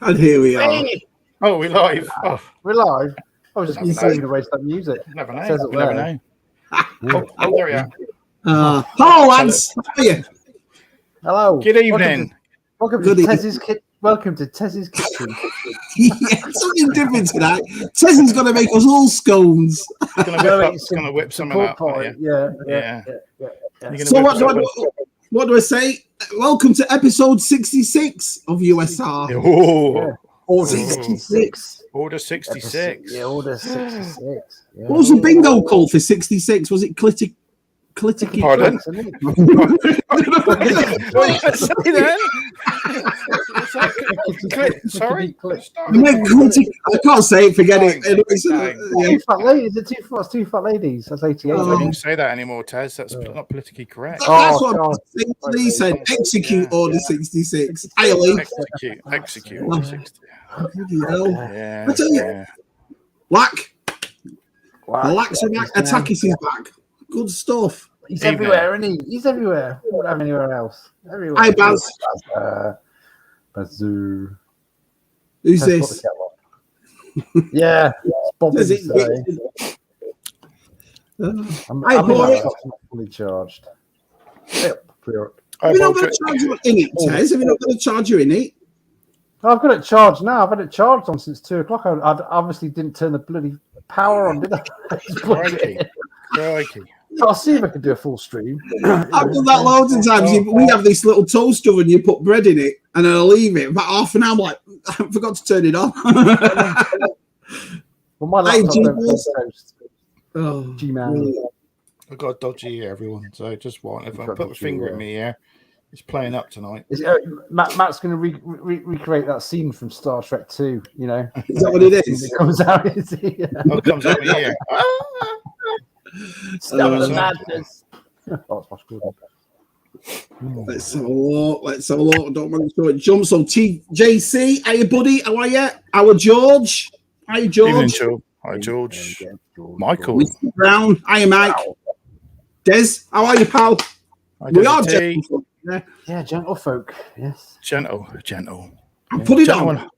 And here we are. Oh, we're live. Oh, We're live. I was just moving away some music. never know. Says it Never there. know. Oh, there we are. Hello, lads. How are you? Hello. Good evening. Welcome to Tez's kitchen. Welcome to Tez's kitchen. Yeah, something different tonight. Tessie's going to make us all scones. Gonna whip something up. Yeah. So what do I say? Welcome to episode 66 of USR. Oh, Order 66. Order 66. Yeah, Order 66. Yeah. What was the bingo called for 66? Was it cliticky? Pardon? What did you say then? Sorry? I can't say it, forget it. Two fat ladies. It's two fat ladies. That's 88. I don't say that anymore, Tez. That's not politically correct. That's what I'm saying. He said execute Order 66. Execute Order 66. Yeah. I tell you, Lack. Lack's back. Attack is back. Good stuff. He's everywhere, isn't he? He's everywhere. He won't have anywhere else. Everywhere. Hi, Baz. Bazoo. Who's this? Yeah, it's Bobby. I'm not fully charged. Have you not got to charge you in it, Tez? Have you not got to charge you in it? I've got it charged now. I've had it charged on since 2 o'clock. I obviously didn't turn the bloody power on, did I? Crikey. I'll see if I can do a full stream. I've done that loads of times. We have this little toaster oven, you put bread in it, and then I leave it about half an hour. I'm like, I forgot to turn it on. Well, my laptop toast. Oh, G-Man. really? I've got a dodgy ear, everyone. So just one. If I put my finger in me ear, it's playing up tonight. Matt's going to recreate that scene from Star Trek 2, you know. Is that what it is? It comes out. Oh, it comes out my ear. Stop the madness. Let's have a look. Don't want to show it. Jump. So TJC, hey buddy, how are you? Our George. Hi George. Evening, Joe. Hi George. Michael. Mr. Brown. Hi Mike. Des, how are you, pal? We are gentle. Yeah, gentle folk. Yes. Gentle. I'll put it on.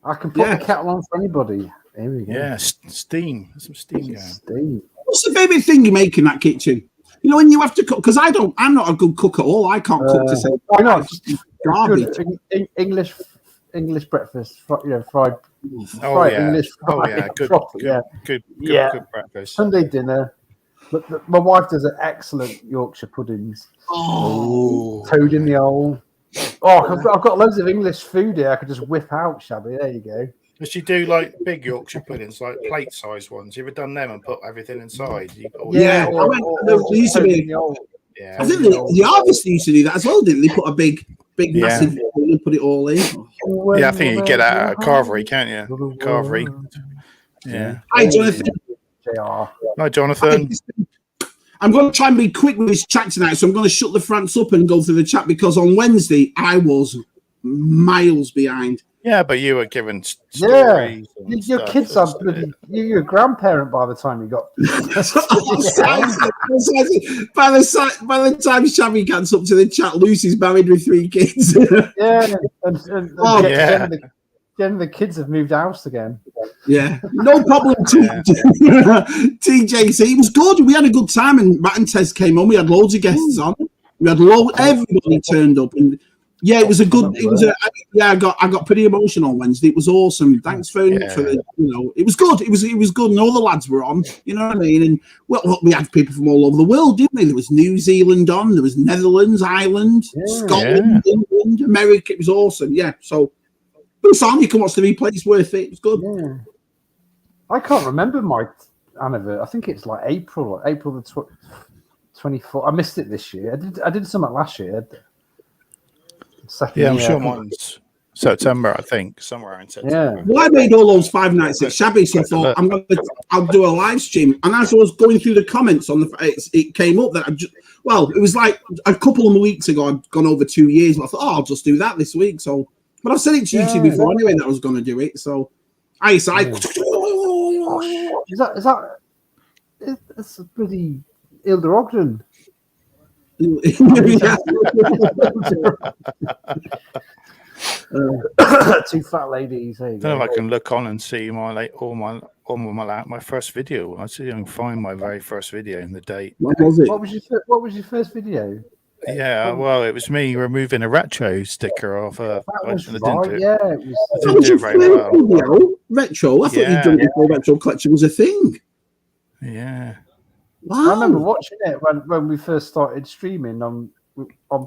I can put the kettle on for anybody. Here we go. Yeah, steam. There's some steam going. What's the favourite thing you make in that kitchen? You know, when you have to cook, because I'm not a good cook at all. I can't cook to say. Why not? Garbage. English breakfast, fried. Oh yeah. English Good breakfast. Sunday dinner. My wife does an excellent Yorkshire puddings. Oh, toad in the hole. Oh, I've got loads of English food here. I could just whip out, Shabby. There you go. Does she do like big Yorkshire puddings, like plate-sized ones? You ever done them and put everything inside? I think the Harvest used to do that as well, didn't they? Put a big massive bowl and put it all in. Yeah, I think you get that at a carvery, can't you? Carvery. Yeah. Hi, Jonathan. Hi, Jonathan. I'm going to try and be quick with this chat tonight, so I'm going to shut the France up and go through the chat because on Wednesday I was miles behind. Yeah, but you were given stories. Yeah, your kids are bloody. You're a grandparent by the time you got. By the time Shabby gets up to the chat, Lucy's married with 3 kids. Yeah, and the kids have moved house again. Yeah, no problem. TJC, it was good. We had a good time, and Matt and Tez came on. We had loads of guests on. We had everybody turned up, and yeah, it was a good. I got pretty emotional on Wednesday. It was awesome. Thanks for the. It was good. It was good, and all the lads were on. You know what I mean? And we had people from all over the world, didn't we? There was New Zealand on. There was Netherlands, Ireland, Scotland, England, America. It was awesome. Yeah, so. It's on. You can watch the replay. It's worth it. It's good. Yeah. I can't remember my anniversary. I think it's like April the 24th. I missed it this year. I did something last year. I'm sure mine's September. I think somewhere in September. Yeah. Well, I made all those 5 nights at Shabby, so I thought I'll do a live stream. And as I was going through the comments on it came up that it was like a couple of weeks ago. I'd gone over 2 years, but I thought, I'll just do that this week. So. But I've said it to you before anyway that I was going to do it. So Is that it's a bloody Hilda Ogden. Yeah. Two fat ladies. There you I don't know go. if I can look on and see my first video. I see I can find my very first video and the date. What was it? What was your first video? Yeah, well, it was me removing a retro sticker off. That was I didn't right. do it. Yeah, it was. I That didn't was do your it very first well. video? Retro? I thought you'd done it before retro collection was a thing. Yeah. Wow. I remember watching it when we first started streaming on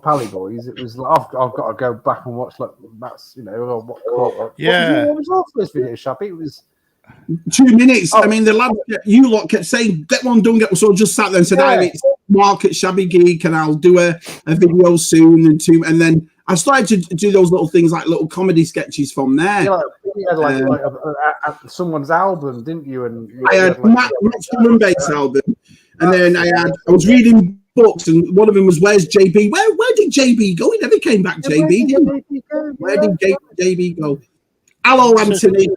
Pally Boys. It was like I've got to go back and watch like that's Yeah. What was your first video, Shabby? It was 2 minutes. Oh. I mean, the lad, you lot kept saying, get one done, get one. So I just sat there and said, Yeah. it's Mark at Shabby Geek, and I'll do a video soon. And then I started to do those little things like little comedy sketches from there. you had like someone's album, didn't you? And I had Matt's Drum and Bass album, and then I was reading books, and one of them was Where's JB? Where did JB go? He never came back, JB. Where did JB go? Hello, Anthony.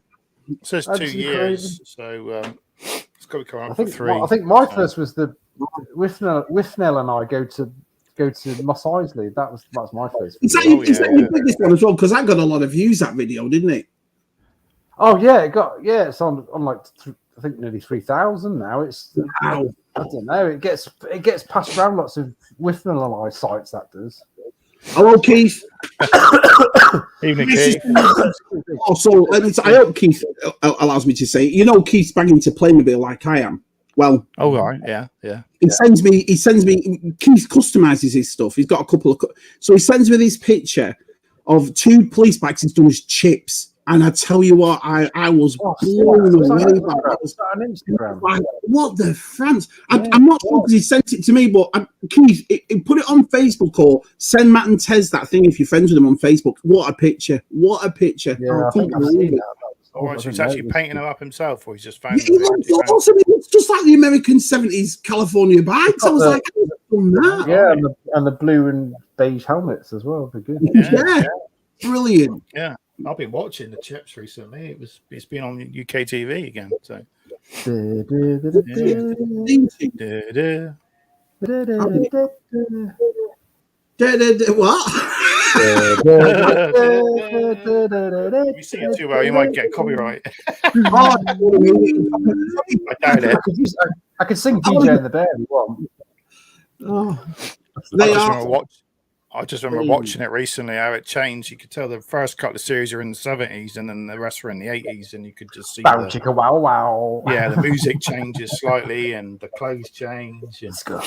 It says 2 years, so it's got to come up I for think 3. I think my first was the Withnell and I go to Moss Isley. That's my first. Is that video. your biggest one as well? Because that got a lot of views, that video, didn't it? Oh yeah, it's on like I think nearly 3,000 now. It's Wow. I don't know. It gets passed around lots of Withnell and I sites. That does. Hello, Keith. Evening, Keith. Also, I hope Keith allows me to say, Keith's banging to Playmobil like I am. Well, Oh, right. Yeah. he sends me. Keith customizes his stuff. He's got a couple of, so he sends me this picture of 2 police bikes he's done as chips. And I tell you what, I was blown away by that. On Instagram. Like, what the France? I'm not sure because he sent it to me, but Keith, put it on Facebook or send Matt and Tez that thing if you're friends with them on Facebook. What a picture! What a picture! Yeah, I think I've seen that. All right, so he's actually painting them up himself, or he's just found It looks awesome. It looks just like the American 70s California bikes. I was like, I've done that. Yeah, and the blue and beige helmets as well. They're good. Yeah. Brilliant. Yeah. I've been watching the chips recently. It's been on UK TV again. So What? you sing it too well, you might get copyright. I Oh, doubt it. I could sing DJ and the Bear if you want. I just remember watching it recently, how it changed. You could tell the first couple of series are in the 70s and then the rest were in the 80s, and you could just see Bow chicka wow wow. yeah, the music changes slightly and the clothes change. And, Disco.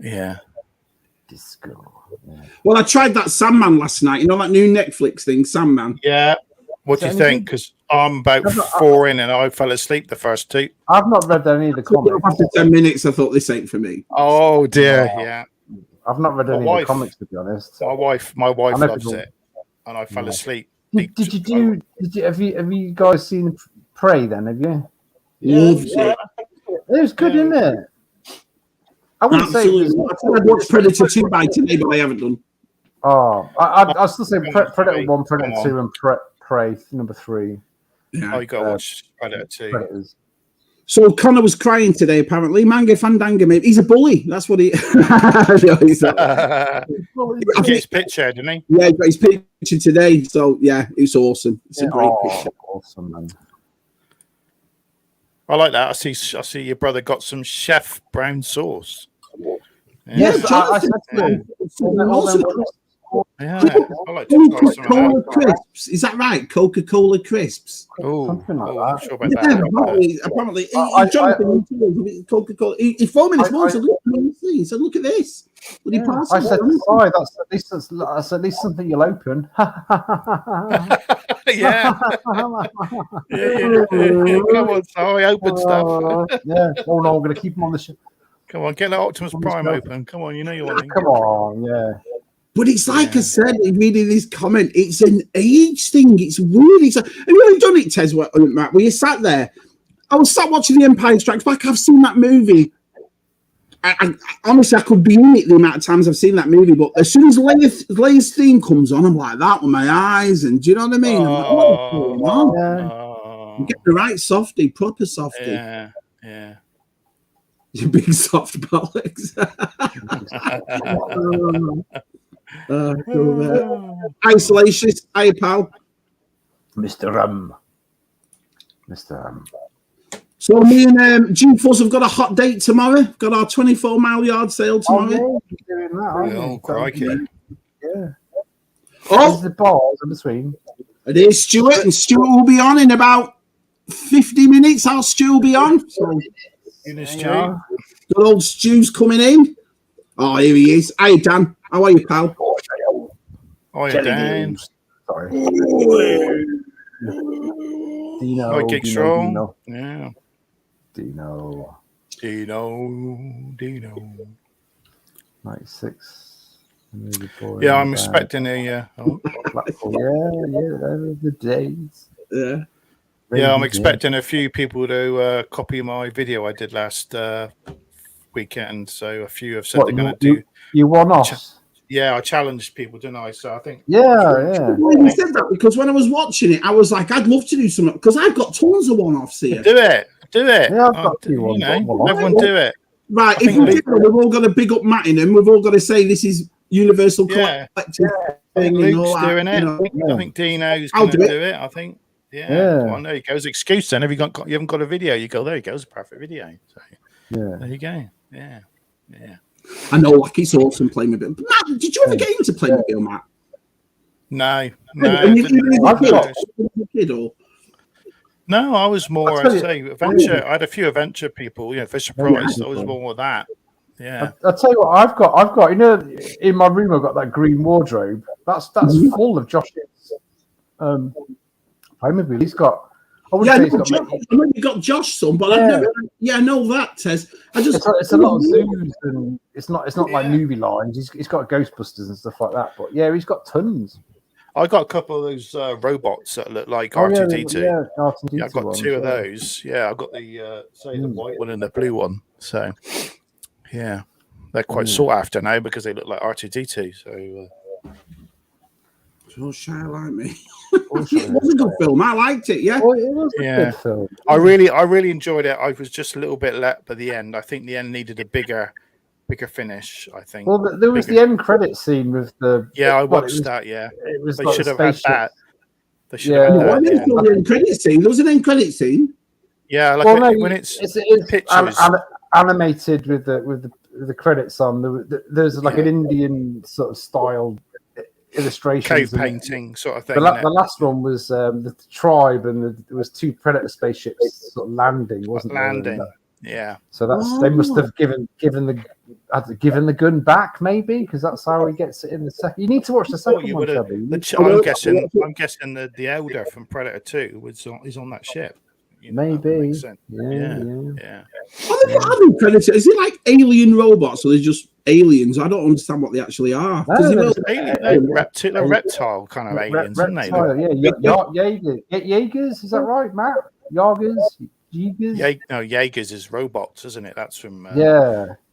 yeah. Disco. Yeah. Well, I tried that Sandman last night. You know that new Netflix thing, Sandman? Yeah. What do you think? Because I'm about 4 in and I fell asleep the first 2. I've not read any of the comics. After 10 minutes, I thought this ain't for me. Oh, dear. Yeah. I've not read any of the comics, to be honest. My wife loves it, and I fell asleep. Have you guys seen Prey then? Have you? Loved it. It was good, isn't it? I wouldn't Absolutely. say. I said I'd watch Predator 2 by today, but I haven't done. Oh, I still say Predator 1, Predator 2, and Prey number 3. Yeah. Oh, you got to watch Predator 2. Predators. So Connor was crying today, apparently. Manga Fandanga, maybe. He's a bully. That's what he... No, he's not. He gets his picture, didn't he? Yeah, he got his picture today. So, yeah, it's awesome. It's a great picture. Awesome, man. I like that. I see your brother got some chef brown sauce. Yeah, I Yeah, I like to try some of Coca-Cola that. crisps. Is that right? Coca-Cola crisps. Oh, Something like I'm that. not sure about Yeah, that. apparently. I- He phoned me this morning. He said, look at this. Would he pass I it said, on? sorry, that's at least something you'll open. Yeah. Yeah. Come on, sorry, open stuff. Yeah. Oh no, I'm going to keep them on the show. Come on, get the Optimus Prime open. Come on, you know you want to. Come on, yeah. But it's like I said, reading this comment, it's an age thing. It's weird. Have you ever done it, Tez, Matt, where you sat there? I was sat watching The Empire Strikes Back. I've seen that movie. I honestly, I could be in it the amount of times I've seen that movie. But as soon as Leia's theme comes on, I'm like that with my eyes. And do you know what I mean? I'm like, what's going on? You get the right softy, proper softy. Yeah, yeah. You big soft bollocks. Isolationist, hey pal. Mr. So me and G-Fuzz have got a hot date tomorrow. Got our 24-mile yard sale tomorrow. Doing that, aren't you? Oh, crikey. Yeah. Oh, There's the balls in between. it is Stuart, and Stuart will be on in about 50 minutes. Our Stu will be on. So Stu. good old Stu's coming in. Oh, here he is. Hey, Dan. How are you, pal? Oh, yeah, Dan. Sorry. Dino. Oh, Kick Strong. Dino. Yeah. Dino. 96. Yeah, I'm expecting a. The days. Yeah. Yeah, I'm expecting a few people to copy my video I did last weekend. So a few have said they're going to do. You one-offs. Yeah, I challenged people, didn't I? So I think. Yeah. You said that because when I was watching it, I was like, I'd love to do something because I've got tons of one-offs here. Do it. Yeah, I've got a few ones. Everyone do it. Right, if we do, we've all got to big up Matt in them. We've all got to say this is Universal Collective. I think Luke's doing it. You know. I think Dino's going to do it. I think. Yeah. Well, there you go. It's excuse then. If you haven't got a video, you go, there you go. It's a perfect video. So, there you go. Yeah. I know, like it's awesome playing with it. Matt, did you ever get into playing with Matt? No. No, I was more, I'd say, adventure. I had a few adventure people, Fisher Price. I was more with that. Yeah. I'll tell you what, I've got, in my room, I've got that green wardrobe. That's full of Josh's. Maybe he's got. I know you got Josh some, but I've never. Yeah, I know that, Tez. It's a lot of zoos, and it's not like movie lines. He's got Ghostbusters and stuff like that. But yeah, he's got tons. I got a couple of those robots that look like R2D2. Yeah, I've got two of those. Yeah, I've got the the white one and the blue one. So yeah, they're quite sought after now because they look like R2D2. So. So shy like me. It was a good film. I liked it. Yeah, it was a good film. I really enjoyed it. I was just a little bit let by the end. I think the end needed a bigger finish. I think. Well, there was the end credit scene with the. Yeah, I watched that. Yeah, it was. They like should have had that. They should have had that. The end credit scene. There was an end credit scene. Yeah, like when it's pictures animated with the credits on. There's like an Indian sort of style. Illustrations, cave painting sort of thing. The last one was the tribe, and there was two Predator spaceships sort of landing, wasn't landing? Yeah. So they must have given the gun back, maybe, because that's how he gets it in the second. You need to watch the second one, Chubby. I'm guessing the Elder from Predator 2 is on that ship. Maybe. Yeah. Are Predator? Is it like alien robots, or they're just aliens? I don't understand what they actually are. They're reptile kind of aliens, aren't they? Yeah, Jaegers, is that right, Matt? Jaegers? Jaegers is robots, isn't it? That's from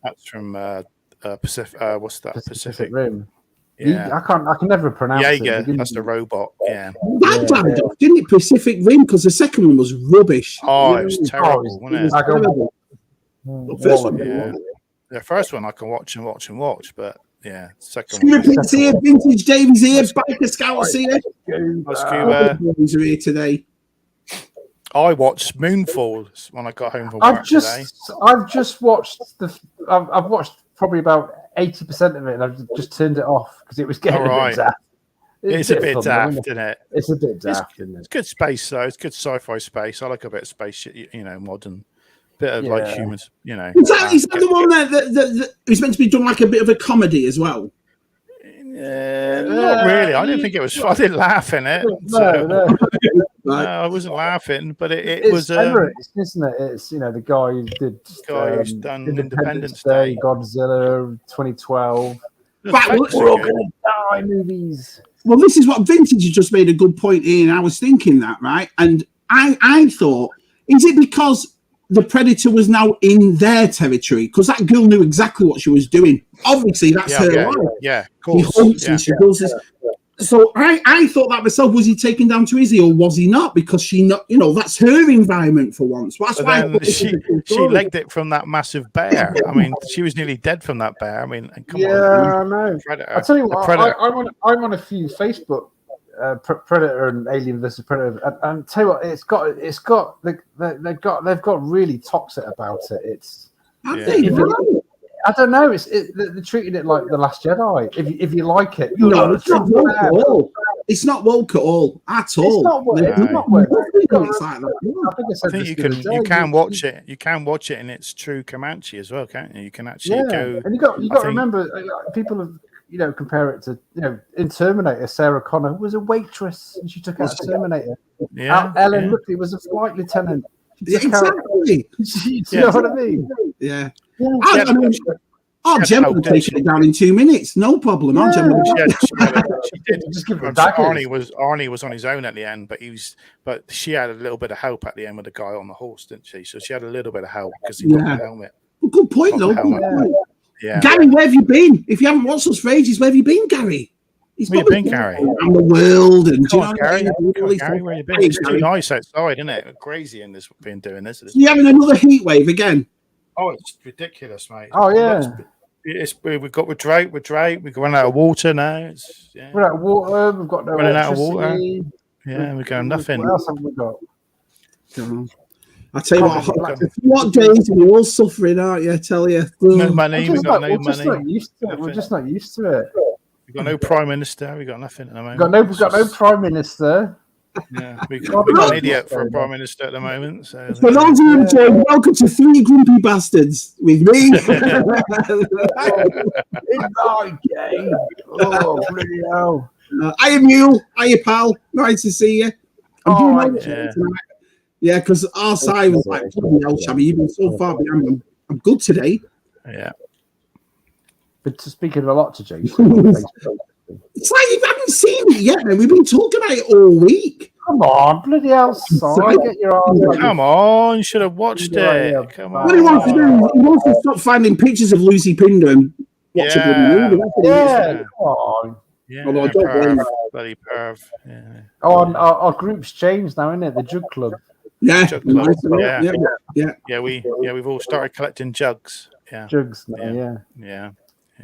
That's from Pacific. What's that? Pacific Rim. Yeah, I can never pronounce Jaeger, it. That's the robot. Yeah. That died off, didn't it? Pacific Rim, because the second one was rubbish. Oh, it was terrible, wasn't it? The first one I can watch, but second one. Scuba's here, Vintage Davies here, Biker Scouts here. Scuba. Are here today. I watched Moonfall when I got home from work today. I've just watched I've watched probably about 80% of it, and I've just turned it off because it was getting a bit daft. It's a bit daft, isn't it? It's a bit daft, isn't it? It's good space, though. It's good sci-fi space. I like a bit of space, modern. Bit of like humans, Is that the one that is meant to be done like a bit of a comedy as well? Not really. I didn't think it was. I didn't laugh in it. No, I wasn't laughing, but it was. Emirates, isn't it? It's the guy who did. Who's done Independence Day, Godzilla 2012. We're all gonna die movies. Well, this is what Vintage just made a good point in. I was thinking that, right, and I thought, is it because the Predator was now in their territory? Because that girl knew exactly what she was doing. Obviously, that's her life. Yeah, of course. She hunts and she does this. So I thought that myself. Was he taken down to Izzy or was he not? Because she not, that's her environment for once. That's But why then she legged it from that massive bear. I mean, she was nearly dead from that bear. I mean, come on. Yeah, I know. Predator. I tell you what, Predator. I'm on a few Facebook Predator and Alien vs Predator, and tell you what, they've got really toxic about it. It's I don't know. They're treating it like The Last Jedi. If you like it, no, it's not woke at all. It's not woke at all. At all. It's not woke. It's not woke. It's like that. I think you can watch it. You can watch it in its true Comanche as well, can't you? You can actually go. And you got to remember, people have compare it to in Terminator. Sarah Connor was a waitress and she took out a Terminator. Yeah. Ellen Ripley was a flight lieutenant. Exactly. You know what I mean? Yeah. Gemma would take it down in 2 minutes, no problem. She did. Just give him Arnie was on his own at the end, but she had a little bit of help at the end with the guy on the horse, didn't she? So she had a little bit of help because he got the helmet. Good point, though. Yeah. Gary, where have you been? If you haven't watched us for ages, where have you been, Gary? Where have you been, Gary? Around the world, and Gary, where have you been? It's too nice outside, isn't it? Crazy in this being doing this. You having another heat wave again? Oh, it's ridiculous, mate. Oh yeah. We're drought. We're running out of water now. We're out of water. We've got no running out of water. Yeah, we're going nothing. What else have we got? I tell you what days we're all suffering, aren't you? I tell you. No money. We've got no money. We're just not used to it. We've got no prime minister. We've got nothing at the moment. We've got no prime minister. Yeah, we've got an idiot for a prime minister at the moment. So for those of you enjoying, welcome to Three Grumpy Bastards with me. Oh, bloody hell. I am you. Hiya, pal. Nice to see you. Yeah, because our side was like, Shabby, you've been so far behind them. I'm good today. Yeah. But speaking a lot to Jason. It's like you haven't seen it yet, man. We've been talking about it all week. Come on, bloody hell, son. Get your arms. Come on, you should have watched it. Yeah. Come on. What he wants to do, he wants to stop finding pictures of Lucy Pinder and watch a bloody movie. Come on. Yeah, although I don't blame her. Bloody perv. Yeah. Oh, our group's changed now, isn't it? The Jug Club. Yeah. Jug Club. Yeah. We've all started collecting jugs. Yeah. Jugs now, yeah.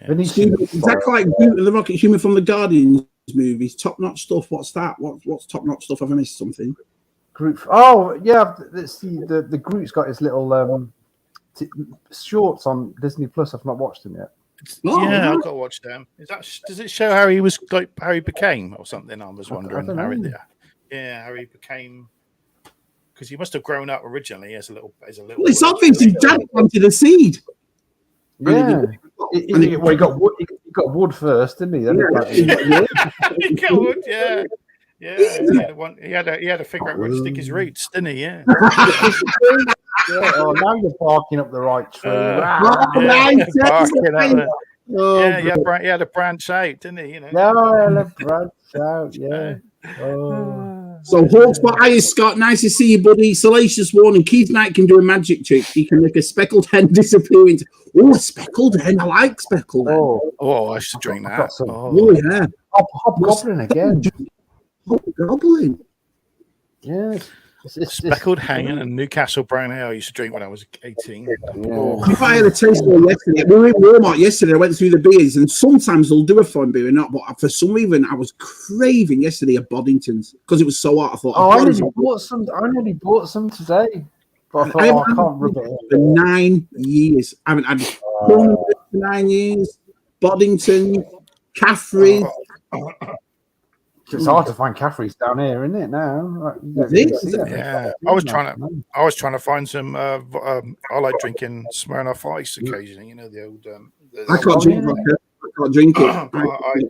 Exactly like the Rocket Human from the Guardians movies. Top notch stuff. What's that? What's top notch stuff? Have I missed something? Group. Oh yeah, let's see. The group's got his little shorts on Disney Plus. I've not watched them yet. I've got to watch them. Does it show how he was like how he became or something? I was wondering how he became. Because he must have grown up originally as a little. Well, it's obvious his dad planted a seed. Yeah. He got wood first, didn't he? Then he got wood, yeah. He had to figure out where to stick his roots, didn't he? Yeah. Oh, now you're barking up the right tree. He had a branch out, didn't he? Yeah, a branch out. Yeah. Oh. So, Hawkspot, hiya, Scott. Nice to see you, buddy. Salacious warning. Keith Knight can do a magic trick. He can make a speckled hen disappear into... Oh, a speckled hen. I like speckled hen. Oh, I should drink that. Yeah. Hobgoblin again. Hobgoblin. Yeah. Speckled hen and Newcastle brown ale I used to drink when I was 18. I had a taste of it yesterday. We were in Walmart yesterday. I went through the beers, and sometimes they'll do a fun beer or not. But for some reason, I was craving yesterday a Boddington's because it was so hot. I thought, I nearly bought some today. But I can't rub it for 9 years. I haven't had for 9 years. Boddington, Caffrey. It's hard to find Caffrey's down here, isn't it? Now, yeah. I was trying to find some. I like drinking Smirnoff Ice occasionally. You know the old. I can't drink vodka. I can't drink it.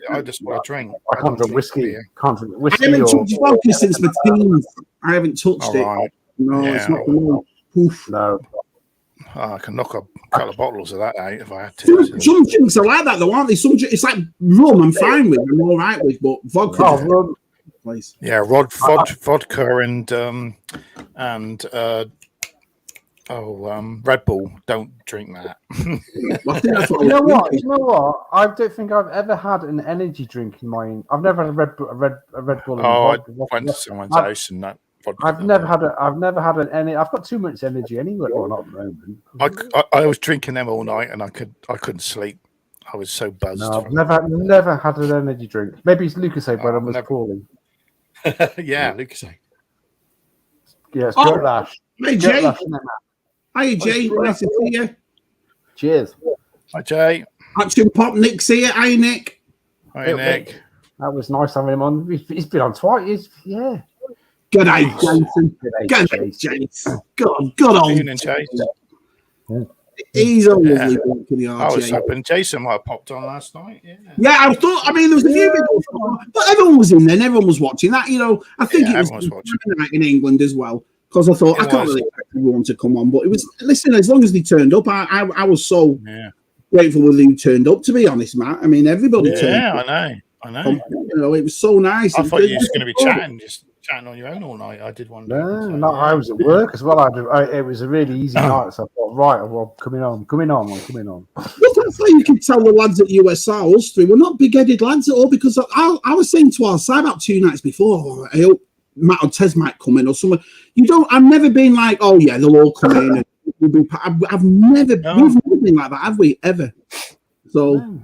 I just want to drink. I can't drink whiskey. I haven't touched vodka since my teens. I haven't touched it. Right. No, it's not for me. Oof. No. I can knock a couple of bottles of that out if I had to. Some drinks are like that, though, aren't they? It's like rum. I'm fine with. I'm all right with, but vodka. Rum. Yeah, vodka and Red Bull. Don't drink that. Well, I think that's what You know I was what? thinking. You know what? I don't think I've ever had an energy drink in my. I've never had a Red Bull. I went to someone's house and that. I've never had an any. I've got too much energy anyway. Well, not at the moment. I was drinking them all night and I couldn't sleep. I was so buzzed. No, I've never had an energy drink. Maybe it's Lucas when I was poorly. Yeah, Lucas. Yeah, it's good lash. Hey, Jay. Hi, Jay. Nice to see you. Cheers. Hi, Jay. Action Pop. Nick's here. Hi, Nick. Hi, Nick. That was nice having him on. He's been on twice. Yeah. Good day, Jason. Good day, Jason. Good old Evening, Jason. He's a lovely bloke, I was hoping Jason might have popped on last night. Yeah, I thought. I mean, there was a few people, but everyone was in there. And everyone was watching that. You know, I think it was night in England as well, because I thought I can't really expect everyone to come on, but it was. Listen, as long as they turned up, I was so grateful that they turned up. To be honest, Matt. I mean, everybody turned up. Yeah, I know. You know, it was so nice. I thought you were just going to be chatting on your own all night. I did wonder. No, I was at work as well. It was a really easy night, so I thought, right, well, coming on. Well, that's how you can tell the lads at USR, us three, we're not big-headed lads at all, because I was saying to our side about 2 nights before, I hope Matt or Tez might come in or someone. I've never been like, oh yeah, they'll all come in. And I've never, we've never been like that, have we, ever? So.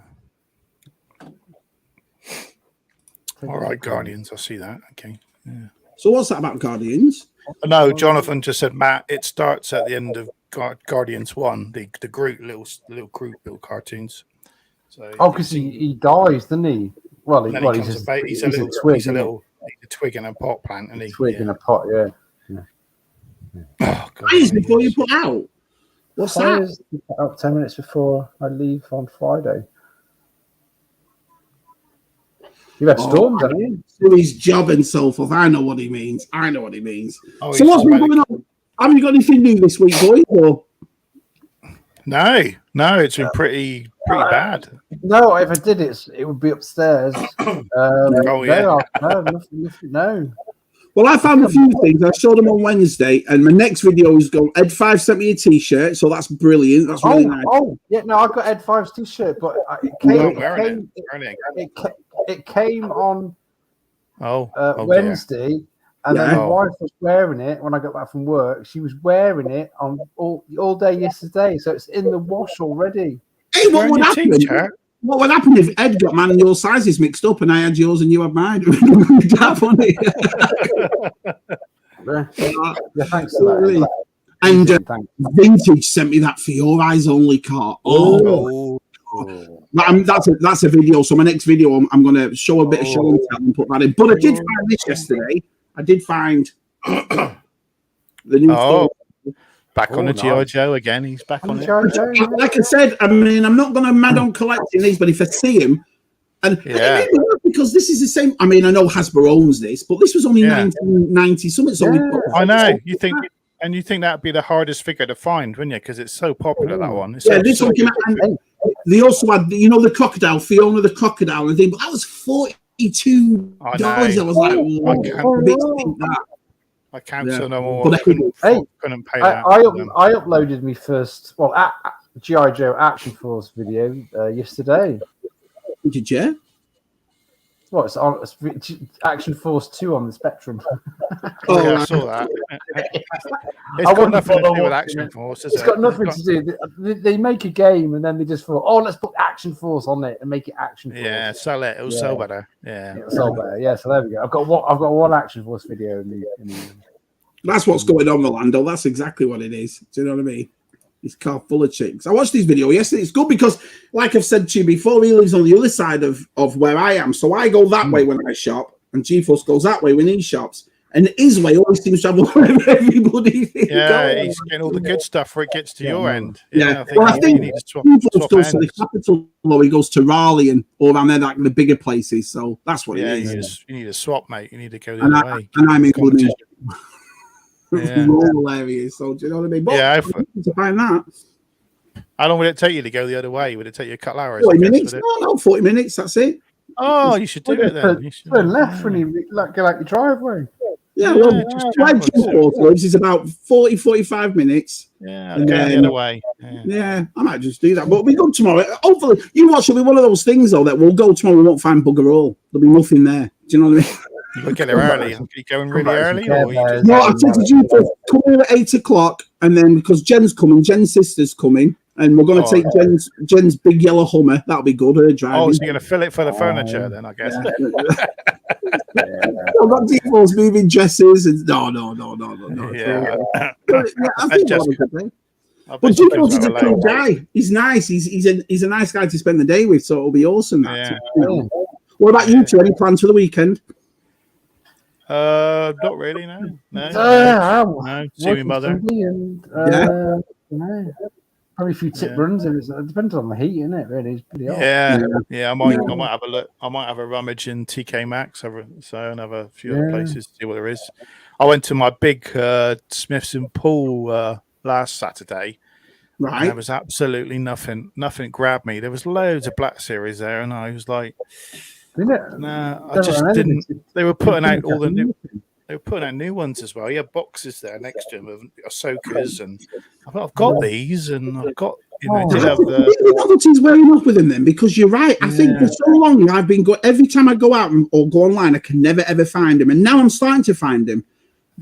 All right, Guardians, I see that. Okay. Yeah. So what's that about Guardians? No, Jonathan just said, Matt, it starts at the end of Guardians 1, the group, little cartoons. So because he dies, doesn't he? Well, he's a twig in a pot plant, and twig in a pot, yeah. Oh, God. Before you put out. What's that? Up 10 minutes before I leave on Friday. You've had storms, haven't you? So his job and so forth. I know what he means. So what's been going on? Have you got anything new this week, boys? Or? No, it's been pretty bad. No, if I did it would be upstairs. No. Well, I found a few things. I showed them on Wednesday, and my next video is going. Ed5 sent me a T-shirt, so that's brilliant. That's really nice. Oh, yeah, no, I got Ed5's T-shirt, but it came on Wednesday, and then my wife was wearing it when I got back from work. She was wearing it on all day yesterday, so it's in the wash already. Hey, what would happen? What would happen if Ed got mine and your sizes mixed up, and I had yours and you had mine? That funny. Thanks for that. And Vintage sent me that For Your Eyes Only car. That's a video. So my next video, I'm going to show a bit of show and tell and put that in. But I did find this yesterday. I did find the new store. Back on the G.I. Joe again. He's back on it. Like I said, I mean, I'm not going to mad on collecting these, but if I see him, and because this is the same. I mean, I know Hasbro owns this, but this was only 1990 something. So I know. You think that'd be the hardest figure to find, wouldn't you? Because it's so popular, that one. It's this one came out. And they also had, the crocodile, Fiona the crocodile, and thing, but that was $42. I was like, I cancelled them all. I couldn't pay that. I uploaded my first, G.I. Joe Action Force video yesterday. Did you? Well, it's on Action Force 2 on the Spectrum. I saw that. It's got nothing to do with Action Force, It's got nothing to do. They make a game and then they just thought, let's put Action Force on it and make it Action Force. Yeah, sell it. It'll sell better. Yeah, it'll sell better. Yeah, so there we go. I've got one Action Force video in the That's what's going on, Rolando. That's exactly what it is. Do you know what I mean? His car full of chicks. I watched his video yesterday. It's good because, like I've said to you before, he lives on the other side of where I am. So I go that way when I shop, and G-Force goes that way when he shops. And his way always seems to have everybody. Yeah, he's getting all the good stuff where it gets to your end. Yeah, I think he goes to the capital, or he goes to Raleigh and all around there, like the bigger places. So that's what it is. You need a swap, mate. You need to go the other way. And I'm including rural areas. So do you know what I mean? But to find that. How long would it take you to go the other way? Would it take you a couple hours? 40 minutes? No, 40 minutes. That's it. Oh, you should do it then. Turn left when you go like your driveway. Yeah, well, just like jump Jim Forth lives is about 40, 45 minutes. Yeah, And going the then- other way. Yeah, I might just do that. But we go tomorrow. Hopefully, you watch. It'll be one of those things though that we'll go tomorrow. We won't find bugger all. There'll be nothing there. Do you know what I mean? You would get there early. Are you going really early, or you just... No, I said to you, come in at 8 o'clock, and then because Jen's coming, Jen's sister's coming, and we're going to take Jen's big yellow Hummer. That'll be good. Her driving. Oh, so you're going to fill it for the furniture then, I guess. I've got people's moving dresses and no. Yeah. I think that'll be good. But Jimbo's is a cool guy. He's nice. He's a nice guy to spend the day with, so it'll be awesome. What about you two? Any plans for the weekend? Not really. No. See my mother. Probably a few tip runs, and it depends on the heat, isn't it? Really, it's pretty hot. Yeah. I might have a look. I might have a rummage in TK Maxx, and have a few other places to see what there is. I went to my big Smiths and Pool last Saturday. Right. There was absolutely nothing. Nothing grabbed me. There was loads of Black Series there, and I was like, "Nah, I just didn't." They were putting out all the new. They were putting out new ones as well. Yeah, boxes there next to them of Ahsoka's, and I've got these, and I've got. I did have the novelty's wearing off with them then, because you're right. I think for so long I've been every time I go out or go online, I can never ever find them, and now I'm starting to find them.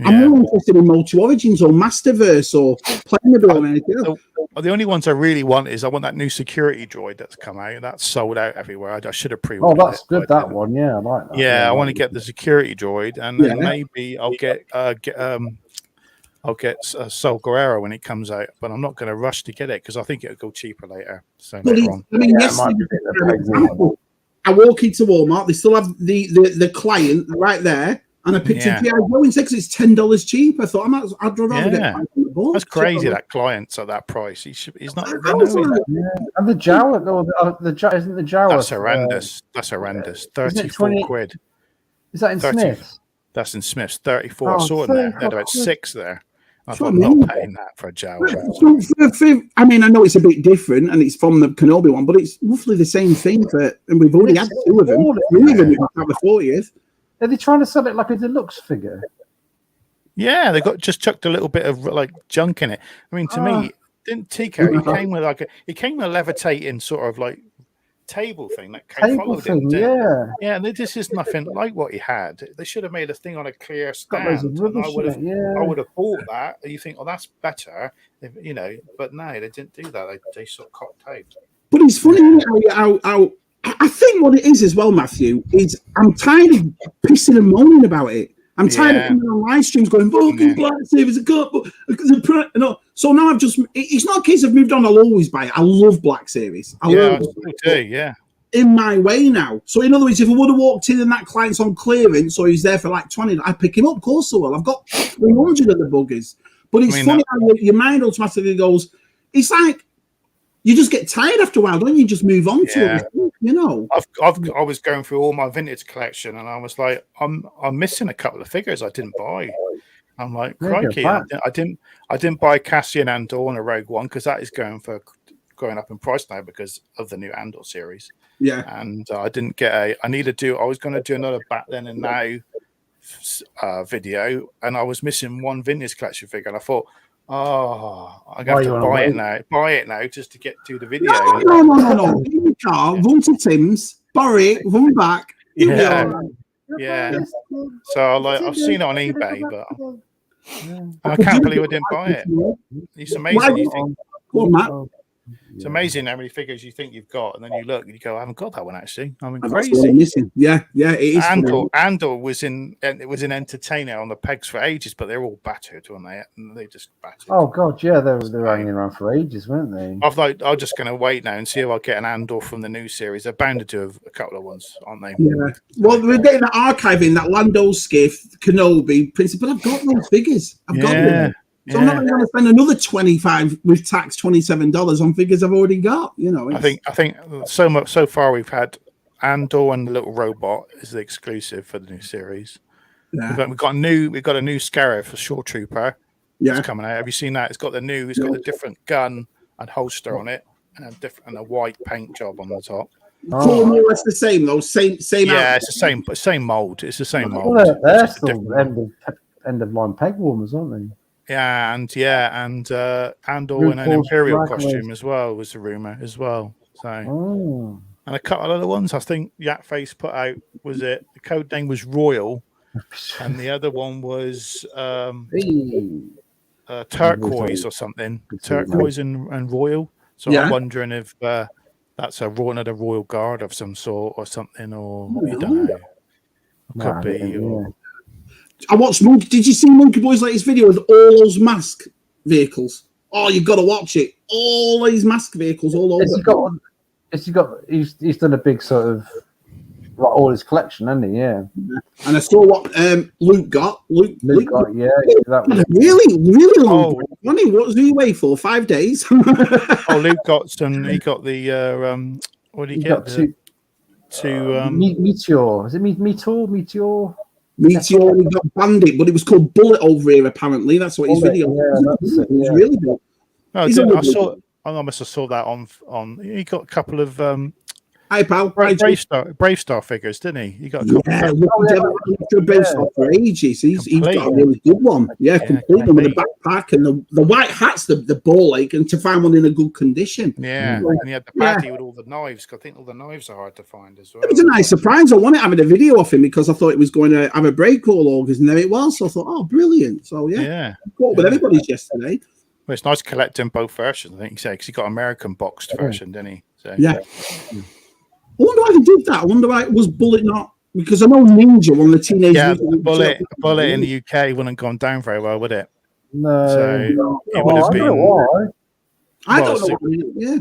I'm more interested in Multi Origins or Masterverse or Playable or anything else. The only ones I really want is I want that new security droid that's come out. That's sold out everywhere. I should have pre-ordered. Oh, that's good. That one, I like that. Yeah, I want to get the security droid, and then maybe I'll get Sol Guerrero when it comes out. But I'm not going to rush to get it because I think it'll go cheaper later. So later on. I mean, I walk into Walmart. They still have the client right there. And I picked a G.I. Joe instead because it's $10 cheap. I thought I'd rather get on the board. That's crazy. That client's at that price. He's not. And the Jawa, isn't the Jawa? That's horrendous. That's horrendous. 34 quid. Is that in Smiths? That's in Smiths. 34. I saw it there. They had about 6 there. I thought I'm not paying that for a Jawa. I mean, I know it's a bit different, and it's from the Kenobi one, but it's roughly the same thing. And we've already had 2 of them. 3 of them have the 40th. Are they trying to sell it like a deluxe figure? Yeah, they just chucked a little bit of like junk in it. I mean, to me, didn't Tico? He came with a levitating sort of like table thing that followed him. Yeah. This is nothing like what he had. They should have made a thing on a clear stand. I would have bought that. You think, oh, that's better, But no, they didn't do that. They sort of cocked tape. But it's funny how I think what it is as well, Matthew, is I'm tired of pissing and moaning about it. I'm tired of coming on live streams going, fucking Black Sabres are good. So now it's not a case I've moved on, I'll always buy it. I love Black Series. I do. In my way now. So in other words, if I would have walked in and that client's on clearance or he's there for like 20, I'd pick him up, of course I will. I've got 300 of the buggers. But it's funny how your mind automatically goes, it's like, you just get tired after a while, don't you? Just move on to it, I was going through all my vintage collection, and I was like, I'm missing a couple of figures I didn't buy. I'm like, crikey, I didn't buy Cassian Andor and a Rogue One because that is going up in price now because of the new Andor series. Yeah, and I didn't get I was going to do another Back Then and Now video, and I was missing one vintage collection figure, and I thought, I'm going to have to buy it now just to get to the video. No. Get in the car, run to Tim's, borrow it, run back. Yeah. So I've seen it on eBay, but I can't believe I didn't buy it. It's amazing. It's amazing how many figures you think you've got, and then you look and you go, I haven't got that one actually. I mean, crazy. Yeah, it is. Andor was in Entertainer on the pegs for ages, but they're all battered, weren't they? And they just battered. Oh god, yeah, they were hanging around for ages, weren't they? I'm just going to wait now and see if I get an Andor from the new series. They're bound to do a couple of ones, aren't they? Yeah. Well, we're getting that archiving, that Lando skiff, Kenobi, Prince, but I've got those figures. I've got them. So I'm not going to spend another $25 with tax, $27 on figures I've already got. I think so far we've had Andor and the little robot is the exclusive for the new series. Yeah. We've got a new Scarif for Shore Trooper. Yeah, it's coming out. Have you seen that? It's got a different gun and holster on it, and a white paint job on the top. Colour more or less the same though. Same. Yeah, outfit. it's the same mold. It's the same mold. Well, they're still end of line peg warmers, aren't they? Yeah, and or in an Imperial costume as well was the rumor as well. So, and a couple of other ones I think Yatface put out was it the code name was Royal, and the other one was Turquoise or something. Turquoise and Royal. So I'm wondering if that's another Royal Guard of some sort or something, or you don't know. Could be. Or... I watched Monkey. Did you see Monkey Boy's latest video with all those mask vehicles? Oh, you've got to watch it. All these mask vehicles all over. He's done a big sort of all his collection, hasn't he? Yeah. And I saw what Luke got. Luke got, yeah. That was really long money. What was he away for? 5 days. Luke got some. He got the what did he get? Meteor. Is it Meteor? Meteor, he got Bandit, but it was called Bullet over here, apparently. That's what his video was. It was really good. No, I must have saw that on. He got a couple of Hi, pal. Brave Star figures, didn't he? He got a couple of Brave Star for ages. He's got a really good one. Yeah, completely with the backpack and the white hats, the ball like, and to find one in a good condition. Yeah, and he had the paddy with all the knives. I think all the knives are hard to find as well. It was a nice surprise. I wanted having a video of him because I thought it was going to have a break all August, and there it was. So I thought, oh, brilliant. So I caught up with everybody's yesterday. Well, it's nice collecting both versions, I think you say, because he got American boxed version, didn't he? So, I wonder why they did that. I wonder why it was Bullet not, because I know Ninja, one of the teenage. Yeah, Bullet in the UK wouldn't have gone down very well, would it? No. So it would have been. I don't know. Yeah.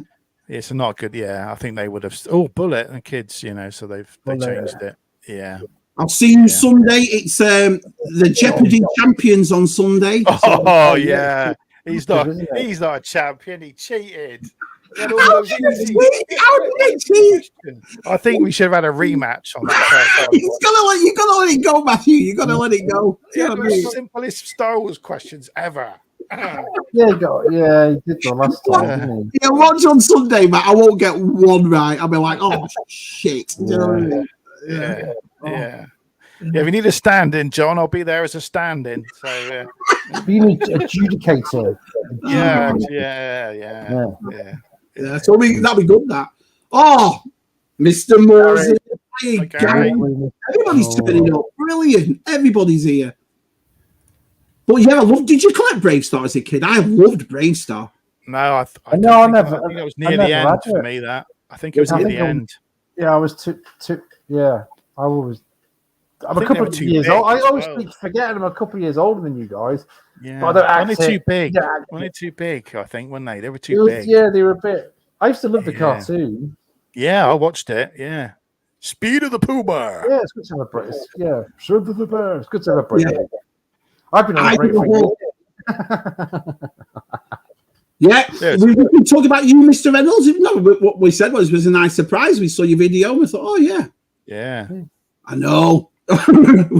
It's not good. Yeah, I think they would have. Oh, Bullet and kids, so they changed it. Yeah. I'll see you Sunday. It's the Jeopardy champions on Sunday. Oh yeah. He's not a champion. He cheated. I think we should have had a rematch on that. You gotta let it go, Matthew. You gotta let it go. The simplest Star Wars questions ever. He did the last time, didn't he? Yeah, watch on Sunday, Matt. I won't get one right. I'll be like, oh shit. Yeah. If you need a stand-in, John, I'll be there as a stand-in. So you need adjudicator. Yeah, so that'll be good. That. Oh, Mr. Moses, everybody's turning up. Brilliant. Everybody's here. But did you collect Brave Star as a kid? I loved Brave Star. No, I never. I think it was near the end for me. That I think it was near the end. Yeah, I was too. Yeah, I'm a couple of years old. I always keep forgetting I'm a couple of years older than you guys. Yeah, but only too big. Only too big, I think, weren't they? They were too big. Yeah, they were a bit. I used to love the cartoon. Yeah, I watched it. Yeah, Speed of the Puma. Yeah, it's good to have a British. Yeah, Speed of the Puma. It's good to have a British. Yeah. I've been on a break for we can talk about you, Mr. Reynolds. No, what we said was a nice surprise. We saw your video and we thought, oh yeah, I know.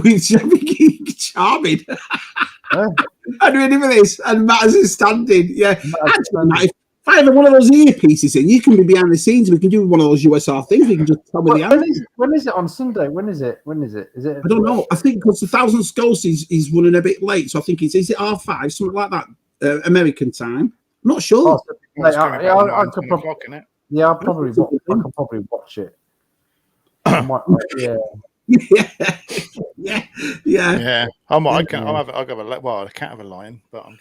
We should be charming. I'm ready for this. And Matt is standing. Yeah. Actually, Matt, if I have one of those earpieces in, you can be behind the scenes. We can do one of those USR things. We can just tell me when is it on Sunday? When is it? Is it? I don't know. I think because the 1,000 Skulls is running a bit late. So I think is it R5, something like that, American time? I'm not sure. I could probably watch it. Yeah. I can't have a line, but I'm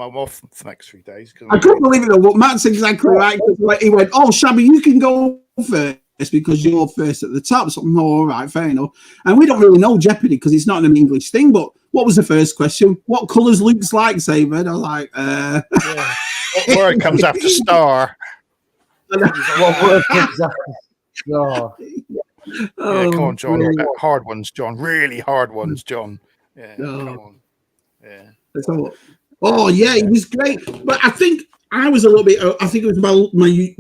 off for the next 3 days. I couldn't believe it though. But Matt's exactly right. He went, "Oh, Shabby, you can go first because you're first at the top." So, all right, fair enough. And we don't really know Jeopardy because it's not an English thing. But what was the first question? What colours Luke's lightsaber? I was like, What word comes after star? What word comes after star? Yeah, come on, John. Hard ones, John. Really hard ones, John. Yeah, come on. Yeah. It was great. But I think I was a little bit. I think it was about my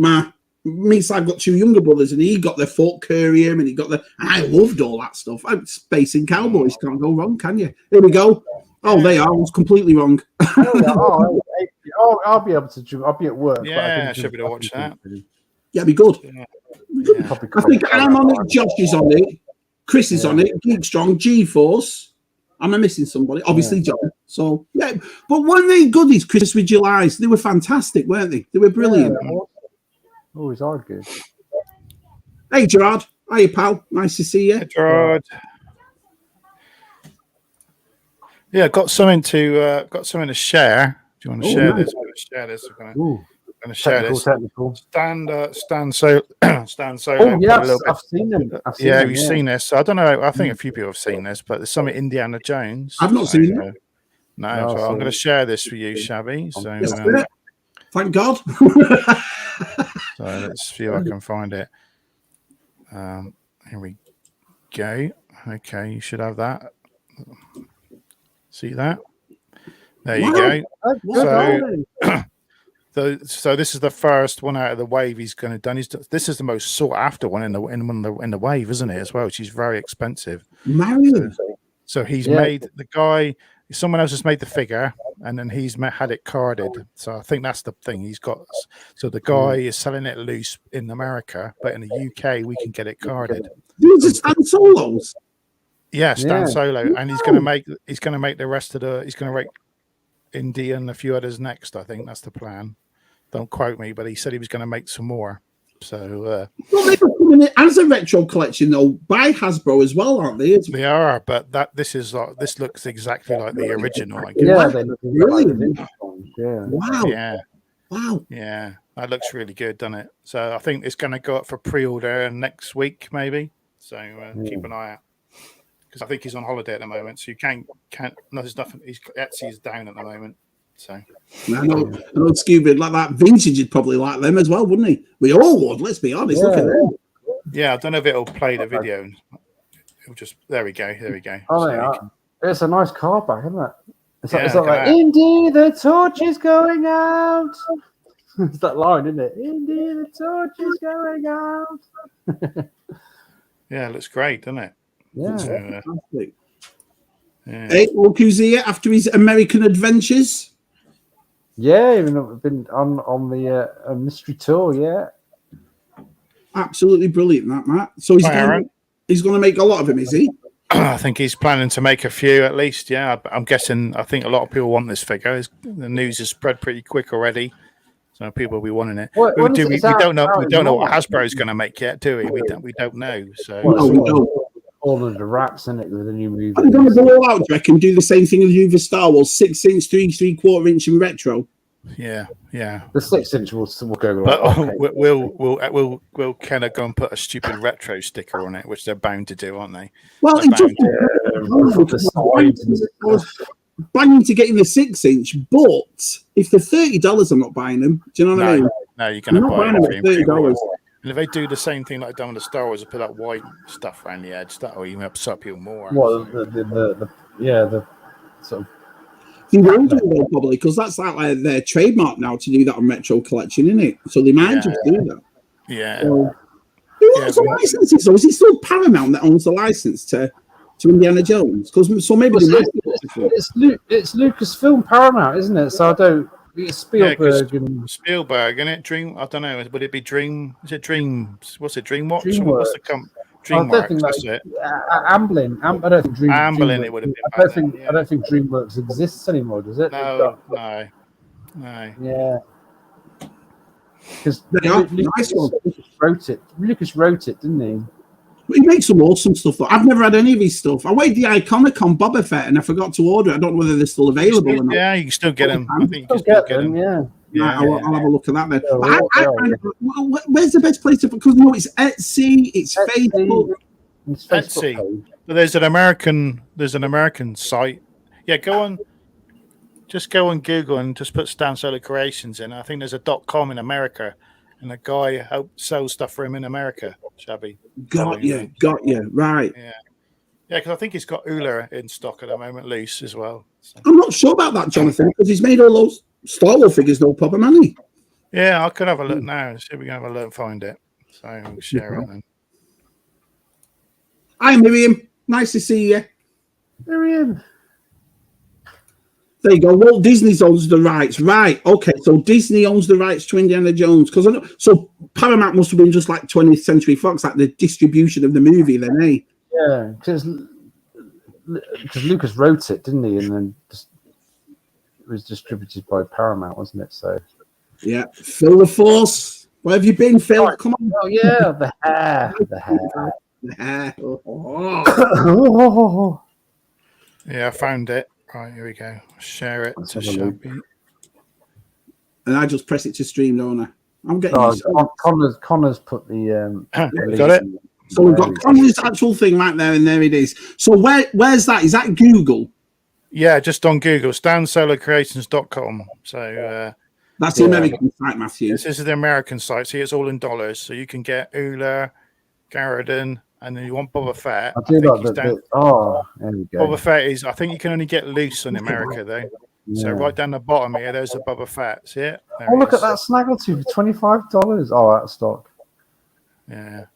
I've got two younger brothers, and he got the Fort Courier, and he got the. I loved all that stuff. Space and Cowboys can't go wrong, can you? Here we go. Oh, they are. I was completely wrong. I'll be able to. I'll be at work. Yeah, I should be able to watch that. Yeah, it'd be good. Yeah. I think I'm on it. Josh is on it. Chris is on it. Geek Strong, G-Force. Am I missing somebody? Obviously, John. So yeah, but weren't they good? These Christmas with July's, they were fantastic, weren't they? They were brilliant. Always are good. Hey, Gerard. Hiya, pal. Nice to see you. Hey, Gerard. Yeah, got something to share. Do you want to share this? I'm going to share this. I'm going to share this. Technical. Stan Solo. Oh yes, I've seen them. Have you seen this? I don't know. I think a few people have seen this, but there's something Indiana Jones. I've not seen it. No, so I'm going to share this for you, Shabby. So thank God. So let's see if I can find it. Here we go. Okay, you should have that. See that? There you go. So this is the first one out of the wave he's going to done. This is the most sought after one in the wave, isn't it? As well, she's very expensive. Mario. So he's made the guy. Someone else has made the figure, and then he's had it carded. So I think that's the thing he's got. So the guy is selling it loose in America, but in the UK we can get it carded. These are Stan Solos. Yeah, Stan Solo, and he's going to make the rest of the. He's going to make Indy and a few others next. I think that's the plan. Don't quote me, but he said he was going to make some more. So well, they're coming in as a retro collection though by Hasbro as well, aren't they? They are, but this looks exactly like the original. I guess. Yeah, they look brilliant. Wow. Wow. Yeah, that looks really good, doesn't it? So I think it's going to go up for pre-order next week, maybe. So keep an eye out. Because I think he's on holiday at the moment, so you can't. No, there's nothing. Etsy's down at the moment, so. I know Scooby like that. Vintage would probably like them as well, wouldn't he? We all would. Let's be honest. Look at them. Yeah, I don't know if it'll play the video. It'll just. There we go. Oh, so it's a nice car back, isn't it? It's like Indy, the torch is going out. It's that line, isn't it? Indy, the torch is going out. Yeah, it looks great, doesn't it? Yeah. Fantastic. Hey, look who's here after his American adventures. Yeah, even been on the mystery tour. Yeah, absolutely brilliant, that Matt. So he's going to make a lot of them, is he? I think he's planning to make a few at least. Yeah, I'm guessing. I think a lot of people want this figure. The news has spread pretty quick already, so people will be wanting it. We don't know what Hasbro is going to make yet, do we? We don't know. So we don't. All of the wraps in it with the new movie. I'm going to go all out, do you reckon? Do the same thing as you for Star Wars, 6-inch, 3/4 inch in retro. Yeah. The 6-inch will go. But we'll kind of go and put a stupid retro sticker on it, which they're bound to do, aren't they? Well, it just banging to get in the 6-inch, but if they're $30, I'm not buying them. Do you know what I mean? No, you're going to buy them for $30. And if they do the same thing like done with the Star Wars, and put that white stuff around the edge, that will even upset people more. Well, the sort of. They will do though, probably, because that's like their trademark now to do that on retro collection, isn't it? So they might just do that. Yeah. So, who owns the licenses? So is it still Paramount that owns the license to Indiana Jones? Because so maybe it's Lucasfilm Paramount, isn't it? So I don't. It's Spielberg Spielberg, isn't it? Dream. I don't know. Would it be Dream? Is it Dreams? What's it? DreamWatch? DreamWorks. What's the DreamWorks. That's it. Amblin. I don't think Amblin. It would have been. I don't think DreamWorks exists anymore, does it? No. Yeah. Because Lucas wrote it, didn't he? He makes some awesome stuff, though. I've never had any of his stuff. I waited the Iconic on Boba Fett, and I forgot to order it. I don't know whether they're still available or not. Yeah, you can still get them. I think you can still get them. Yeah. I'll have a look at that then. Where's the best place to? Because it's Etsy, it's Facebook. Etsy. But there's an American site. Yeah, just go on Google and just put Stan Solo Creations in. I think there's a .com in America, and a guy sells stuff for him in America. Shabby. Got you. Right. Yeah, because I think he's got Ula in stock at the moment, loose as well. So. I'm not sure about that, Jonathan, because he's made all those Star Wars figures, no problem, hasn't he? Yeah, I could have a look now. See if we can have a look and find it. So we'll share it then. Hi, Miriam. Nice to see you. Miriam. There you go. Walt Disney owns the rights, right? Okay, so Disney owns the rights to Indiana Jones because so Paramount must have been just like 20th Century Fox, like the distribution of the movie, then, eh? Yeah, because Lucas wrote it, didn't he? And then it was distributed by Paramount, wasn't it? So yeah, Phil the Force. Where have you been, Phil? Come on. Oh yeah, the hair. Oh. Yeah, I found it. Right, here we go. Share it to Shabby. And I just press it to stream, don't I? I'm getting Connor's put the got it. So we've got Connor's actual thing right there, and there it is. So where's that? Is that Google? Yeah, just on Google, StanSoloCreations.com. So that's the American site, Matthew. This is the American site. See, it's all in dollars, so you can get Ula, Garridan, and then you want Boba Fett. I do like there we go. Boba Fett is. I think you can only get loose in America though. Yeah. So right down the bottom here, there's a Boba Fett. See it? Oh, look at that Snaggletooth for $25. Oh, out of stock. Yeah.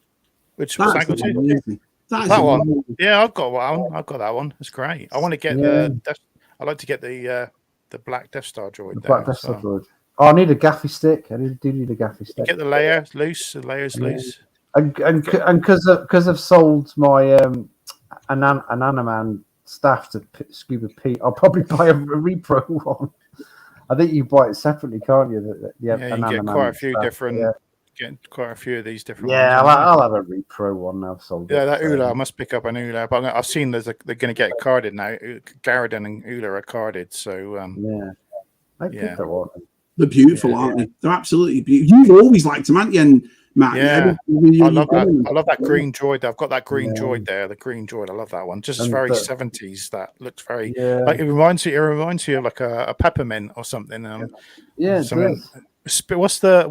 Which Snaggletooth? That one. Yeah, I've got one. I've got that one. It's great. I want to get I like to get the black Death Star droid. Black Death Star droid. Oh, I need a gaffy stick. I do need a gaffy stick. Get the layers loose. The layers loose. And because I've sold my Ananaman staff to Scuba Pete, I'll probably buy a repro one. I think you buy it separately, can't you? You get quite a few different. Yeah. Get quite a few of these different. Yeah, ones, I'll have a repro one now. I've sold. Yeah, that Ula. I must pick up an Ula, but I've seen they're going to get carded now. Garridan and Ula are carded, so I keep that one. They're beautiful, aren't they? They're absolutely beautiful. You've always liked them, haven't you? And Matt, I love that. I love that green droid. I've got that green droid there. The green droid. I love that one. Just very 70s. That looks very like it reminds you of like a peppermint or something. What's the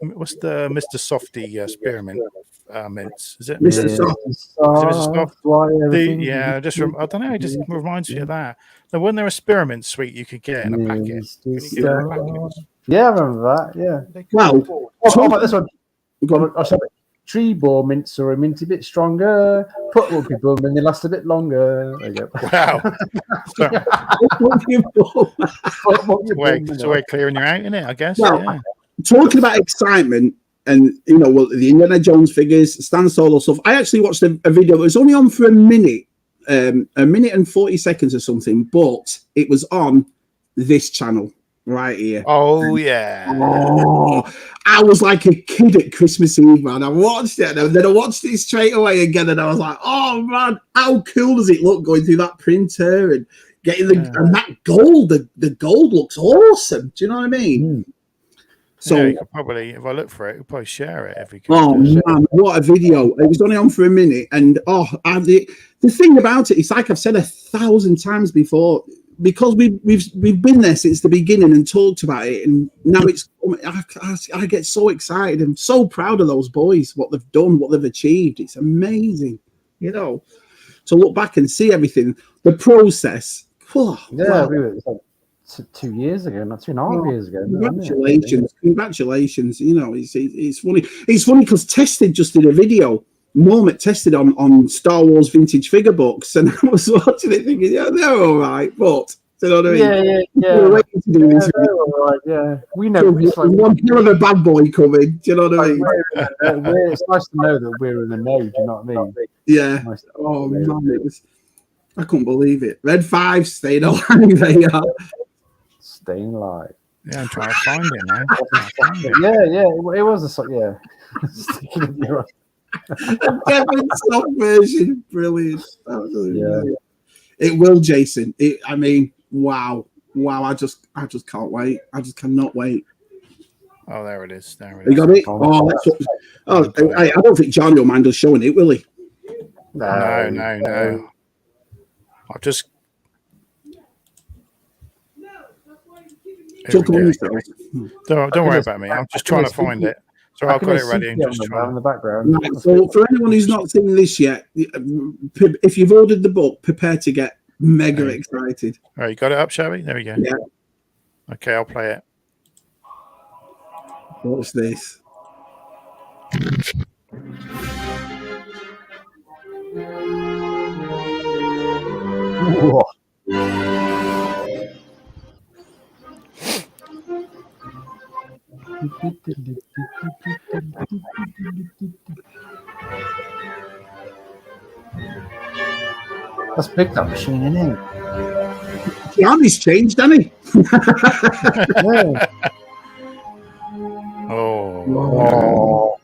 Mr. Softy spearmint mints? Is it Mr. Soft? I don't know. It just reminds me of that. Now, when there was spearmint sweet, you could get in a packet. Yeah, I remember that. Yeah. Well, how about this one? Tree bore mints are a minty bit stronger. Put what people and they last a bit longer. There you go. Wow. It's a way of clearing you out, isn't it? I guess. Well, talking about excitement and the Indiana Jones figures, Stan Solo stuff. I actually watched a video. It was only on for a minute and 40 seconds or something, but it was on this channel right here. Oh yeah. Oh, I was like a kid at Christmas Eve, man. I watched it and then I watched it straight away again, and I was like, oh man, how cool does it look going through that printer and getting and that gold? The gold looks awesome. Do you know what I mean? So you could probably, if I look for it, you'll probably share it if you can. Oh man, what a video! It was only on for a minute, and the thing about it, it's like I've said 1,000 times before, because we've been there since the beginning and talked about it, and now it's I get so excited. I'm so proud of those boys, what they've done, what they've achieved. It's amazing, to look back and see everything, the process. Wow. 2 years ago, not 2.5 years ago. Congratulations! It's funny. It's funny because Tested just did a video. Norm Tested on Star Wars vintage figure books, and I was watching it thinking, yeah, they're all right, but you know what I mean? Yeah. We're waiting to do this. All right, yeah. We know it's like one hell of a bad boy coming. Do you know what I mean? It's nice to know that we're in the know. Do you know what I mean? Yeah. Nice man, I couldn't believe it. Red 5 staying alive. They are staying alive. Yeah, I'm trying to find it now. It was a Kevin Soft version, brilliant. Brilliant. It will, Jason. Wow. I just can't wait. I just cannot wait. Oh, there it is. You got it? I don't think Johnny will mind us showing it, will he? No. I'll just. Don't worry about me. I'm just trying to find it. So I've got it ready and just trying in the background. Right, so for anyone who's not seen this yet, if you've ordered the book, prepare to get mega excited. All right, you got it up, Shabby? There we go. Yeah. Okay, I'll play it. What's this? That's big, that machine, isn't it? Gianni's changed, hasn't he? Yeah. Oh.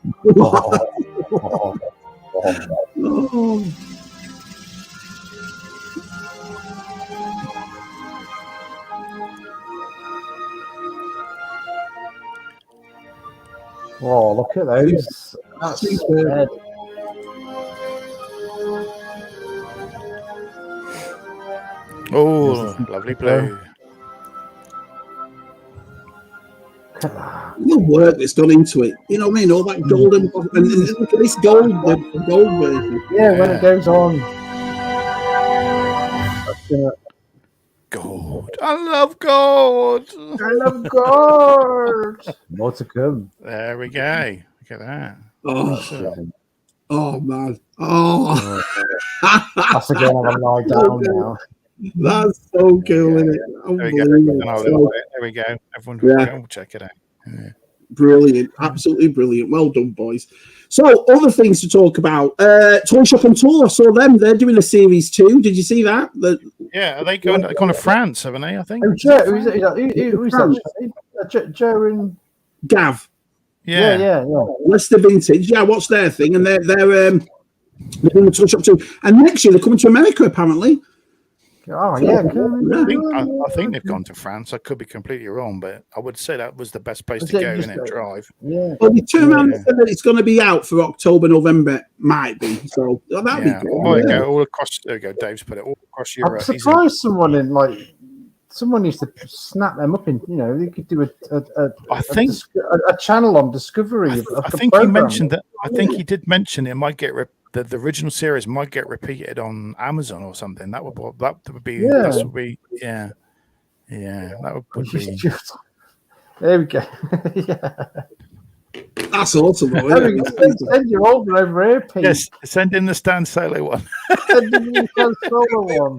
Oh, look at those. That's red. Oh, lovely blue. The work that's gone into it. You know what I mean? All that golden and look at this gold, the gold version. Yeah, when it goes on. Gold. I love gold. I love gold. More to come. There we go. Look at that. Oh man. Oh. That's again I'm gonna lie down now. That's so cool, isn't it? There we go. Everyone will check it out. Yeah. Brilliant. Absolutely brilliant. Well done, boys. So, other things to talk about. Toy Shop on Tour. I saw them. They're doing a series 2. Did you see that? Yeah, are they going to France, haven't they? I think. Oh, Joe, who's that? Joe and Gav. Yeah. Leicester Vintage. Yeah, I watched their thing, and they're doing the Toy Shop 2. And next year they're coming to America, apparently. Oh, yeah. I think they've gone to France. I could be completely wrong, but I would say that was the best place to go in it. Drive. Yeah. Well, they turned around and said that it's going to be out for October, November. Might be. So that'd be good. Oh, there all across. There we go. Dave's put it all across Europe. I'm surprised someone needs to snap them up in. You know, they could do a channel on Discovery. I think he mentioned that. I think he did mention it might get the original series might get repeated on Amazon or something. That would be that would be. There we go. Yeah. That's awesome. Send your old one over here, Pete. Yes, send in the Stan Solo one. Send in the Stan Solo one.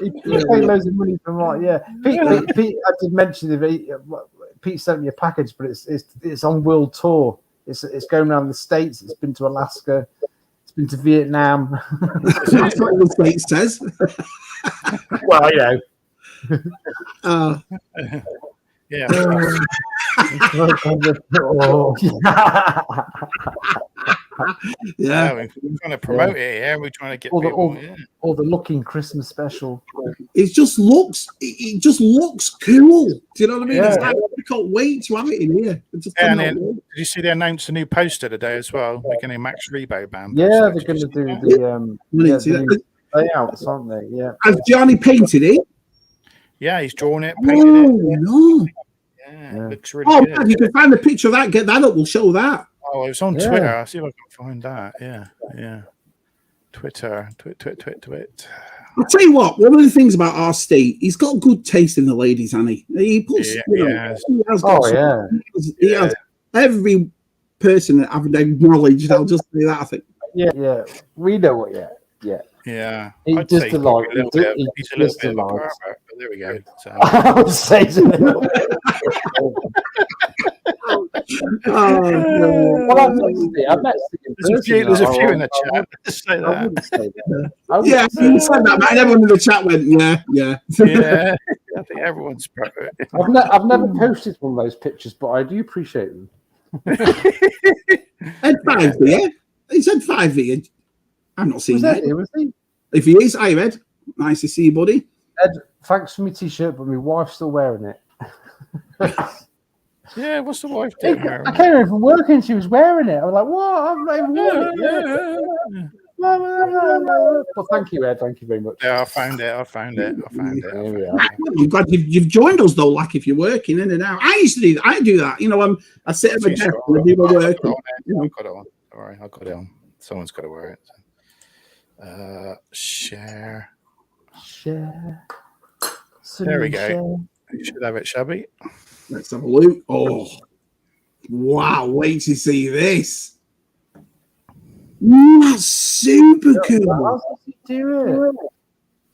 He paid loads of money for Pete, I did mention Pete sent me a package, but it's on world tour. It's going around the States. It's been to Alaska. It's been to Vietnam. That's what the States says. Well, you know. Yeah. Yeah, we're trying to promote it. Yeah, we're trying to get all the looking Christmas special. It just looks cool. Do you know what I mean? Yeah. It's like, I can't wait to have it in here. Did you see they announced a new poster today as well? They're going to Max Rebo band. Yeah, they're going to do the layouts, aren't they? Yeah. Has Johnny painted it? Yeah, he's drawn it, painted it. No. Yeah, it looks really good. Man, you can find the picture of that. Get that up. We'll show that. Oh, it's on Twitter. I'll see if I can find that. Yeah. Twitter. I'll tell you what. One of the things about our state, he's got good taste in the ladies, hasn't he? He puts. He has every person that I've acknowledged. I'll just say that. I think. Yeah. We know what. Yeah. He does the like. He's a little bit of a pervert, but there we go. So. I would say it's a little bit. There's a few in the chat. Just say that. I wouldn't say that. You said that, man. Everyone in the chat went, yeah. Yeah. I think everyone's pervert. I've never posted one of those pictures, but I do appreciate them. Ed 5V, he said 5V. I'm not seeing that. Was he? If he is, hi Ed. Nice to see you, buddy. Ed, thanks for my t-shirt, but my wife's still wearing it. Yeah, what's the wife doing? I came in from work and she was wearing it. I was like, what? I'm not even wearing it. Well, thank you, Ed. Thank you very much. Yeah, I found it. There we are. I'm glad you've joined us though. Like if you're working in and out, I used to do that. I do that. You know, I sit at my desk and I do my work. I've got it on. All right, I've got it on. Someone's got to wear it. Share. There we go. You should have it, Shabby. Let's have a look. Oh, wow. Wait to see this. That's super cool. How does he do it?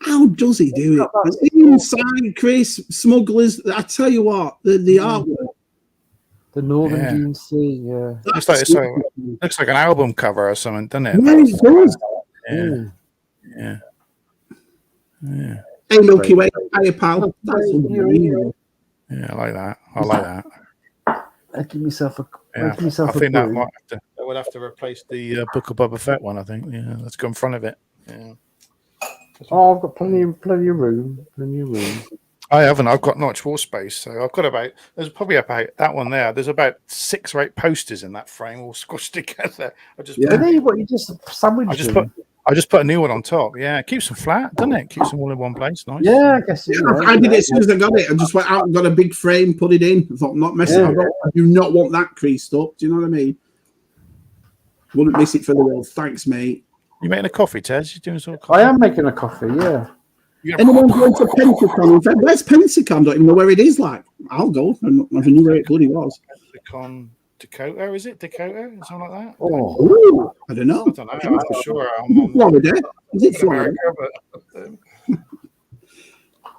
How does he do it? Inside, Chris, Smugglers. I tell you what, the artwork. The Northern Dune Sea, yeah. Looks like an album cover or something, doesn't it? Yeah, it does. Yeah. Yeah. Hey, Milky Way, hiya, pal. That's unbelievable. Yeah, I like that. I like that. Give myself a. Yeah, Give myself I think a that would have to replace the Book of Boba Fett one. I think. Yeah, let's go in front of it. Yeah. Oh, I've got plenty of room. I haven't. I've got not much wall space, so I've got about. There's probably about that one there. There's about 6 or 8 posters in that frame, all squashed together. You just sandwich them. I just put a new one on top. Yeah, it keeps them flat, doesn't it? Keeps them all in one place. Nice. Yeah, I guess. I did it as soon as I got it. I just went out and got a big frame, put it in. I thought, I'm not messing. I do not want that creased up. Do you know what I mean? Wouldn't miss it for the world. Thanks, mate. You making a coffee, Ted? You doing some coffee? I am making a coffee. Yeah. Anyone going to Pensacon? Where's Pensacon? Don't even know where it is. Like, I'll go. I never knew where it bloody was. Pensacon, Dakota, is it? Dakota? Something like that? Oh, I don't know. I don't know. I'm not sure. Florida. Is it Florida?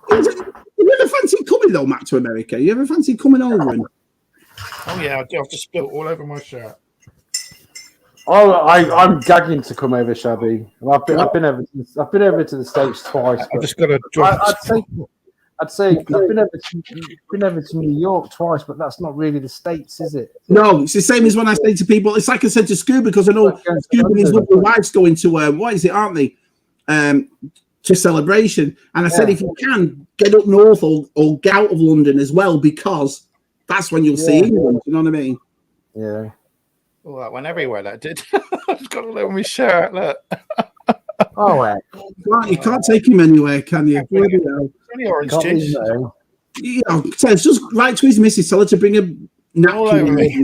You ever fancy coming though, Matt, to America? You ever fancy coming over? Oh yeah, I've just spilled all over my shirt. Oh, I'm gagging to come over, Shabby. I've been over to the States twice. I've just got to drop. I'd say I've been over to New York twice, but that's not really the States, is it? No, it's the same as when I say to people. It's like I said to Scuba, because I know Scuba and his lovely wife's going to what is it, aren't they? To Celebration, and I said if you can get up north or get out of London as well, because that's when you'll see England. You know what I mean? Yeah. Oh, that went everywhere. That did. I've got all over my shirt. Look. Oh, you can't take him anywhere, can you? Only orange juice. You know, so it's just right to his missus. Tell her to bring a napkin. All over me.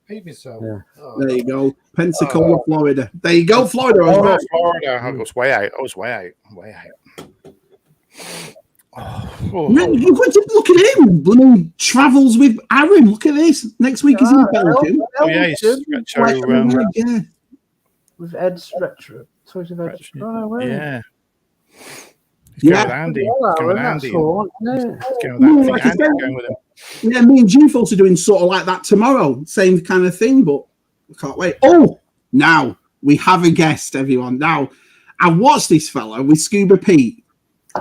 There you go, Pensacola, Florida. There you go, Florida. Florida. I was way out. Oh. You've got to look at him. Blooming travels with Aaron. Look at this. Next week he's in Belgium. Oh yeah, he's with Ed's retro. Toys of Ed's. Yeah. He's going with Andy. He's going with him. Yeah, me and G-Force are doing sort of like that tomorrow. Same kind of thing, but I can't wait. Oh, now we have a guest, everyone. Now, I watched this fella with Scuba Pete,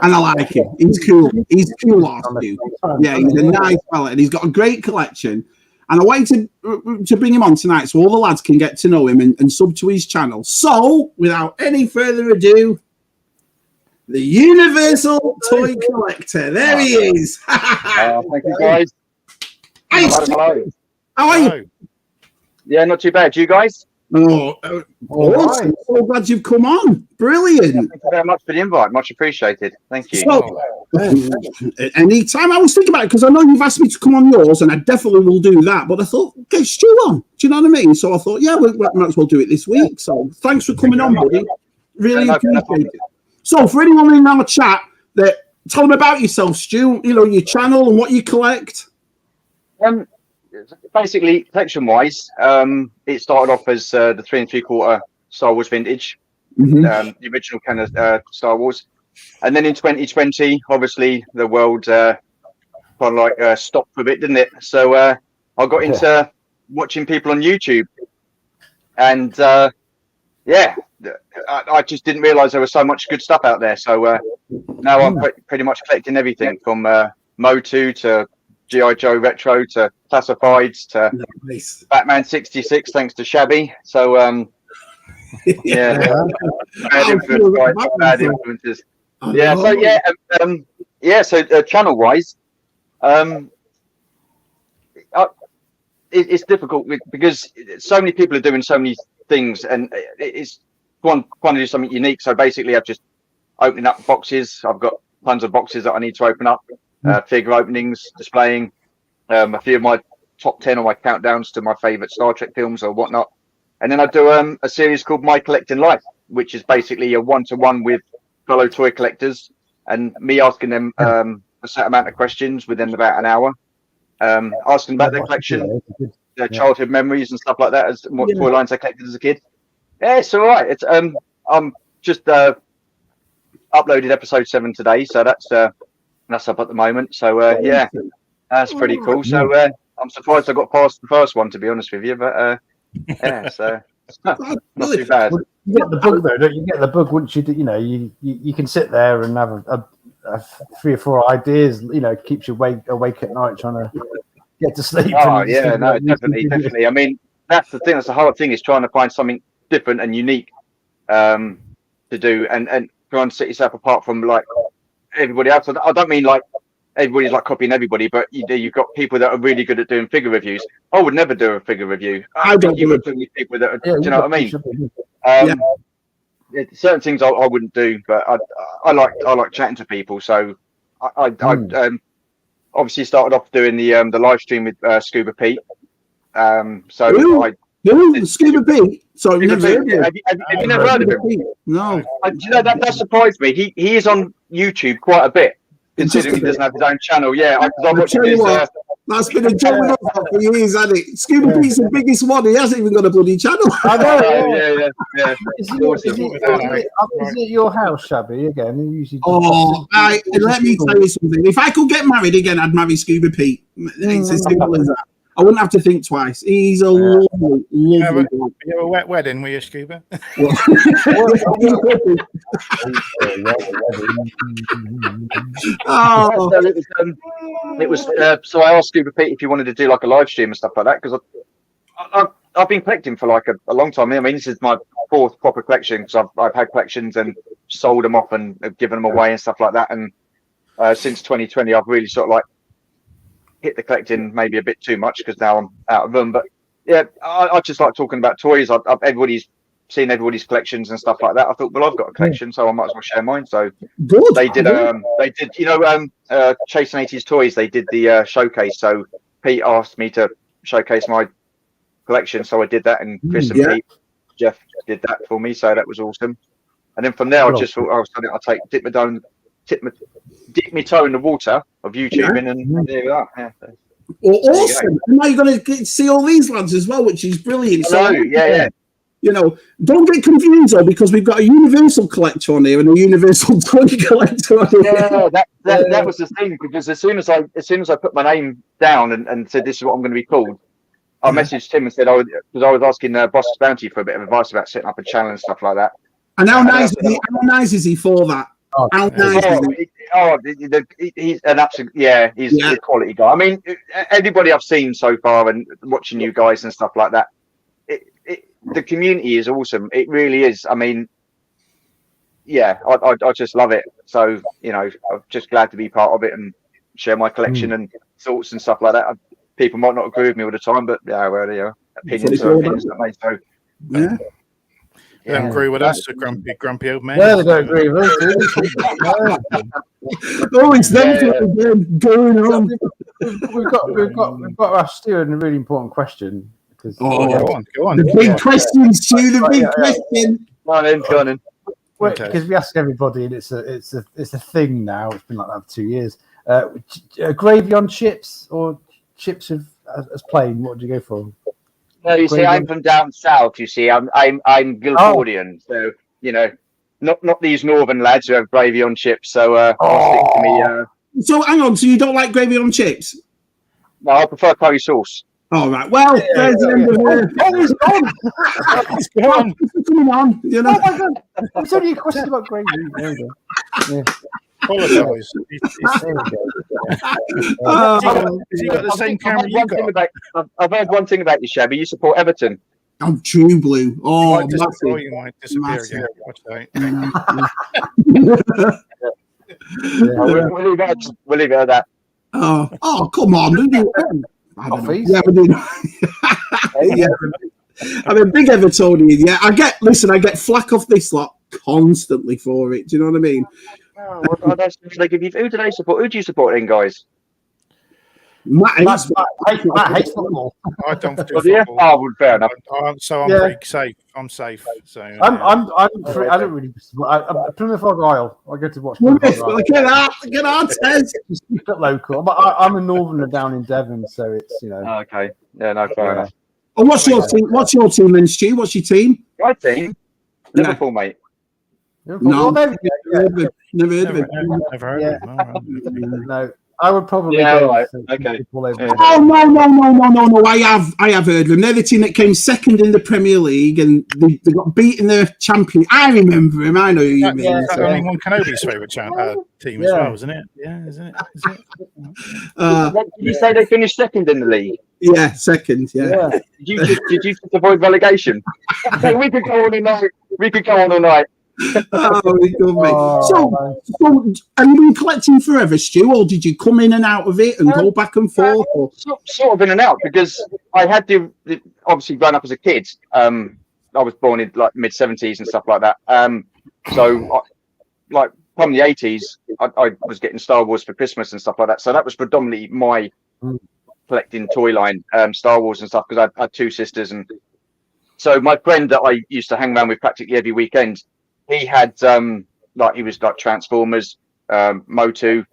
and I like him. He's cool. He's cool, dude. Yeah, he's a nice fella, and he's got a great collection. And I wanted to bring him on tonight so all the lads can get to know him and sub to his channel. So, without any further ado, the Universal Toy Collector. There he is. Thank you, guys. Hey, hello. How are you? Yeah, not too bad. You guys? Awesome. So glad you've come on. Brilliant. Thank you very much for the invite. Much appreciated. Thank you. So, anytime I was thinking about it, because I know you've asked me to come on yours, and I definitely will do that. But I thought, get Stu on. Do you know what I mean? So I thought, yeah, we might as well do it this week. So thanks for coming on, buddy. Really appreciate it. So for anyone in our chat, tell them about yourself, Stu. You know, your channel and what you collect. Basically, collection-wise, it started off as the 3 3/4 Star Wars vintage, the original kind of Star Wars, and then in 2020, obviously the world kind of like stopped for a bit, didn't it? So I got into watching people on YouTube, and I just didn't realise there was so much good stuff out there. So now I'm pretty much collecting everything from Motu to G.I. Joe Retro to Classifieds to Batman 66, thanks to Shabby. So, bad influences. Yeah, so channel-wise, it's difficult because so many people are doing so many things, and it's want to do something unique. So basically, I've just opening up boxes. I've got tons of boxes that I need to open up. Figure openings, displaying a few of my top 10 or my countdowns to my favorite Star Trek films or whatnot. And then I do a series called My Collecting Life, which is basically a one-to-one with fellow toy collectors and me asking them a set amount of questions within about an hour, asking about their collection, their childhood memories and stuff like that, as what toy lines I collected as a kid. Yeah, it's all right. It's I'm just uploaded episode 7 today, so that's up at the moment. So that's pretty cool. So I'm surprised I got past the first one, to be honest with you. But so not too bad. You get the bug though, don't you? You get the bug once you can sit there and have a 3 or 4 ideas. Keeps you awake at night trying to get to sleep. Oh yeah, no, definitely. I mean, that's the thing. That's the hard thing is trying to find something different and unique to do, and try and set yourself apart from like everybody else. I don't mean like everybody's like copying everybody, but you've got people that are really good at doing figure reviews. I would never do a figure review. I don't You've got too many people that are, do you know what I mean? Certain things I wouldn't do, but I like chatting to people. So I obviously started off doing the live stream with Scuba Pete. Scuba Pete. So have you never heard of him? No. That surprised me. He is on YouTube quite a bit, considering he doesn't have his own channel. Yeah, that's been a joke with us for years, hasn't it? Scuba Pete's the biggest one. He hasn't even got a bloody channel. I know. Yeah. Is it your house, Shabby? Again, usually. Let me tell you something. If I could get married again, I'd marry Scuba Pete. It's as simple as that. I wouldn't have to think twice. He's a lovely You have a wet wedding with your Scuba? It was so I asked Scuba Pete if he wanted to do like a live stream and stuff like that, because I've been collecting for like a long time. I mean, this is my 4th proper collection, because I've had collections and sold them off and given them away and stuff like that. And since 2020, I've really sort of like hit the collecting maybe a bit too much, because now I'm out of them. But yeah, I just like talking about toys. Everybody's seen everybody's collections and stuff like that. I thought, well, I've got a collection, so I might as well share mine. So they did Chasing 80s Toys. They did the showcase. So Pete asked me to showcase my collection, so I did that, and Chris and Pete, Jeff did that for me. So that was awesome. And then from there, I just thought I'll dip my toe in the water of YouTubing, and there we are. Yeah. Awesome! And now you're going to see all these lads as well, which is brilliant. Yeah. Don't get confused though, because we've got a Universal collector on here and a Universal toy collector on here. Yeah, that was the thing, because as soon as I put my name down and said this is what I'm going to be called, I messaged him and said, because I was asking Boss's Bounty for a bit of advice about setting up a channel and stuff like that. And how nice is he for that? He's an absolute, he's a quality guy. I mean, everybody I've seen so far and watching you guys and stuff like that, the community is awesome. It really is. I mean, I just love it. So, I'm just glad to be part of it and share my collection and thoughts and stuff like that. People might not agree with me all the time, but opinions are opinions, don't they? So, They don't agree with us, a grumpy old man. Yeah, they don't agree with us. It's them going on. We've got to ask Stuart a really important question. Go on. The big question, Stu. The big question. Go on in. Because we ask everybody, and it's a thing now. It's been like that for 2 years. Gravy on chips or chips as plain? What do you go for? No, you see, I'm from down south. You see, I'm Guildfordian, so not these northern lads who have gravy on chips. So stick to me. So hang on. So you don't like gravy on chips? No, I prefer curry sauce. All right. Well, there's the end of he's gone. He's gone. Come on. Oh my God! It's only a question about gravy. There we go. Apologise. Has he got the same camera you got? I've heard one thing about you, Shabby. You support Everton. I'm true blue. Oh, you might disappear again. Watch that. We'll leave it at that. Oh, come on. I don't know. Yeah, I'm a big Evertonian. Yeah, I get flack off this lot constantly for it. Do you know what I mean? Who do they support? Who do you support then, guys? Matt hates football. I don't do football. Oh, well, fair enough. So I'm pretty safe. I'm safe. So I don't really. Plymouth Argyle. I go to watch. Look at our test. Just keep it local. But I'm a northerner down in Devon, so it's Okay. Yeah. No. Fair enough. And what's your team? What's your team, then, Stu? What's your team? My team, Liverpool, mate. No, never heard of it. Never heard of it. No, I would probably Yeah, go right. with Okay. people over Yeah. there. Oh no! I have heard of them. They're the team that came second in the Premier League, and they got beaten the champion. I remember him. I know who you mean. Is that So, Obi-Wan Kenobi's favourite team as well, isn't it? Yeah, isn't it? Is it? Did you say they finished second in the league? yeah, second. Yeah. Did you just avoid relegation? We could go on all night. We could go on all night. Oh, we good, mate. Oh, So, have you been collecting forever, Stu, or did you come in and out of it and go back and forth? Or? Sort of in and out, because I had to, obviously growing up as a kid. I was born in like mid 70s and stuff like that. Like from the 80s, I was getting Star Wars for Christmas and stuff like that. So that was predominantly my collecting toy line, Star Wars and stuff, because I had two sisters. And so my friend that I used to hang around with practically every weekend, he had he was like Transformers, Motu,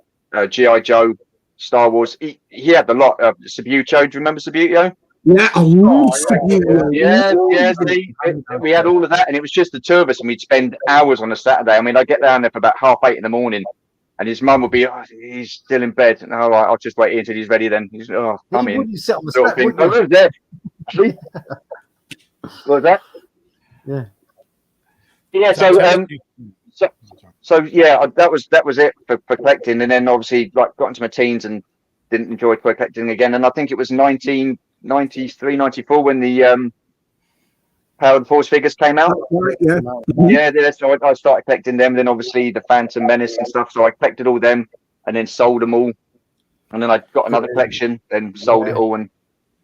G.I. Joe, Star Wars. He had a lot of Subbuteo. Do you remember Subbuteo? Yeah, I love Subbuteo. Yeah. We had all of that, and it was just the two of us, and we'd spend hours on a Saturday. I mean, I'd get down there for about 8:30 in the morning, and his mum would be, he's still in bed. And all right, I'll just wait until he's ready then. He's, come in. You sit on the Sort of thing. I was there. What was that? Yeah. Yeah, so yeah, that was it for collecting, and then obviously like got into my teens and didn't enjoy toy collecting again. And I think it was 1993, 94 when the Power and Force figures came out. Yeah. So I started collecting them. Then obviously the Phantom Menace and stuff. So I collected all them and then sold them all. And then I got another collection, then sold it all, and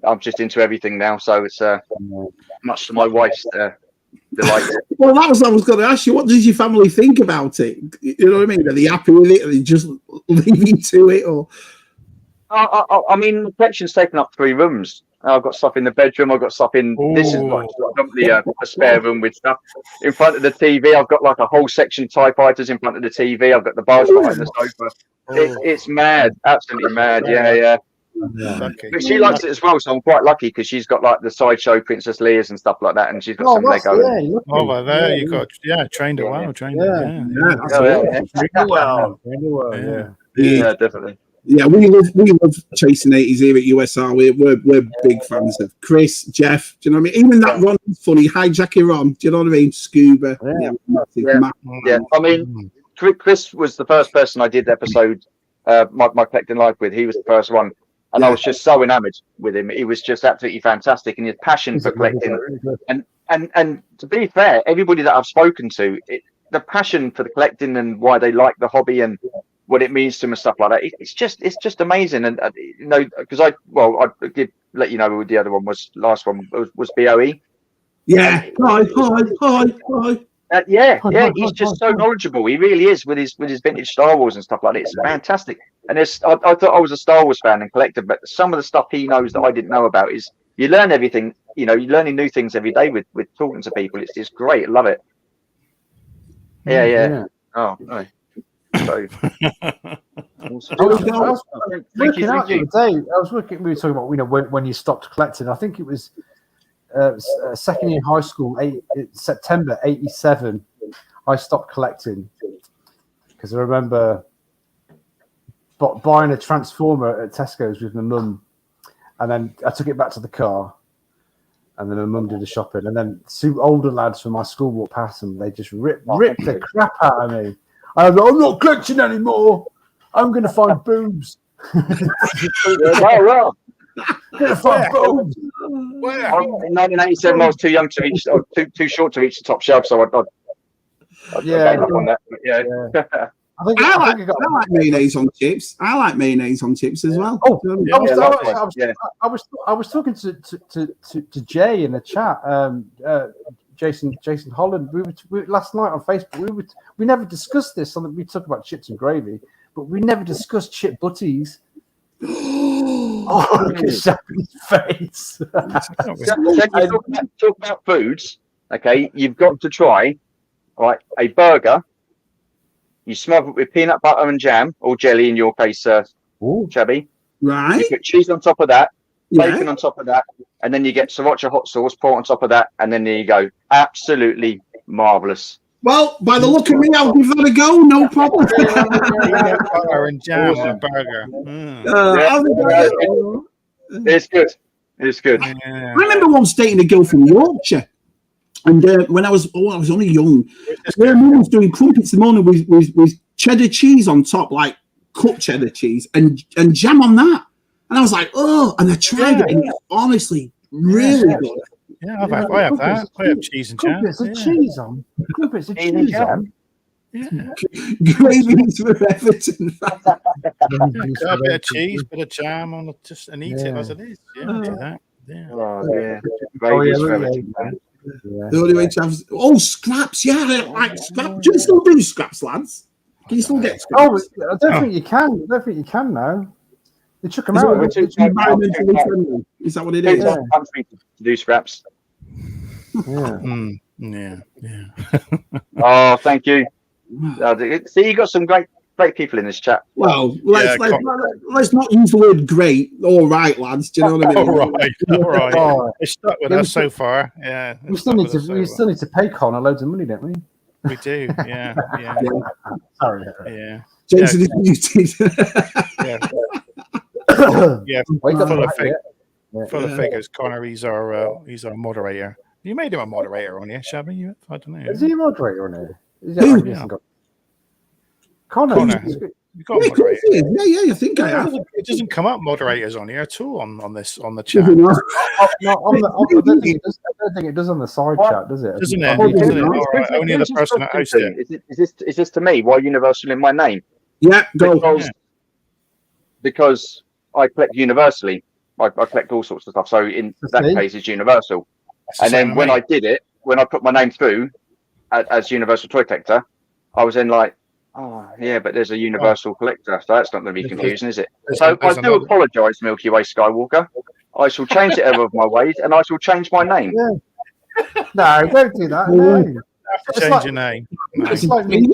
I'm just into everything now. So it's much to my wife's delight. Well, that was what I was going to ask you. What does your family think about it? You know what I mean? Are they happy with it? Are they just leaving to it? Or I mean, the collection's taken up 3 rooms. I've got stuff in the bedroom. I've got stuff in. This is like a spare room with stuff in front of the TV. I've got like a whole section of TIE fighters in front of the TV. I've got the bars behind the sofa. It's mad, absolutely mad. Yeah. But she likes it as well, so I'm quite lucky because she's got like the sideshow Princess Leia's and stuff like that, and she's got some Lego. Well, there you got trained it well, trained Yeah, definitely. Yeah, we love chasing 80s here at USR. We're big fans of Chris, Jeff. Do you know what I mean? Even that Ron is funny, hijacking Ron. Do you know what I mean? Scuba. Yeah. I mean, Chris was the first person I did episode my collecting life with. He was the first one, and I was just so enamored with him. He was just absolutely fantastic, and his passion for collecting. And to be fair, everybody that I've spoken to, the passion for the collecting and why they like the hobby and what it means to them and stuff like that, it's just amazing. And because I did let you know who the other one was. Last one was BOE. Yeah. Hi. He's just so knowledgeable. He really is with his vintage Star Wars and stuff like that. It's fantastic. And I thought I was a Star Wars fan and collector, but some of the stuff he knows that I didn't know about is you learn everything. You're learning new things every day with talking to people. It's just great. I love it. Yeah. Oh, no. So, I was looking out the other day. We were talking about when you stopped collecting. I think it was second year high school, September '87. I stopped collecting because I remember buying a Transformer at Tesco's with my mum, and then I took it back to the car, and then my mum did the shopping, and then 2 older lads from my school walked past and they just ripped the crap out of me. I was like, I'm not collecting anymore. I'm going to find boobs. Well. I'm going to find boobs. In 1987, I was too young to reach, or too short to reach the top shelf, so I gave up on that. But yeah. I like mayonnaise on chips. I like mayonnaise on chips as well. Oh, I was talking to Jay in the chat. Jason Holland. We last night on Facebook. We never discussed this. We talk about chips and gravy, but we never discussed chip butties. Look at his face. Talk about foods. Okay, you've got to try a burger. You smother it with peanut butter and jam, or jelly in your case, Chubby. Right. You put cheese on top of that, bacon on top of that, and then you get sriracha hot sauce, pour on top of that, and then there you go. Absolutely marvelous. Well, by the look of me, I'll give that a go. No problem. Peanut butter and jam on a burger. It's good. It's good. Yeah. I remember once dating a girl from Yorkshire, and when I was only young, her mum was doing crumpets in the morning with cheddar cheese on top, like cut cheddar cheese, and jam on that. And I was like, oh, and I tried it, and it's honestly really good. Yeah, I have that. I have cheese and jam. Crumpets and cheese on. Crumpets and cheese on. Yeah. Gravy for Everton. A bit of cheese, bit of jam on it, just and eat it as it is. Yeah, do that. Yeah. The only way to have scraps, yeah, like scraps. Do you still do scraps, lads? Can you still get scraps? I don't think you can. I don't think you can now. They took them out. Is that what it is? Yeah. Country to do scraps. Yeah. Oh, thank you. See, you got some great people in this chat. Well, let's not use the word great. All right, lads. Do you know what I mean? All right. It's stuck with us so far. Yeah. We still need to pay Connor loads of money, don't we? We do. Yeah. Sorry. Yeah. Jason is muted. Yeah. Full of figures. Connor, he's our moderator. You made him a moderator on here, Shabby? I don't know. Is he a moderator on here? Connor. You got a moderator. Yeah, I think I have. It doesn't come up moderators on here at all on the chat. I don't think it does on the side chat, does it? Doesn't it? Only the person that hosts it. Is this to me? Why Universal in my name? Yeah, go. Because I collect universally. I collect all sorts of stuff. So in that case, it's Universal. And then when I did it, when I put my name through as Universal Toy Collector, I was then like, oh, yeah, but there's a Universal Collector, so that's not going to be confusing, is it? So I do apologise, Milky Way Skywalker. I shall change the error of my ways, and I shall change my name. Yeah. No, don't do that. No. Change your name. It's like me.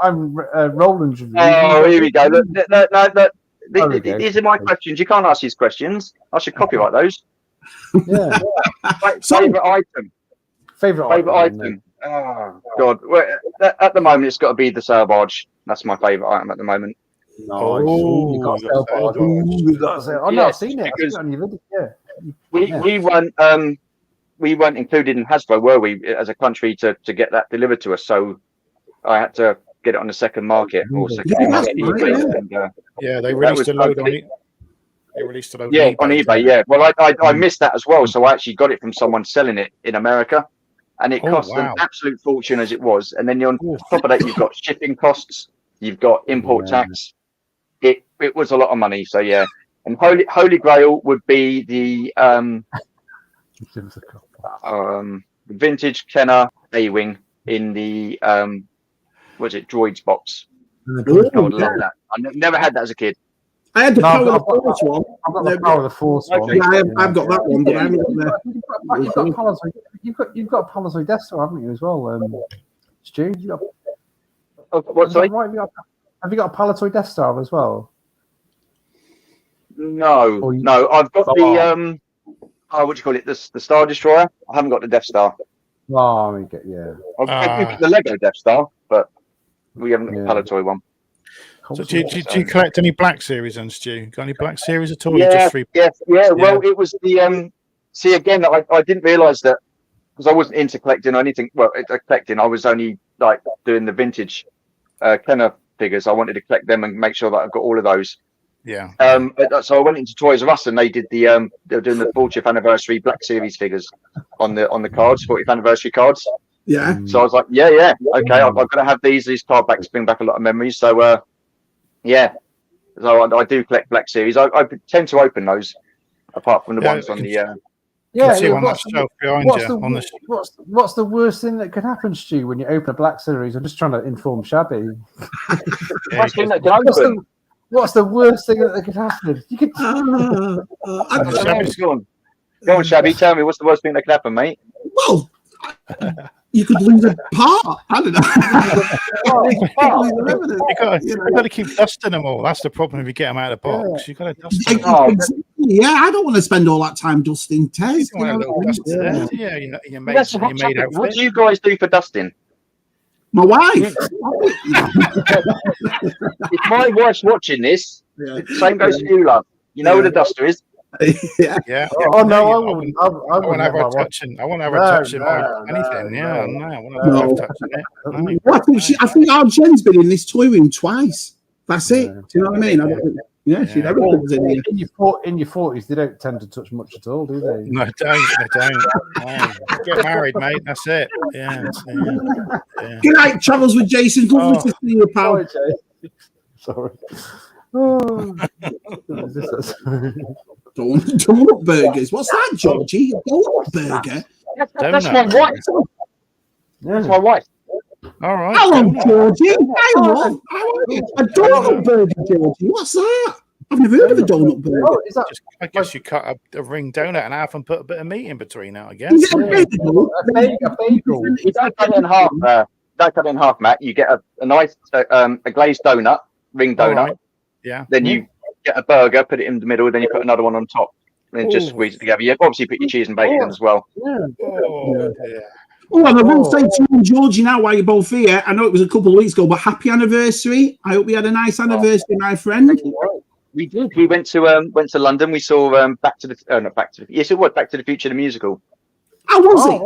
I'm Roland's review. Oh, here we go. Look. These are my questions. You can't ask these questions. I should copyright those. Yeah. Favorite item. Oh God! Well, at the moment, it's got to be the sail barge. That's my favorite item at the moment. Oh, you got sail barge. I've not seen it. We weren't included in Hasbro, were we, as a country to get that delivered to us? So I had to get it on the second market. They released a load on it. They released it on eBay. Yeah. Well, I missed that as well. So I actually got it from someone selling it in America. And it cost an absolute fortune as it was. And then on top of that, you've got shipping costs, you've got import tax. It was a lot of money. So yeah. And Holy Grail would be the vintage Kenner A-Wing in the Droids box. I would love that. I never had that as a kid. I had the Power of the Force one. I've got the Power of the Force one. Yeah, I've got that one, but I haven't got You've got Palace Death Star, haven't you, as well, Stu? What, sorry? Have you got a Palatoy Death Star as well? No. I've got the what do you call it? The Star Destroyer. I haven't got the Death Star. Oh, I've got the Lego Death Star, but we haven't got the Palatoy one. So do you collect any Black Series then, Stu? Got any Black Series at all? Yeah. Well, it was the see again. I didn't realise that because I wasn't into collecting or anything. Well, collecting. I was only like doing the vintage Kenner figures. I wanted to collect them and make sure that I've got all of those. Yeah. So I went into Toys R Us and they did they were doing the 40th anniversary Black Series figures on the cards, 40th anniversary cards. Yeah. So I was like, okay, I've got to have these card backs bring back a lot of memories. So so I do collect Black Series. I tend to open those, apart from the ones on the. What's the worst thing that could happen, Stu, when you open a Black Series? I'm just trying to inform Shabby. What's the worst thing that could happen? You could. Go on, Shabby. Tell me what's the worst thing that could happen, mate. Well, you could lose a part. I don't know. You've got to keep dusting them all. That's the problem if you get them out of the box. You've got to dust them. Yeah, I don't want to spend all that time dusting Tez. What do you guys do for dusting? My wife. If my wife's watching this, same goes for you, love. You know where the duster is. Yeah. Oh no, I wouldn't. I won't have her touching. I won't have her touching anything. Yeah, I won't have her touching it. No. I think our Jen's been in this toy room twice. That's it. Do you know what I mean? She never comes in here. In your 40s, they don't tend to touch much at all, do they? No, they don't. No. Get married, mate. That's it. Yeah. Good night, Travels with Jason. Lovely to see you, pal. Sorry. Oh. Donut burgers. What's that, Georgie? Donut burger? That's my wife. That's my wife. All right. Hello, Georgie. Hello. A donut burger, Georgie. What's that? I've never heard of a donut burger. Oh, is that? I guess you cut a ring donut in half and put a bit of meat in between now, I guess. Is it a bagel? A bagel. You don't cut it in half. Don't cut it in half, Matt. You get a nice a glazed donut, ring donut. Right. Yeah. Then you get a burger, put it in the middle, then you put another one on top, and then just squeeze it together. You obviously put your cheese and bacon in as well. Oh, and I will say to you and Georgie now, while you're both here, I know it was a couple of weeks ago, but happy anniversary. I hope you had a nice anniversary, my friend. We did. We went to London. We saw Back to the Future, the musical. How was it?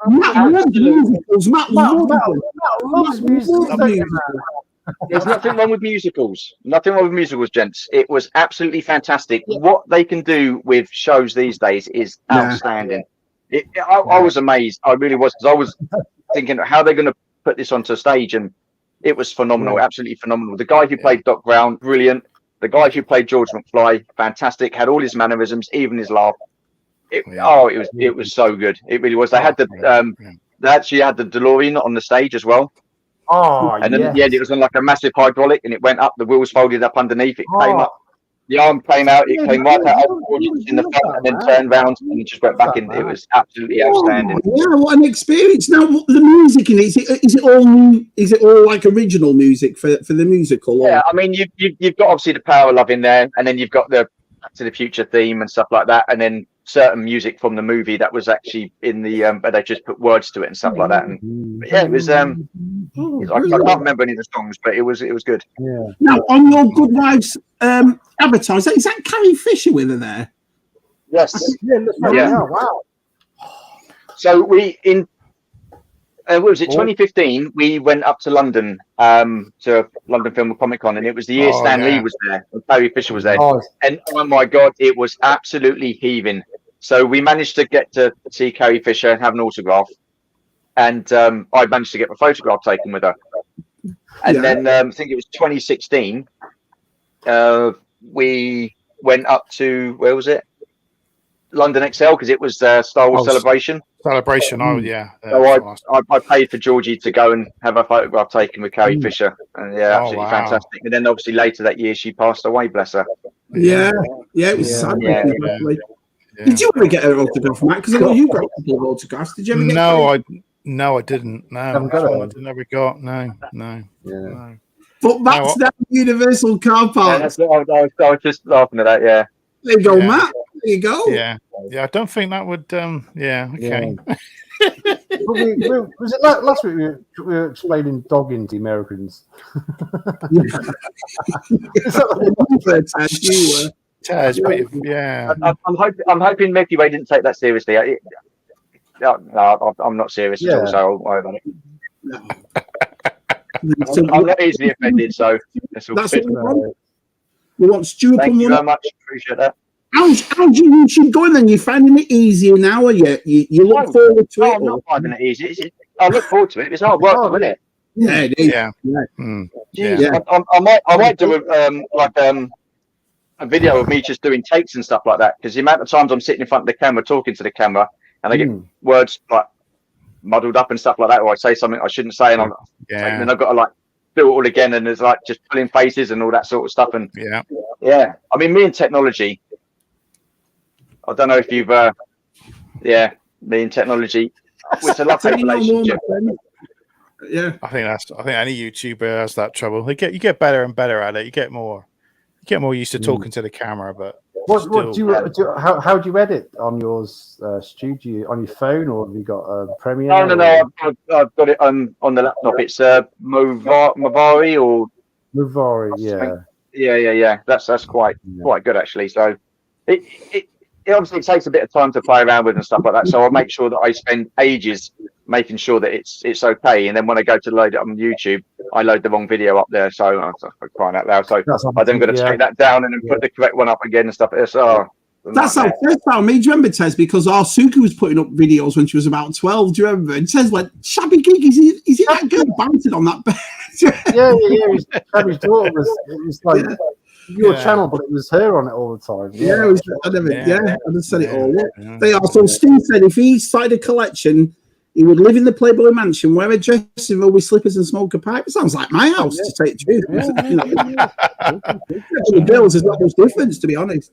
Matt loves musicals. Matt loves musicals. There's nothing wrong with musicals. Nothing wrong with musicals, gents. It was absolutely fantastic. What they can do with shows these days is outstanding. I was amazed. I really was, because I was thinking how they're going to put this onto a stage, and it was phenomenal, absolutely phenomenal. The guy who played Doc Brown, brilliant. The guy who played George McFly, fantastic. Had all his mannerisms, even his laugh. It was so good. It really was. They had they actually had the DeLorean on the stage as well. Oh, and then at the end, it was on like a massive hydraulic, and it went up. The wheels folded up underneath. It came up. The arm came out. It came right out in the front, and then turned round, and it just went back in. It was absolutely outstanding. Yeah, what an experience! Now, the music in it, is it all new? Is it all like original music for the musical? Yeah, I mean, you've got obviously the Power of Love in there, and then you've got the Back to the Future theme and stuff like that, and then certain music from the movie that was actually in the but they just put words to it and stuff like that. And yeah, it was I can't remember any of the songs, but it was good. Yeah. Now, on your Good Wives avatar, is that Carrie Fisher with her there? Yes. Yeah. Wow. So we what was it, 2015, we went up to London, to London Film and Comic Con, and it was the year Stan Lee was there and Carrie Fisher was there. And oh my God, it was absolutely heaving. So we managed to get to see Carrie Fisher and have an autograph. And I managed to get a photograph taken with her. And then I think it was 2016, we went up to, where was it? London XL, because it was Star Wars Celebration. Celebration, So I paid for Georgie to go and have a photograph taken with Carrie Fisher. And absolutely fantastic. And then obviously later that year, she passed away, bless her. Yeah, it was sad. Did you ever get her autograph, Matt? Because I know you got a couple of autographs. Did you ever get No, I didn't. No, I never got. No. But back to that Universal car park. I was just laughing at that, yeah. There you go, Matt. There you go. Yeah. I don't think that would. Okay. Was it last week we were explaining dogging to Americans? Yeah. I'm hoping Milky Way didn't take that seriously. I'm not serious at all, so I'll worry about it. I'm not easily offended, so that's all good. We want Stuart. Thank you very much. Appreciate that. How's your YouTube going then? You're finding it easier now, or you look forward to it? I'm not finding it easy. I look forward to it. It's hard work, isn't it? Yeah, it is. I might do a video of me just doing takes and stuff like that, because the amount of times I'm sitting in front of the camera talking to the camera and I get words like muddled up and stuff like that, or I say something I shouldn't say, and then I've got to do it all again, and there's just pulling faces and all that sort of stuff. And I mean, me and technology, I don't know if you've me and technology, it's a love-hate relationship. I think any YouTuber has that trouble. You get better and better at it. You get more get more used to talking to the camera, but what do you how do you edit on yours, Stu? Do you on your phone, or have you got Premiere? No. I've got it on the laptop. It's Movari or Movari, yeah. That's quite good actually. So it obviously takes a bit of time to play around with and stuff like that. So I'll make sure that I spend ages making sure that it's okay. And then when I go to load it on YouTube, I load the wrong video up there. So I'm crying out loud. So I then got to take that down and then put the correct one up again and stuff. That's how Tess found me. Do you remember, Tess? Because our Suki was putting up videos when she was about 12. Do you remember? And Tess went, "Shabby gig, is he that good bouncing on that bed?" yeah. Shabby's daughter was like your channel, but it was her on it all the time. I just said it all. Yeah. They also Steve said if he started a collection, he would live in the Playboy Mansion, wear a dressing robe with slippers and smoke a pipe. It sounds like my house, to take the truth. The bills is not much difference, to be honest.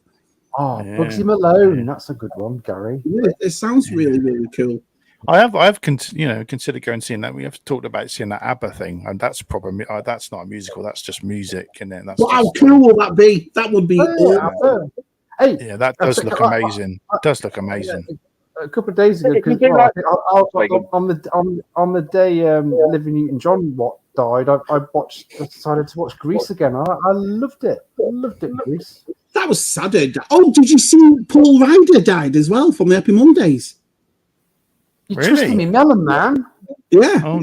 Oh, Bugsy Malone, that's a good one, Gary. Yeah, it sounds really, really cool. I have considered going and seeing that. We have talked about seeing that ABBA thing, and that's probably that's not a musical. That's just music, and then that's. Well, how cool will that be? That would be. Awesome. Hey, yeah, that does look amazing. It does look amazing. A couple of days ago, because on the day Olivia Newton-John died, I decided to watch Grease again. I loved it. Grease. That was sad. Oh, did you see Paul Ryder died as well from the Happy Mondays? You twisted me melon, man. Yeah. Oh,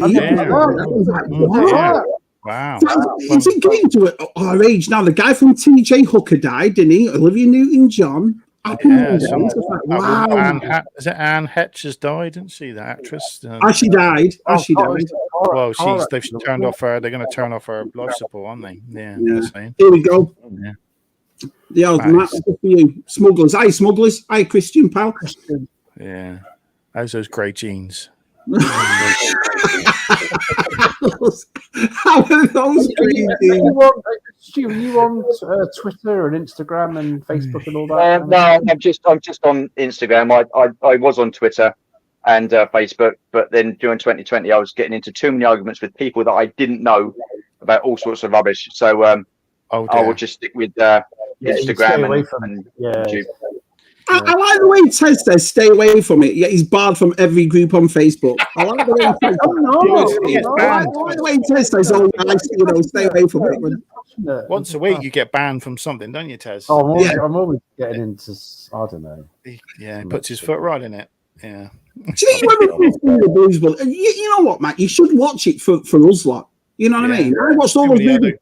wow. Is it getting to our age now? The guy from TJ Hooker died, didn't he? Olivia Newton-John. Wow. Is it Anne Hetch has died? Didn't she, the actress? She died. Well, they've turned off her. They're going to turn off her life support, aren't they? Yeah. Here we go. Yeah. Matt, good for you. Smugglers. Hi, smugglers. Hi, Christian, pal. Yeah. How's those grey jeans? How are those grey jeans? Stu, are you on Twitter and Instagram and Facebook and all that? No, I'm just on Instagram. I was on Twitter and Facebook, but then during 2020, I was getting into too many arguments with people that I didn't know about all sorts of rubbish. So I will just stick with Instagram and YouTube. I like the way Ted says, "Stay away from it." Yeah, he's barred from every group on Facebook. I like the way he says, I like the way Ted says, "Oh, nice, stay away from it." Once a week, you get banned from something, don't you, Tez? Oh, I'm always getting into. I don't know. Yeah, he puts his foot right in it. Yeah. Do you think when we the Blues Bowl, you know what, Matt? You should watch it for us lot. You know what I mean? I watched all those movies.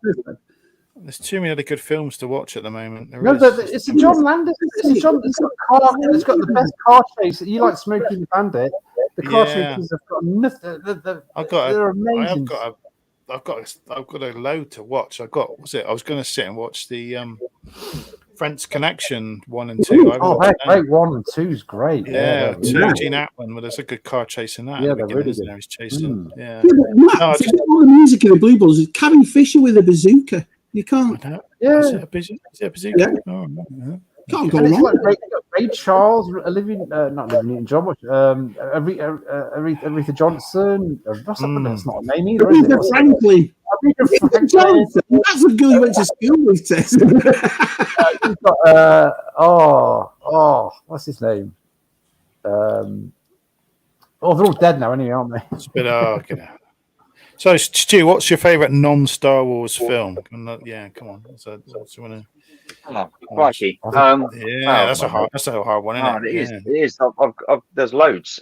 There's too many other good films to watch at the moment. It's a John Landis. It's got the best car chase. You like Smokey and the Bandit. The car chases have got nothing. They're amazing. I've got a load to watch. I was going to sit and watch the Friends Connection 1 and 2. Great. 1 and 2 is great. Yeah, Gene Hackman. Well, there's a good car chase in that. Yeah, they're really good. He's chasing. Yeah, but Matt, all the music in the Blue Bulls is Carrie Fisher with a bazooka. You can't. Is it a bazooka? Yeah. Oh, can't go wrong. Like Ray Charles, not Olivia Newton-John, Aretha Johnson. That's not a name either. Aretha Franklin. Aretha Johnson. That's a girl you went to school with, Tess. What's his name? They're all dead now, anyway, aren't they? It's a bit So, Stu, what's your favourite non-Star Wars film? Yeah, come on. So you want to? Crikey. That's a hard one, isn't it? It is. There's loads.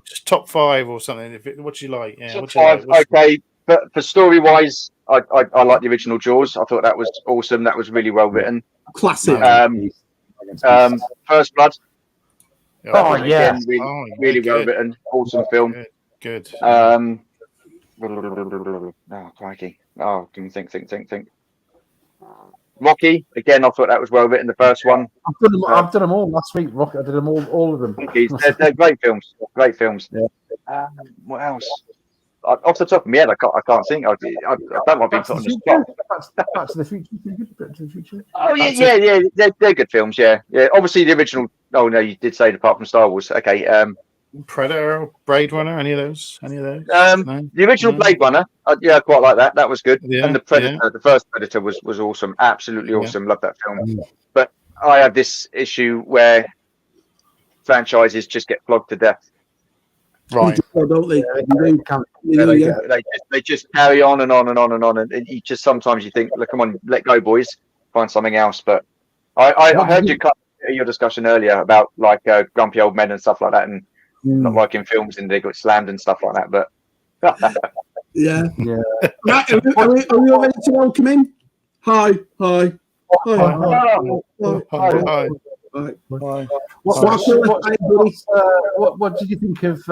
Just top 5 or something. What do you like? Yeah, top 5. Okay, but for story-wise, I like the original Jaws. I thought that was awesome. That was really well written. Classic. First Blood. Again, really well written. Awesome film. Good. Crikey. Can you think? Rocky, again, I thought that was well written, the first one. I've done them all last week, Rocky. I did them all of them. They're great films. Great films. Yeah. What else? Off the top of my head, I can't think. I don't want to be put on the spot. Back to the Future. Oh, yeah. They're good films, yeah. Obviously, the original. Oh, no, you did say apart from Star Wars. Okay. Predator, Blade Runner, any of those? No? The original Blade Runner, yeah, I quite like that. That was good. Yeah, And the Predator, the first Predator was awesome, absolutely awesome. Love that film. But I have this issue where franchises just get flogged to death. Right. Don't they? They just carry on and on and on and on, and you just sometimes you think, look, come on, let go, boys, find something else. But I heard your discussion earlier about like grumpy old men and stuff like that, and not liking films and they got slammed and stuff like that. But yeah. Right, are we all ready to welcome in? Hi. What did you think of?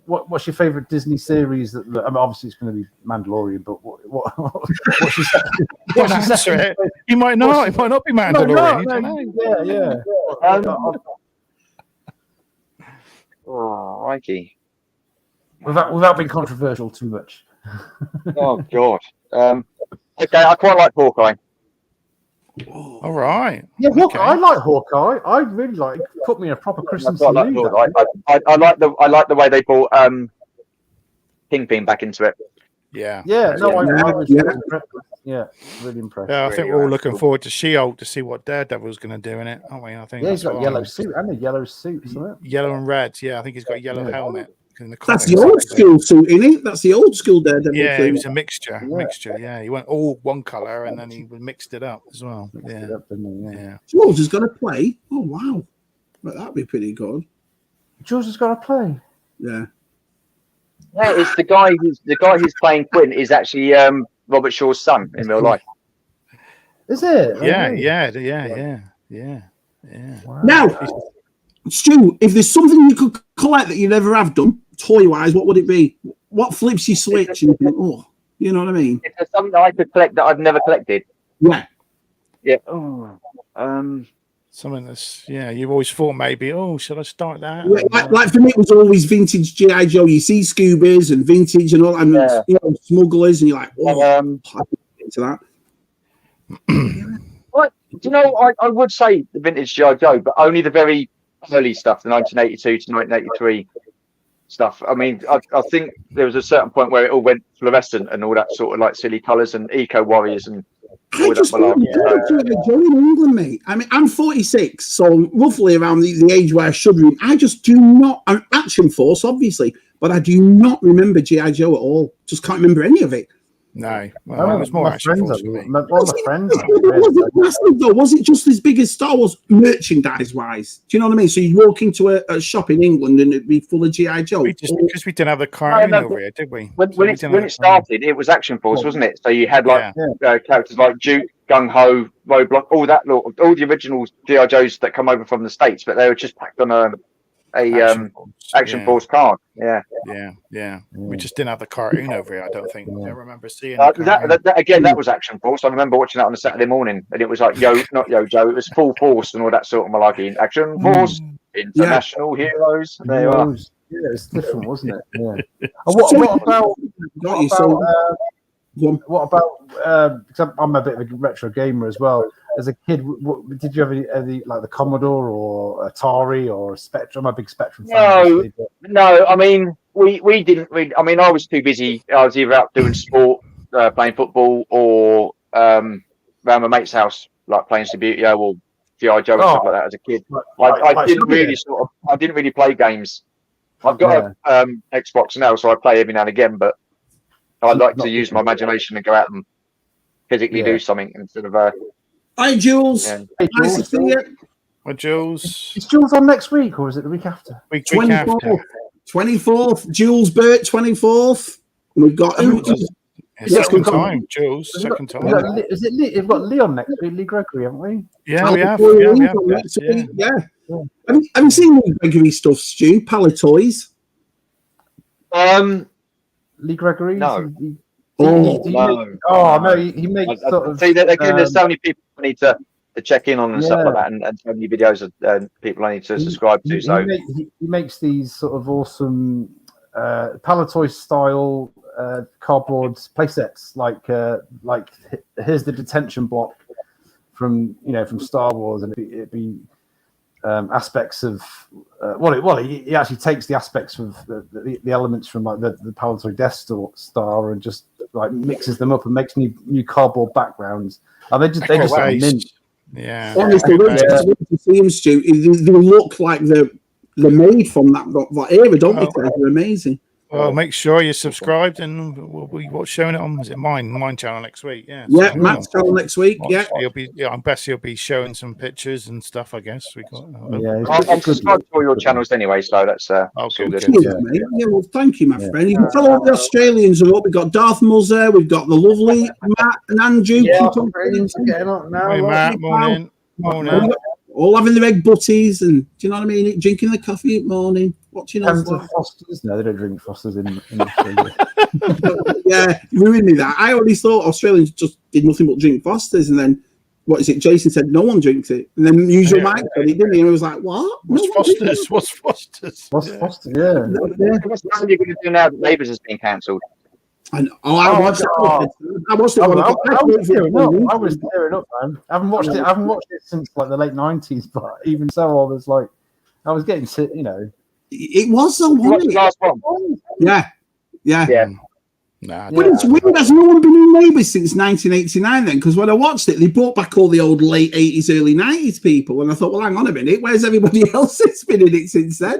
What's your favorite Disney series? I mean, obviously it's going to be Mandalorian, but what's your second? He might not. It might not be Mandalorian. Oh, righty. Without being controversial too much. Oh God. Okay, I quite like Hawkeye. All right. Yeah, Hawkeye. I like Hawkeye. I really like. Put me in a proper Christmas series. I like the way they brought Kingpin back into it. Yeah. Yeah. No, I was really impressed. Yeah, really impressed. Yeah, I think we're all looking forward to She-Hulk to see what Daredevil's going to do in it, aren't we? I think. Yeah, he's got a yellow suit and a yellow suit, isn't it? Yellow and red. Yeah, I think he's got a yellow helmet. That's the old school suit, isn't it? That's the old school Daredevil. Yeah, it was a mixture. Yeah, he went all one color and then he mixed it up as well. Yeah. George has got to play. Oh wow, but that'd be pretty good. George has got to play. Yeah. Yeah, it's the guy who's playing Quinn is actually Robert Shaw's son in real life. Is it? Yeah. Wow. Now, Stu, if there's something you could collect that you never have done, toy-wise, what would it be? What flips your switch? And you think, oh, you know what I mean? If there's something I could collect that I've never collected. Yeah. Yeah. Something that's you've always thought maybe, should I start that? Yeah, like for me, it was always vintage G.I. Joe. You see Scoobies and vintage and all, and smugglers, and you're like, into that. What? Do you know? I would say the vintage G.I. Joe, but only the very early stuff, the 1982 to 1983 stuff. I mean, I think there was a certain point where it all went fluorescent and all that sort of like silly colours and eco warriors and. I just thought Joe in England, mate. I mean, I'm 46, so I'm roughly around the age where I should read. I just do not. I'm Action Force, obviously, but I do not remember G.I. Joe at all. Just can't remember any of it. No, well, it was more Action Force for me. Was it just as big as Star Wars merchandise-wise? Do you know what I mean? So you'd walk into a shop in England and it'd be full of G.I. Joe. Because we didn't have the cartoon over here, did we? When it started, it was Action Force, wasn't it? So you had like characters like Duke, Gung Ho, Roadblock, all the original G.I. Joes that come over from the States, but they were just packed on Action Force card. Yeah. We just didn't have the cartoon over here. I don't think. I remember seeing that was Action Force. I remember watching that on a Saturday morning, and it was like not Yo Joe. It was Full Force and all that sort of malarkey. Action Force, International Heroes. There you are. Yeah, it's different, wasn't it? Yeah. What about? Because I'm a bit of a retro gamer as well. As a kid, did you have any like the Commodore or Atari or Spectrum? I'm a big Spectrum fan. No. I mean, we didn't. I mean, I was too busy. I was either out doing sport, playing football, or around my mate's house, like playing Subbuteo or G.I. Joe and stuff like that. As a kid, I didn't really play games. I've got an Xbox now, so I play every now and again. But I like to use my imagination and go out and physically do something instead of. Hi, Jules. Yeah. Nice to see you. Hi, Jules. Is Jules on next week, or is it the week after? Week after. 24th. Jules Burt, 24th. We've got second time, Jules. Second time. Is it Lee? We've got Leon next week, Lee Gregory, haven't we? Yeah, we have. Have you seen Lee Gregory stuff, Stu? Pallet Toys? Lee Gregory? No. No, he makes sort of. See, there's so many people I need to check in on and stuff like that, and so many videos of people I need to subscribe to. So he makes these sort of awesome Palatoy style cardboard playsets, like here's the detention block from Star Wars, and it'd be aspects of he actually takes the aspects of the elements from like the Planetary Death Star and just like mixes them up and makes new cardboard backgrounds. And they just mint. Yeah. Honestly, to see them, Stu, they look like they're made from that era, don't they? They're amazing. Well, make sure you're subscribed, and we'll be showing it on. Is it mine channel next week? Yeah. Yeah, Matt's channel next week. Yeah. I'm best. You'll be showing some pictures and stuff. I guess we got. I'm subscribed to all your channels anyway, so that's good. Yeah, well, thank you, my friend. You can follow up the Australians are up. We've got Darth Muzzer, we've got the lovely Matt and Andrew. Yeah, getting on now. Hey, Matt, morning. All having their egg butties and do you know what I mean? Drinking the coffee in the morning, watching us. Fosters? No, they don't drink Fosters in Australia. Yeah, ruined me that. I always thought Australians just did nothing but drink Fosters, and then what is it? Jason said no one drinks it, and then usual Mike said it, didn't he? And I was like, what? What's Fosters? What's Fosters? What's Fosters? Yeah. What's you're going to do now that Neighbours has been cancelled? I watched it. I was tearing up, man. I haven't watched it since like the late 90s, but even so, I was getting sick, you know. It was the last one. Yeah. Nah, but it's weird. Has no one been in Neighbours since 1989 then? Because when I watched it, they brought back all the old late 80s, early 90s people, and I thought, well, hang on a minute, where's everybody else that's been in it since then?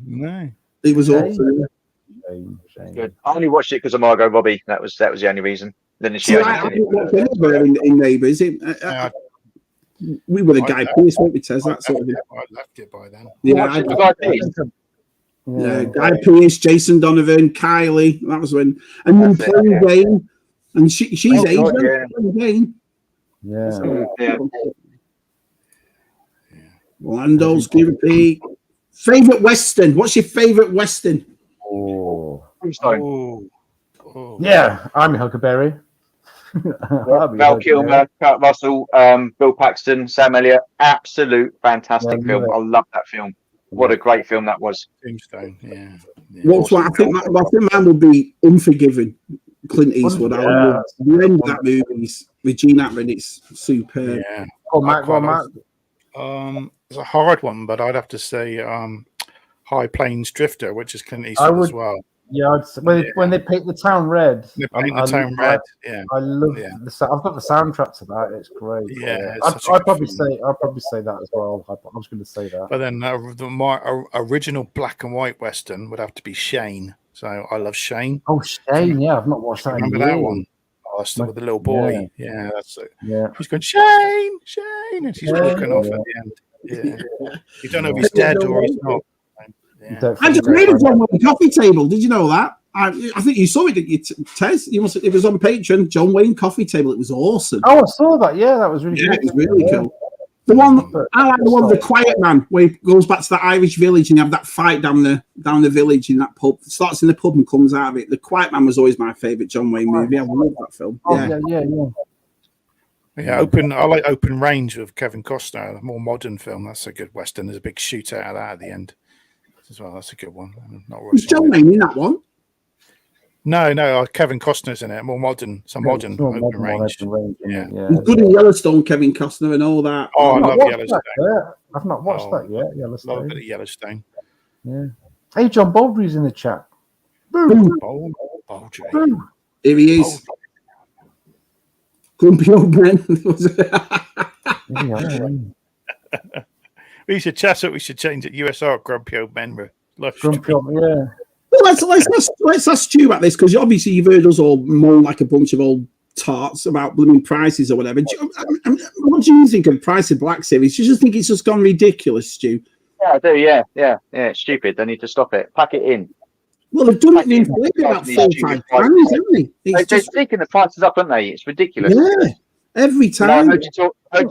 No. It was awesome. Good. I only watched it because of Margot Robbie. That was the only reason. Then she I didn't watch anywhere in Neighbours. We were the Guy Pearce, weren't we, Tez? That sort of thing. I left it by then. Yeah, Guy Pearce. Guy Pearce, Jason Donovan, Kylie. That was when, and then playing Jane, and she's Asian. Yeah. Lando's Guilty. Favorite Western? What's your favorite Western? Yeah, I'm Huckleberry. Val Kilmer, Kurt Russell, Bill Paxton, Sam Elliott. Absolute fantastic film. I love that film. What a great film that was. Tombstone, yeah. What's what I think mine would be Unforgiven. Clint Eastwood. I love the end of that movie with Gene Hackman. It's superb. Yeah. Matt. It's a hard one, but I'd have to say High Plains Drifter, which is Clint Eastwood as well. Yeah, when they paint the town red. They paint the town red. Yeah, I love the. I've got the soundtrack to that. It's great. Yeah, I'd probably say that as well. I was going to say that. But then my original black and white Western would have to be Shane. So I love Shane. Oh, Shane! Yeah, I've not watched that. Remember that one? Oh, that's with the little boy. Yeah, that's it. Yeah, he's going Shane, and she's walking off at the end. Yeah, you don't know if he's dead or he's not. Yeah. I just made a John Wayne coffee table. Did you know that? I think you saw it, didn't you, Tez? It was on Patreon. John Wayne coffee table. It was awesome. Oh, I saw that. Yeah, that was really cool. It was really cool. The one I like the one of the Quiet Man, where he goes back to that Irish village and you have that fight down the village in that pub. It starts in the pub and comes out of it. The Quiet Man was always my favourite John Wayne movie. I love that film. Yeah, I like Open Range with Kevin Costner, a more modern film. That's a good Western. There's a big shootout out of that at the end as well. That's a good one. Was John Wayne in that one? No, Kevin Costner's in it. More modern, Open Range. Yeah. He's good in Yellowstone, Kevin Costner, and all that. Oh, I love Yellowstone. I've not watched that yet. Yellowstone. Love a bit of Yellowstone. Yeah. Hey, John Baldry's in the chat. Boom. Baldry. Here he is. Grumpy old man. We should chat it. We should change it. USR Grumpy old men. Grumpy old, yeah. Well, let's ask you about this, because obviously you've heard us all moan like a bunch of old tarts about blooming prices or whatever. What do you think of the price of Black Series? Do you just think it's just gone ridiculous, Stu? Yeah, I do. Yeah. It's stupid. They need to stop it. Pack it in. Well, they've done it in about 4 or 5 times, haven't they? They're taking the prices up, aren't they? It's ridiculous. Yeah, every time. I heard you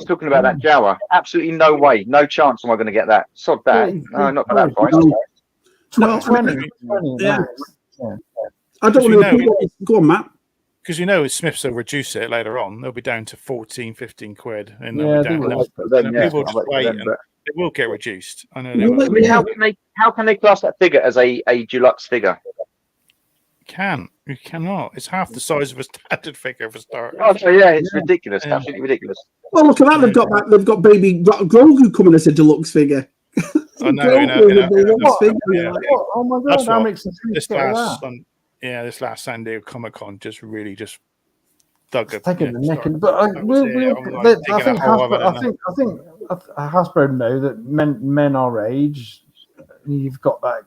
talking about that Jawa. Absolutely no way. No chance am I going to get that. Sod that. No, not for that price. No, 20. Yeah. I don't want to go on, Matt. Because Smiths will reduce it later on. They'll be down to 14, 15 quid. And people just wait and it will get reduced. I know. How can they class that figure as a deluxe figure? You cannot. It's half the size of a standard figure for starters. Oh, so yeah, it's ridiculous. Yeah. Absolutely ridiculous. Well, look at that. They've got baby Grogu coming as a deluxe figure. I know. Oh my god, that makes sense. This last San Diego Comic-Con just really dug up. Taking the neck, but I think Hasbro know that men our age, you've got that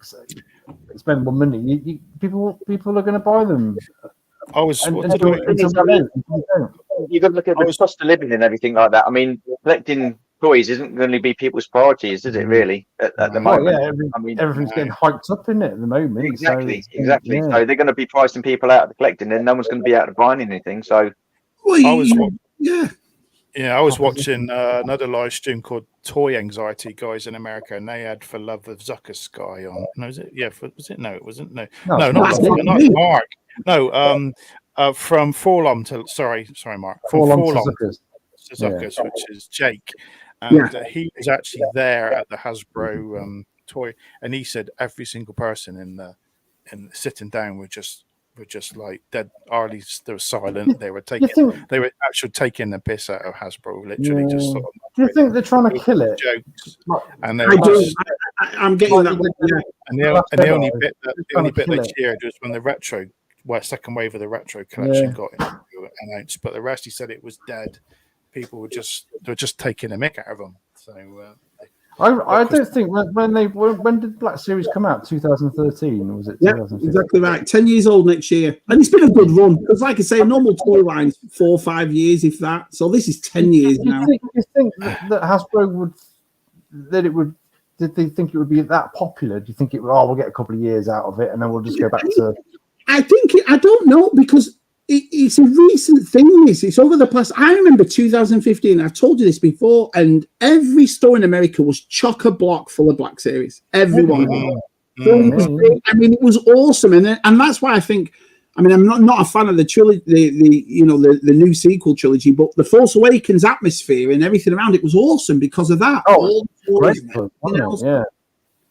expendable money. People are going to buy them. You've got to look at the cost of living and everything like that. I mean, collecting toys isn't going to be people's priorities, is it? Really, at the moment. Everything's getting hyped up in it at the moment. Exactly. So they're going to be pricing people out of the collecting, and no one's going to be out of buying anything. So, I was watching another live stream called Toy Anxiety Guys in America, and they had For Love of Zucker's Guy on. No, was it? Yeah, was it? No, it wasn't. No, not Mark. No, from Forlom to sorry, Mark. From Forlom to Zucker's, which is Jake, and he was actually there at the Hasbro toy, and he said every single person in sitting down were just like dead. Hardly they were silent. They were actually taking the piss out of Hasbro. Literally, just sort of. Do you think they're trying to kill it? Jokes. And I'm getting that. And the only bit they cheered was when the second wave of the retro collection got announced. But the rest, he said, it was dead. People were just taking a mick out of them. So. I don't think when did Black Series come out? 2013 was it? Yeah, exactly right. 10 years old next year, and it's been a good run. Because, like I say, a normal toy line's 4 or 5 years, if that. So this is 10 years now. Do you think that Hasbro did they think it would be that popular? Do you think we'll get a couple of years out of it, and then we'll just go back to? I don't know, because it's a recent thing. It's over the past. I remember 2015. I've told you this before, and every store in America was chock-a-block full of Black Series. Everyone. I mean, it was awesome, and that's why I think. I mean, I'm not a fan of the trilogy, the new sequel trilogy, but the Force Awakens atmosphere and everything around it was awesome because of that.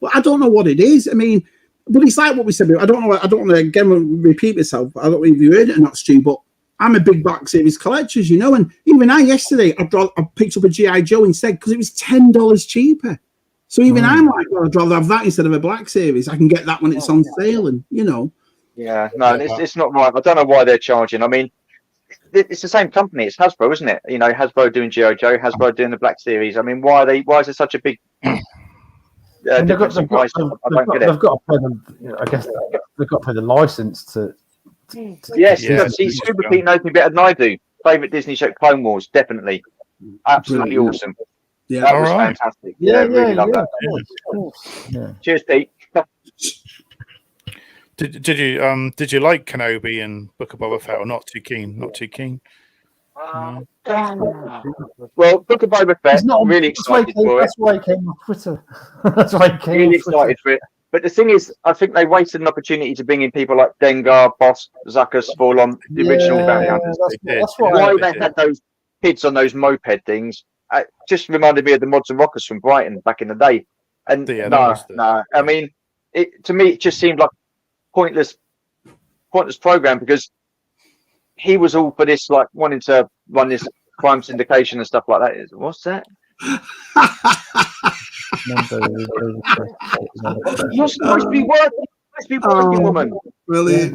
But I don't know what it is. I mean. But it's like what we said. I don't want to again repeat myself. I don't know if you heard it or not, Stu. But I'm a big Black Series collector, as you know. And even yesterday, I picked up a G.I. Joe instead because it was $10 cheaper. So even I'm like, well, I'd rather have that instead of a Black Series. I can get that when it's on sale, and Yeah, no, it's not right. I don't know why they're charging. I mean, it's the same company. It's Hasbro, isn't it? Hasbro doing G.I. Joe, Hasbro doing the Black Series. I mean, why is there such a big? They've got to pay them. I guess they've got to pay the license to. Yes. See, Scuba Pete knows me better than I do. Favorite Disney show, Clone Wars, definitely, absolutely awesome. Yeah, that was fantastic. Really love that. Yeah. Cheers, Pete. Did you like Kenobi and Book of Boba Fett, or not too keen? Not too keen. Well, Book of Boba Fett. I'm really excited for it. That's why he came on Twitter. That's why he came. Really excited for it. But the thing is, I think they wasted an opportunity to bring in people like Dengar, Boss, Zucker's, Forlom, the original bounty hunters. Why they had those kids on those moped things just reminded me of the Mods and Rockers from Brighton back in the day. And no. I mean, to me, it just seemed like pointless program, because he was all for this, like wanting to run this crime syndication and stuff like that. What's that? You're supposed to be working, woman. Really?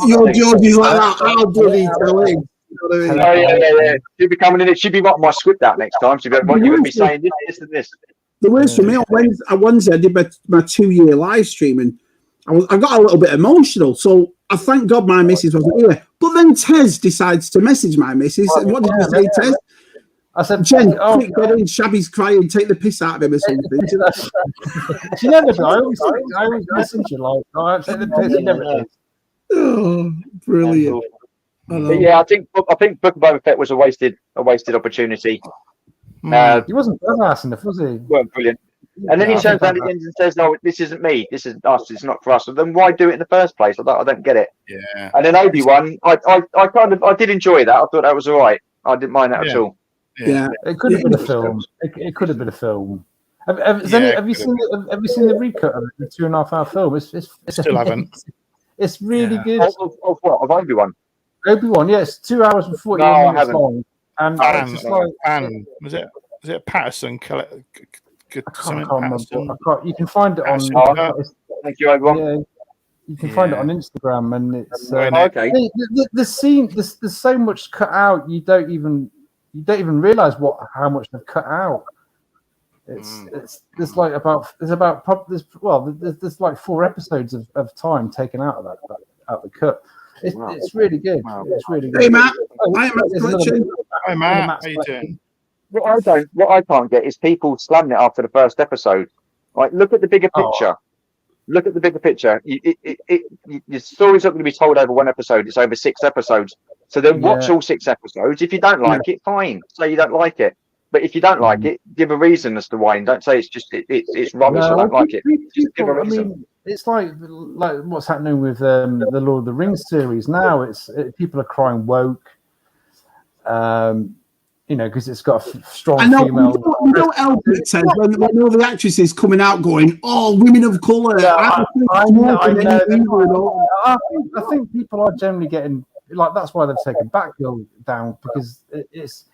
Your Georgie's like that. How did he tell him? Yeah. She'll be coming in. She'll be writing my script out next time. She'll be what you're going to be saying this and this. The worst for me on Wednesday, I did my 2-year live stream, and I got a little bit emotional. So I thank God my missus wasn't here. But then Tez decides to message my missus. What did you say, Tez? I said, Jen, quick, get in. Shabby's crying. Take the piss out of him or something. She never did. I always message you like, take the piss. She never did. Oh, brilliant. Yeah, I think Book of Boba Fett was a wasted opportunity. He wasn't badass enough, was he? Weren't brilliant. And then he turns around at the end and says, "No, this isn't me. This is us. It's not for us." So then why do it in the first place? I don't get it. Yeah. And then Obi-Wan, I did enjoy that. I thought that was all right. I didn't mind that at all. Yeah. It could have been a film. It could have been a film. Have you seen the recut of the 2.5 hour film? Still haven't. It's really good. Of what? Of Obi-Wan? Obi-Wan, yeah, it's 2 hours and 41 No, I minutes haven't. long. And it's just like, was it Patterson? I Something can't Patterson? remember. You can find it on. Thank you, Obi-Wan. Yeah, you can find it on Instagram, and it's okay. The scene. There's so much cut out. You don't even realize how much they've cut out. There's like there's like 4 episodes of time taken out of that out the cut. It's really good. Wow. It's really good. Hey Matt, Hi Matt, how you doing? What I can't get is people slamming it after the first episode. Like, look at the bigger picture. Look at the bigger picture. Your story's not going to be told over one episode. It's over 6 episodes. So then watch all 6 episodes. If you don't like it, fine. Say you don't like it. But if you don't like it, give a reason as to why. And don't say it's just it's rubbish. I don't like it. Just give a reason. I mean, it's like what's happening with the Lord of the Rings series now. People are crying woke. Because it's got a strong female. You know, Elton says when all the actresses coming out going, "Oh, women of color." Yeah, I know. I think people are generally getting like that's why they've taken Batgirl down because it's.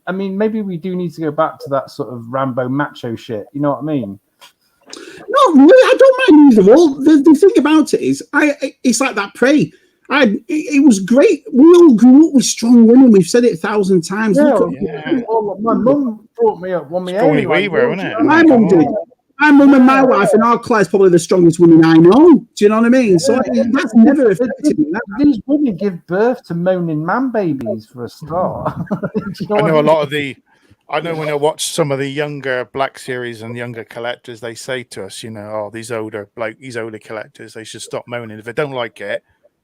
I mean, maybe we do need to go back to that sort of Rambo macho shit. You know what I mean? No, really, I don't mind either. All the thing about it is, it's like that Prey. It was great. We all grew up with strong women. We've said it 1,000 times. Well, my mum brought me up one Sigourney Weaver, wasn't it? My mum did. My mum and my wife and our Claire's probably the strongest women I know. Do you know what I mean? So that's never affected me. These women give birth to moaning man babies for a start. I know when I watch some of the younger Black series and younger collectors, they say to us, these older collectors, they should stop moaning. If they don't like it,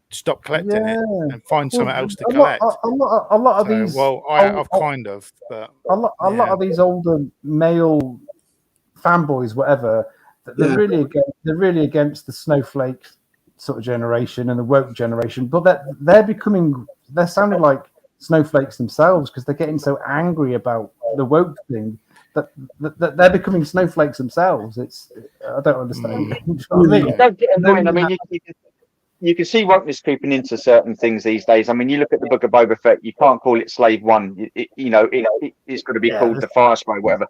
stop collecting it and find something else to collect. A lot of these. Well, I've kind of, but a lot of these older male fanboys, whatever, they're really against the snowflake sort of generation and the woke generation. But they're sounding like snowflakes themselves because they're getting so angry about the woke thing that they're becoming snowflakes themselves. I don't understand. You can see wokeness creeping into certain things these days. I mean, you look at the Book of Boba Fett. You can't call it Slave One. It's got to be called the Fire Spray, whatever.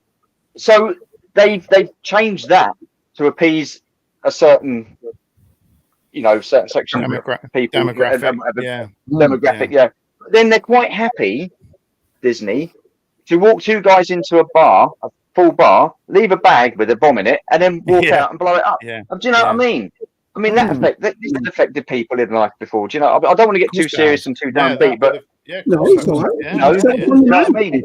So they've changed that to appease a certain section of people, demographic. Yeah. Then they're quite happy, Disney, to walk 2 guys into a full bar, leave a bag with a bomb in it, and then walk out and blow it up. Yeah. Do you know what I mean? I mean, this has affected people in life before. Do you know? I don't want to get too serious and too downbeat, but it's all right. You know what I mean?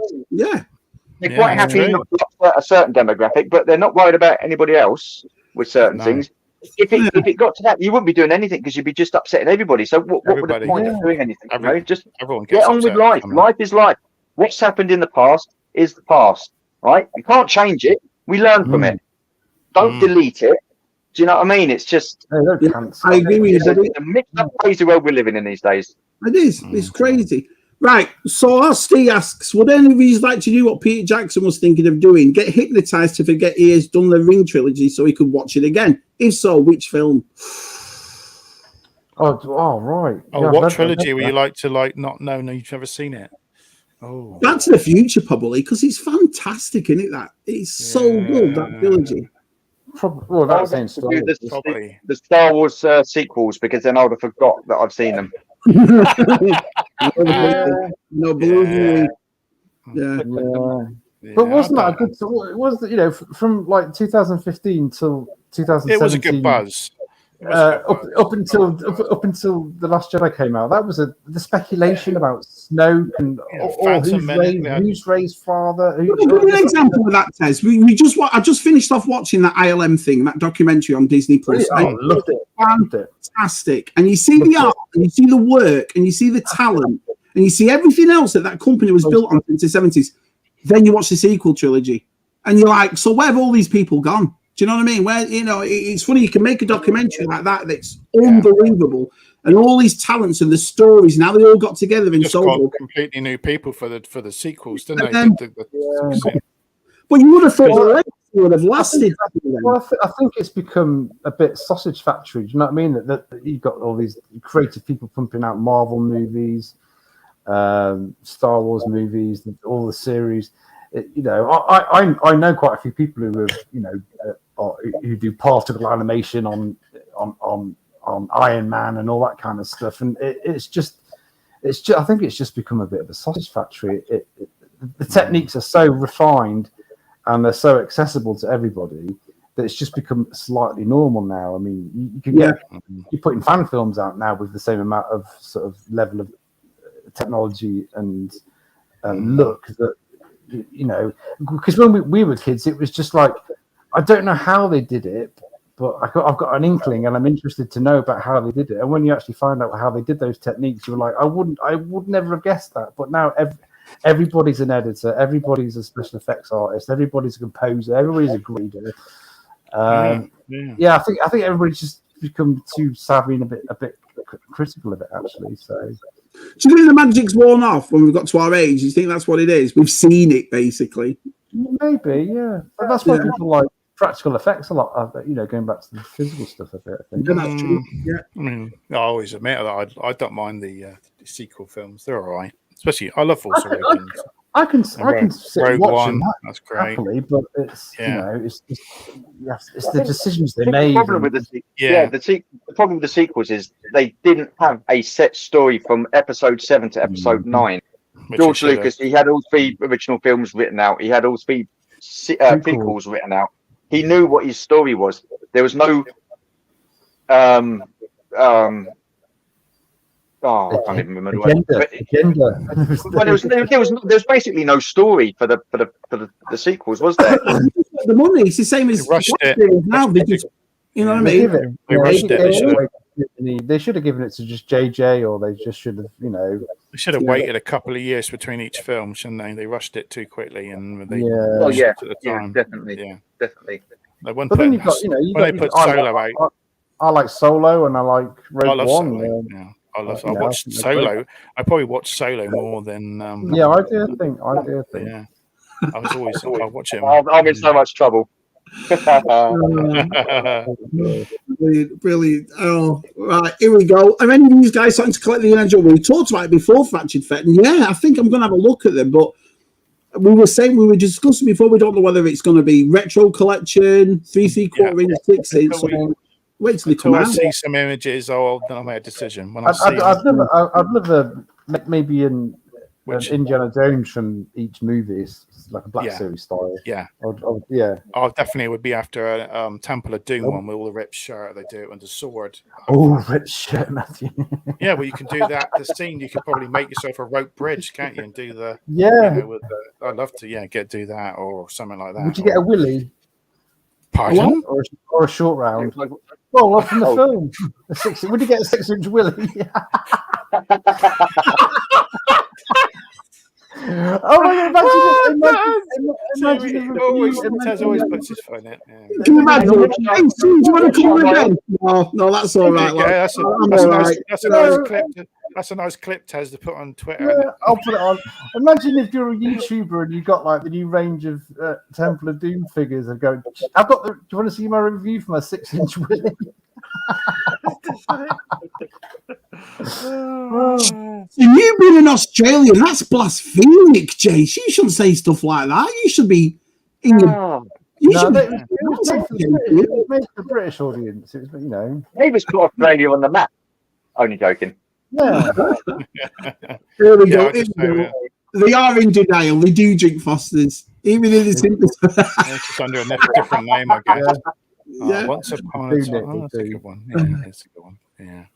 They're quite happy not to upset a certain demographic, but they're not worried about anybody else with certain things. If it got to that, you wouldn't be doing anything because you'd be just upsetting everybody. So what would the point of doing anything? Just get on with life. Life is life. What's happened in the past is the past, right? You can't change it. We learn from it. Don't delete it. Do you know what I mean? It's just I agree with you. It's a mixed up, crazy world we're living in these days. It is. It's crazy. Right. So Steve asks, would any of you like to do what Peter Jackson was thinking of doing? Get hypnotized to forget he has done the Ring trilogy so he could watch it again. If so, which film? Oh right. What trilogy would you like to not know? No, you've never seen it. Oh, Back to the Future, probably, because it's fantastic, isn't it? That it's so good, that trilogy. Probably, the Star Wars sequels because then I would have forgot that I've seen them. But wasn't that a good? It was from like 2015 till 2017. It was a good buzz. Up until The Last Jedi came out, that was the speculation about Snoke and who's Rey's father. Give me an example of that, Tez. I just finished off watching that ILM thing, that documentary on Disney Plus. Loved it. Fantastic. And you see the art, and you see the work, and you see the talent, and you see everything else that company was built on since the 70s. Then you watch the sequel trilogy, and you're like, so where have all these people gone? Do you know what I mean? Where it's funny, you can make a documentary like that's unbelievable, and all these talents and the stories, and how they all got together in Solo. Completely new people for the sequels, didn't they? But you would have thought would have lasted. Well, I think it's become a bit sausage factory. Do you know what I mean? That you've got all these creative people pumping out Marvel movies, Star Wars movies, all the series. I know quite a few people who have, who do particle animation on Iron Man and all that kind of stuff, and it's just I think it's just become a bit of a sausage factory. The techniques are so refined and they're so accessible to everybody that it's just become slightly normal now. I mean, you can you're putting fan films out now with the same amount of sort of level of technology and look that, because when we were kids, it was just like, I don't know how they did it, but I've got an inkling and I'm interested to know about how they did it. And when you actually find out how they did those techniques, you're like, I would never have guessed that. But now everybody's an editor, everybody's a special effects artist, everybody's a composer, everybody's a grader. I think everybody's just become too savvy and a bit critical of it, actually. So, do you think the magic's worn off when we've got to our age? Do you think that's what it is? We've seen it, basically. Maybe, yeah. But that's why people like practical effects a lot. Going back to the physical stuff a bit. I think. That's true. Yeah. I mean, I always admit that I don't mind the sequel films. They're all right. Especially, I love Force Awakens. I can sit Rogue watching One, that that's great. happily, but it's it's the decisions they made. The problem with the problem with the sequels is they didn't have a set story from episode 7 to episode 9. George Lucas, he had all 3 original films written out. He had all 3 prequels written out. He knew what his story was. There was no I can't even remember. Agenda. Well, there was basically no story for the sequels, was there? The money, it's the same as rushed it. Now. They just, you know what I mean? They rushed it. They should have given it to just JJ, or they just should have, They should have waited a couple of years between each film, shouldn't they? They rushed it too quickly, and they definitely. They weren't but then putting you've got, when they put Solo out. I like Solo, and I like Rogue One. Solo. I watched Solo. I probably watched Solo more than. I do think. Yeah, I was always. I watch it. I'm in so much trouble. Brilliant. Oh, right, here we go. Are any of these guys starting to collect the Angel? We talked about it before, Fractured Fete, and I think I'm going to have a look at them. But we were discussing before. We don't know whether it's going to be retro collection, 3/4 inch, 6 inch. Wait till they come out. I see some images. Then I'll make a decision. When I'd love maybe in Indiana Jones from each movie. It's like a Black Series style. Yeah. I definitely would be after a Temple of Doom one with all the ripped shirt. They do it with the sword. Oh, ripped shirt, Matthew. Yeah, well, you can do that. The scene, you could probably make yourself a rope bridge, can't you? And do the I'd love to do that or something like that. Would you get a willy? Pardon? Or a short round? Well, from the film. Would you get a 6-inch willy? Oh my God! Imagine Taz always puts his phone in. Can you imagine? Hey, Sue, do you want to call again? No, that's all right. Yeah, that's a nice clip. That's a nice clip, Taz, to put on Twitter. Yeah, I'll put it on. Imagine if you're a YouTuber and you got like the new range of Temple of Doom figures and go, do you want to see my review for my 6-inch willy? You being an Australian, that's blasphemic, Jace. You shouldn't say stuff like that. You should be in the. It was made for the British audience. It was, Maybe it's put Australia on the map. Only joking. Yeah. Here we go. They are in denial. They do drink Fosters, even in this. It's just under a different name, I guess. Yeah. Once upon a time. That's a good one. Yeah, that's a good one. Yeah.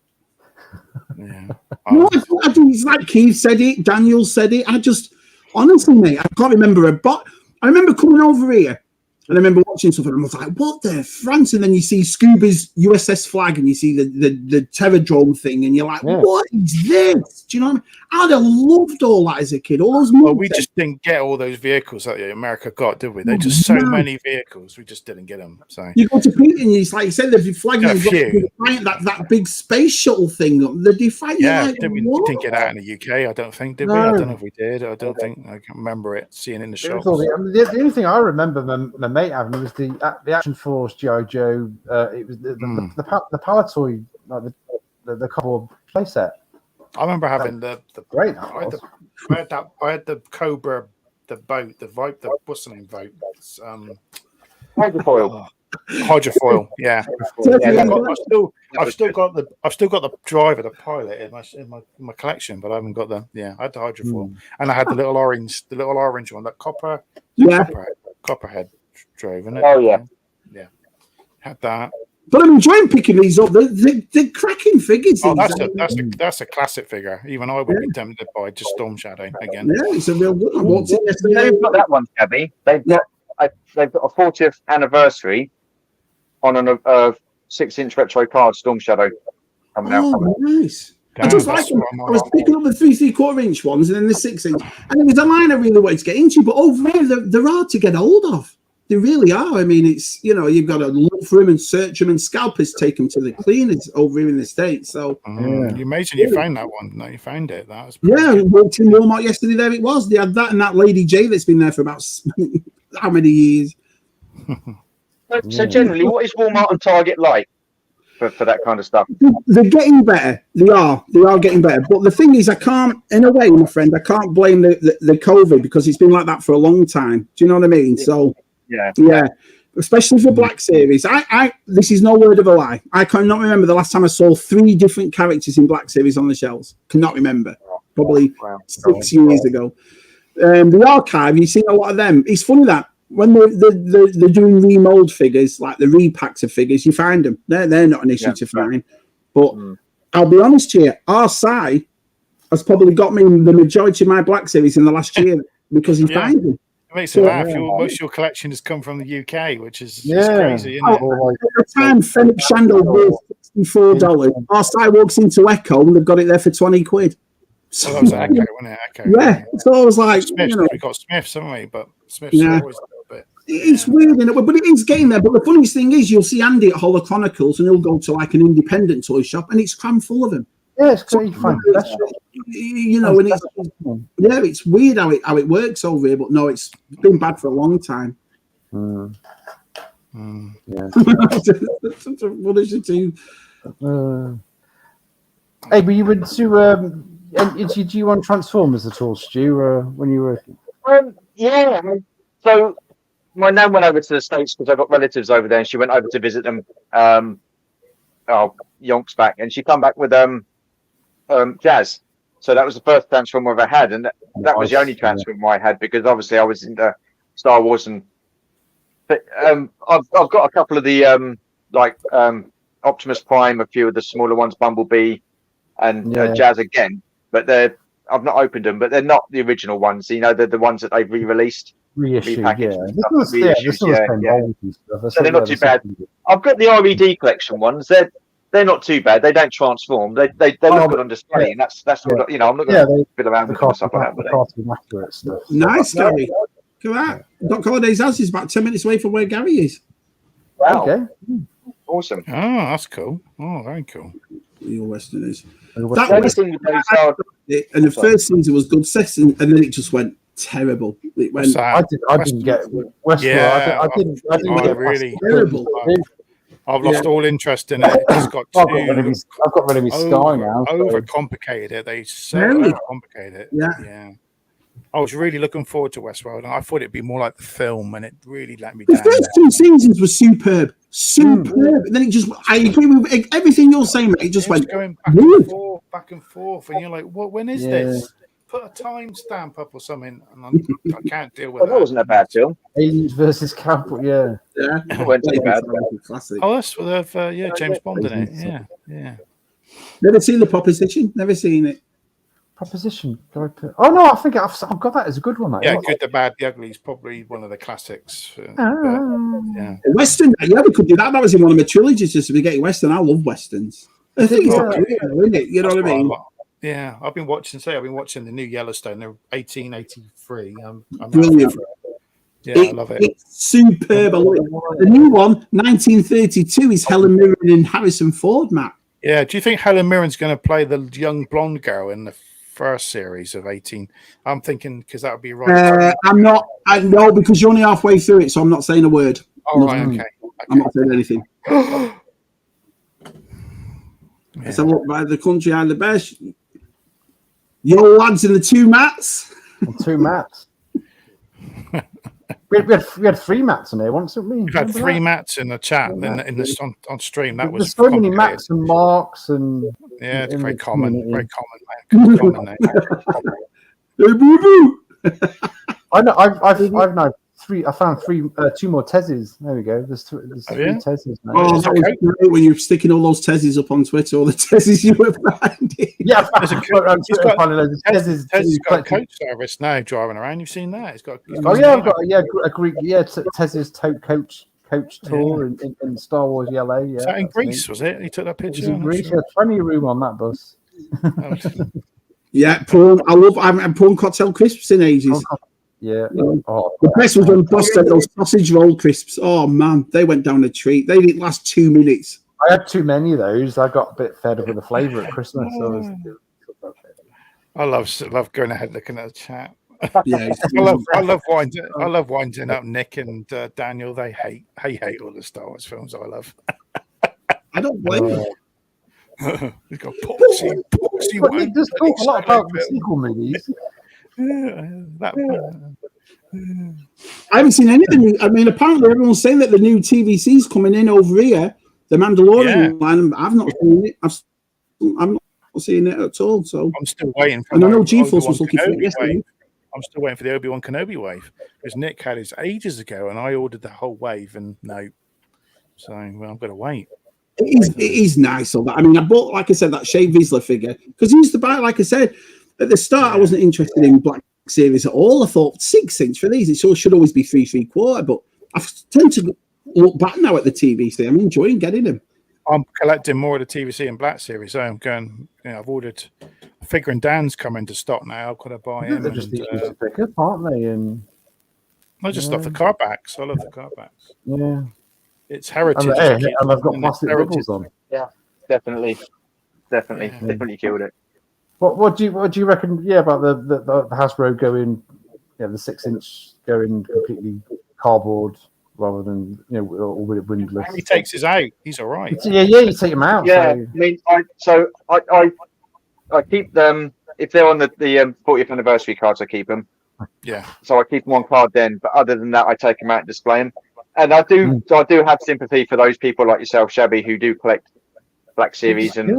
I think it's like Keith said it, Daniel said it. I just, honestly, mate, I can't remember but I remember coming over here and I remember watching something and I was like, what the France? And then you see Scuba's USS flag and you see the Terradrome thing and you're like, what is this? Do you know what I mean? I'd have loved all that as a kid. All those Well, we just didn't get all those vehicles that America got, did we? There's just so many vehicles, we just didn't get them. So you go to Pete and it's like you said, they're flagging that big space shuttle thing. They're defiant. Yeah, we didn't get out in the UK. I don't think, did we? I don't know if we did. I don't think I can remember it seeing it in the shops. The only thing I remember my mate having was the Action Force G.I. Joe. It was the Palatoy, like the cardboard playset. I remember having the great. I had the Cobra, the boat, the what's the name boat? Hydrofoil. Hydrofoil, yeah. I've still got the driver, the pilot in my collection, but I haven't got I had the hydrofoil, and I had the little orange one, that copperhead drove, isn't it? Oh yeah. Had that. But I'm enjoying picking these up. They're cracking figures. Oh, that's a classic figure. Even I would be tempted by just Storm Shadow again. Yeah, it's a real good one. They've got that one, Gabby. They've got a 40th anniversary on a 6-inch retro card, Storm Shadow, coming out. Oh, nice. I just like them. I was picking up the 3 3/4 inch ones and then the 6 inch, and there was a line I really wanted to get into, but over here they're hard to get hold of. They really are. I mean, it's, you've got to look for them and search them, and scalpers take them to the cleaners over here in the States. So, you amazing you found that one. No, you found it. That was I walked in Walmart yesterday. There it was. They had that and that Lady J that's been there for about how many years? So generally, what is Walmart and Target like for that kind of stuff? They're getting better. They are getting better. But the thing is, I can't, in a way, my friend, I can't blame the COVID, because it's been like that for a long time. Do you know what I mean? So. Yeah, especially for Black Series. This is no word of a lie. I cannot remember the last time I saw 3 different characters in Black Series on the shelves. Cannot remember. Probably 6 years ago. The archive, you've seen a lot of them. It's funny that when they're doing remold figures, like the repacks of figures, you find them. They're not an issue to find. But I'll be honest to you, RSI has probably got me the majority of my Black Series in the last year, because he finds them. It makes it laugh. Most of your collection has come from the UK, which is crazy, isn't it? At the time, Fenwick Shandor was $64. RSI walks into Echo and they've got it there for 20 quid. So that was Echo, wasn't it? Echo. Yeah. So I was like, Smiths, we've got Smiths, haven't we? But Smiths are always a little bit. It's weird, but it is getting there. But the funniest thing is, you'll see Andy at Holo Chronicles and he'll go to like an independent toy shop and it's crammed full of them. Yeah, it's great fun. And it's weird how it works over here, but no, it's been bad for a long time. Hey, but you went to did you want Transformers at all, Stu, when you were? Yeah. So my nan went over to the States because I've got relatives over there, and she went over to visit them. Yonks back, and she come back with Jazz. So that was the first Transformer I've ever had, and that was the only Transformer I had, because obviously I was into Star Wars, but I've got a couple of the Optimus Prime, a few of the smaller ones, Bumblebee, and Jazz again. But I've not opened them, but they're not the original ones. They're the ones that they've re-released, repackaged. So they're not too bad. I've got the RED collection ones. They're not too bad. They don't transform. They look good on display, and that's what I'm not going to fit around with stuff like that. Nice, Gary. Look at that. Doc Holliday's house is about 10 minutes away from where Gary is. Wow. Okay. Awesome. Oh, that's cool. Oh, very cool. Your Westerners. And the first season was good, and then it just went terrible. It went. I didn't get Westworld. Yeah, I didn't get really terrible. I've lost all interest in it. It's got I've got rid of my Sky now. Overcomplicated it. They so overcomplicated it. Yeah. I was really looking forward to Westworld, and I thought it'd be more like the film, and it really let me down. The first 2 seasons were superb. And then it just, I agree with everything you're saying, mate. It just went going back and forth, and you're like, "What? When is this? Put a timestamp up or something." And I can't deal with that. That wasn't a bad film. Aliens versus Cowboy. It wasn't too bad. Oh, that's with James Bond in it. Yeah. Never seen The Proposition. Never seen it. Proposition. Oh no, I think I've got that as a good one. Mate. Yeah, Good, the Bad, the Ugly is probably one of the classics. Western. Yeah, we could do that. That was in one of my trilogies. Just spaghetti western. I love westerns. I think it's isn't it? You know what I mean? Yeah, I've been watching the new Yellowstone, the 1883. I'm Brilliant. I love it. It's superb. The new one, 1932, is Helen Mirren and Harrison Ford, Matt. Yeah, do you think Helen Mirren's going to play the young blonde girl in the first series of 18? I'm thinking because that would be right. I'm not. I know because you're only halfway through it, so I'm not saying a word. Oh, right, okay. I'm not saying anything. Let's have a look by the country and the best. Your lads in the two mats. And two mats. we had three mats in here once, didn't we? We've had three mats in the chat on stream. That was there's so many mats and marks and it's very common. Very common, man. Common name. Hey, boo boo. I know. I've now three. I found two more Tezzes. There we go. There's three Tezzes now. Oh, that was great when you're sticking all those Tezzes up on Twitter. All the Tezzes you were finding. Yeah, Tez's got a coach service now driving around. You've seen that? I've got a Greek. Yeah, Tez's coach tour in Star Wars Yellow. Yeah, was that in Greece? Was it? He took that picture. In Greece, he had plenty of room on that bus. Yeah, prawn. I haven't prawn cocktail crisps in ages. Yeah. The best was when Boss sent those sausage roll crisps. Oh man, they went down a treat. They didn't last 2 minutes. I had too many of those. I got a bit fed up with the flavour at Christmas. I love going ahead looking at the chat. Yeah, I love winding up Nick and Daniel. They hate all the Star Wars films. I love. I don't blame you. We've got Poxy. But Nick does talk a lot about the sequel movies. I haven't seen anything. I mean, apparently everyone's saying that the new TVC's coming in over here, the Mandalorian line. I've not seen it. I'm not seeing it at all. So I'm still waiting for. And I know GeForce was looking for it yesterday. I'm still waiting for the Obi-Wan Kenobi wave because Nick had his ages ago, and I ordered the whole wave, and no. So I'm going to wait. It is nice. All that. I mean, I bought, like I said, that Shea Vizsla figure because he used to buy. Like I said. At the start, I wasn't interested in Black Series at all. I thought 6" for these. It should always be 3 3/4. But I tend to look back now at the TVC. I'm enjoying getting them. I'm collecting more of the TVC and Black Series. So I'm going. I've ordered a figure, and Dan's coming to stock now. I've got to buy him. They're just easy to pick up, aren't they? And I just love the card backs. I love the card backs. Yeah, it's heritage. And I've got plastic bubbles on. Yeah, definitely killed it. What do you reckon? Yeah, about the Hasbro going, the 6" going completely cardboard rather than or windless. He takes his out. He's all right. Yeah, you take him out. Yeah, so. I keep them if they're on the 40th anniversary cards. I keep them. Yeah. So I keep them on card then, but other than that, I take them out and display them. And I do have sympathy for those people like yourself, Shabby, who do collect Black Series and.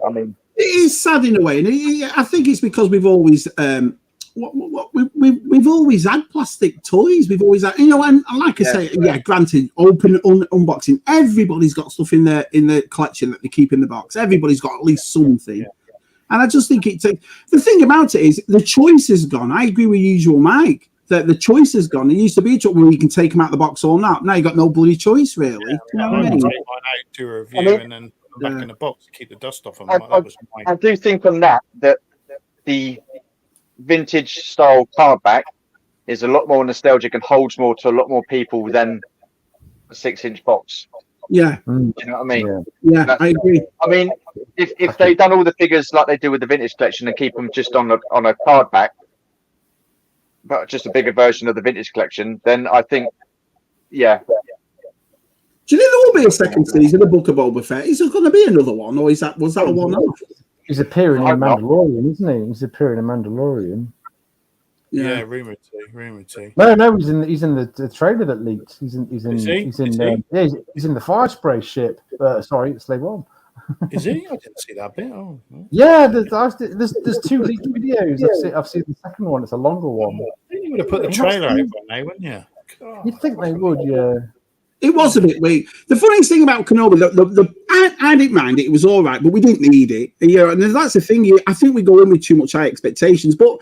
I mean. It is sad in a way, and I think it's because we've always we've always had plastic toys. We've always had, and like I say, granted, unboxing. Everybody's got stuff in the collection that they keep in the box. Everybody's got at least something, and I just think the thing about it is the choice is gone. I agree with usual Mike that the choice is gone. It used to be a choice where you can take them out of the box or not. Now you got no bloody choice really. Yeah. You know what I mean? Take mine out to a review and then. Back in the box to keep the dust off them. I do think on that the vintage style card back is a lot more nostalgic and holds more to a lot more people than a 6" box. Yeah. You know what I mean? Yeah, I agree. I mean, if they've done all the figures like they do with the vintage collection and keep them just on a card back, but just a bigger version of the vintage collection, then I think, Do you think there will be a second season of Book of Boba Fett? Is there going to be another one, or was that a one-off? He's appearing in Mandalorian, isn't he? He's appearing in Mandalorian. Yeah, rumored to. No, he's in the trailer that leaked. He's in the fire spray ship. Sorry, Slave One. Is he? I didn't see that bit. Oh. Yeah, there's 2 leaked videos. I've seen the second one. It's a longer one. You would have put the trailer out one day, wouldn't you? God. You'd think they would, yeah. It was a bit weak. The funniest thing about Kenobi, I didn't mind it. It was all right, but we didn't need it. And that's the thing. I think we go in with too much high expectations. But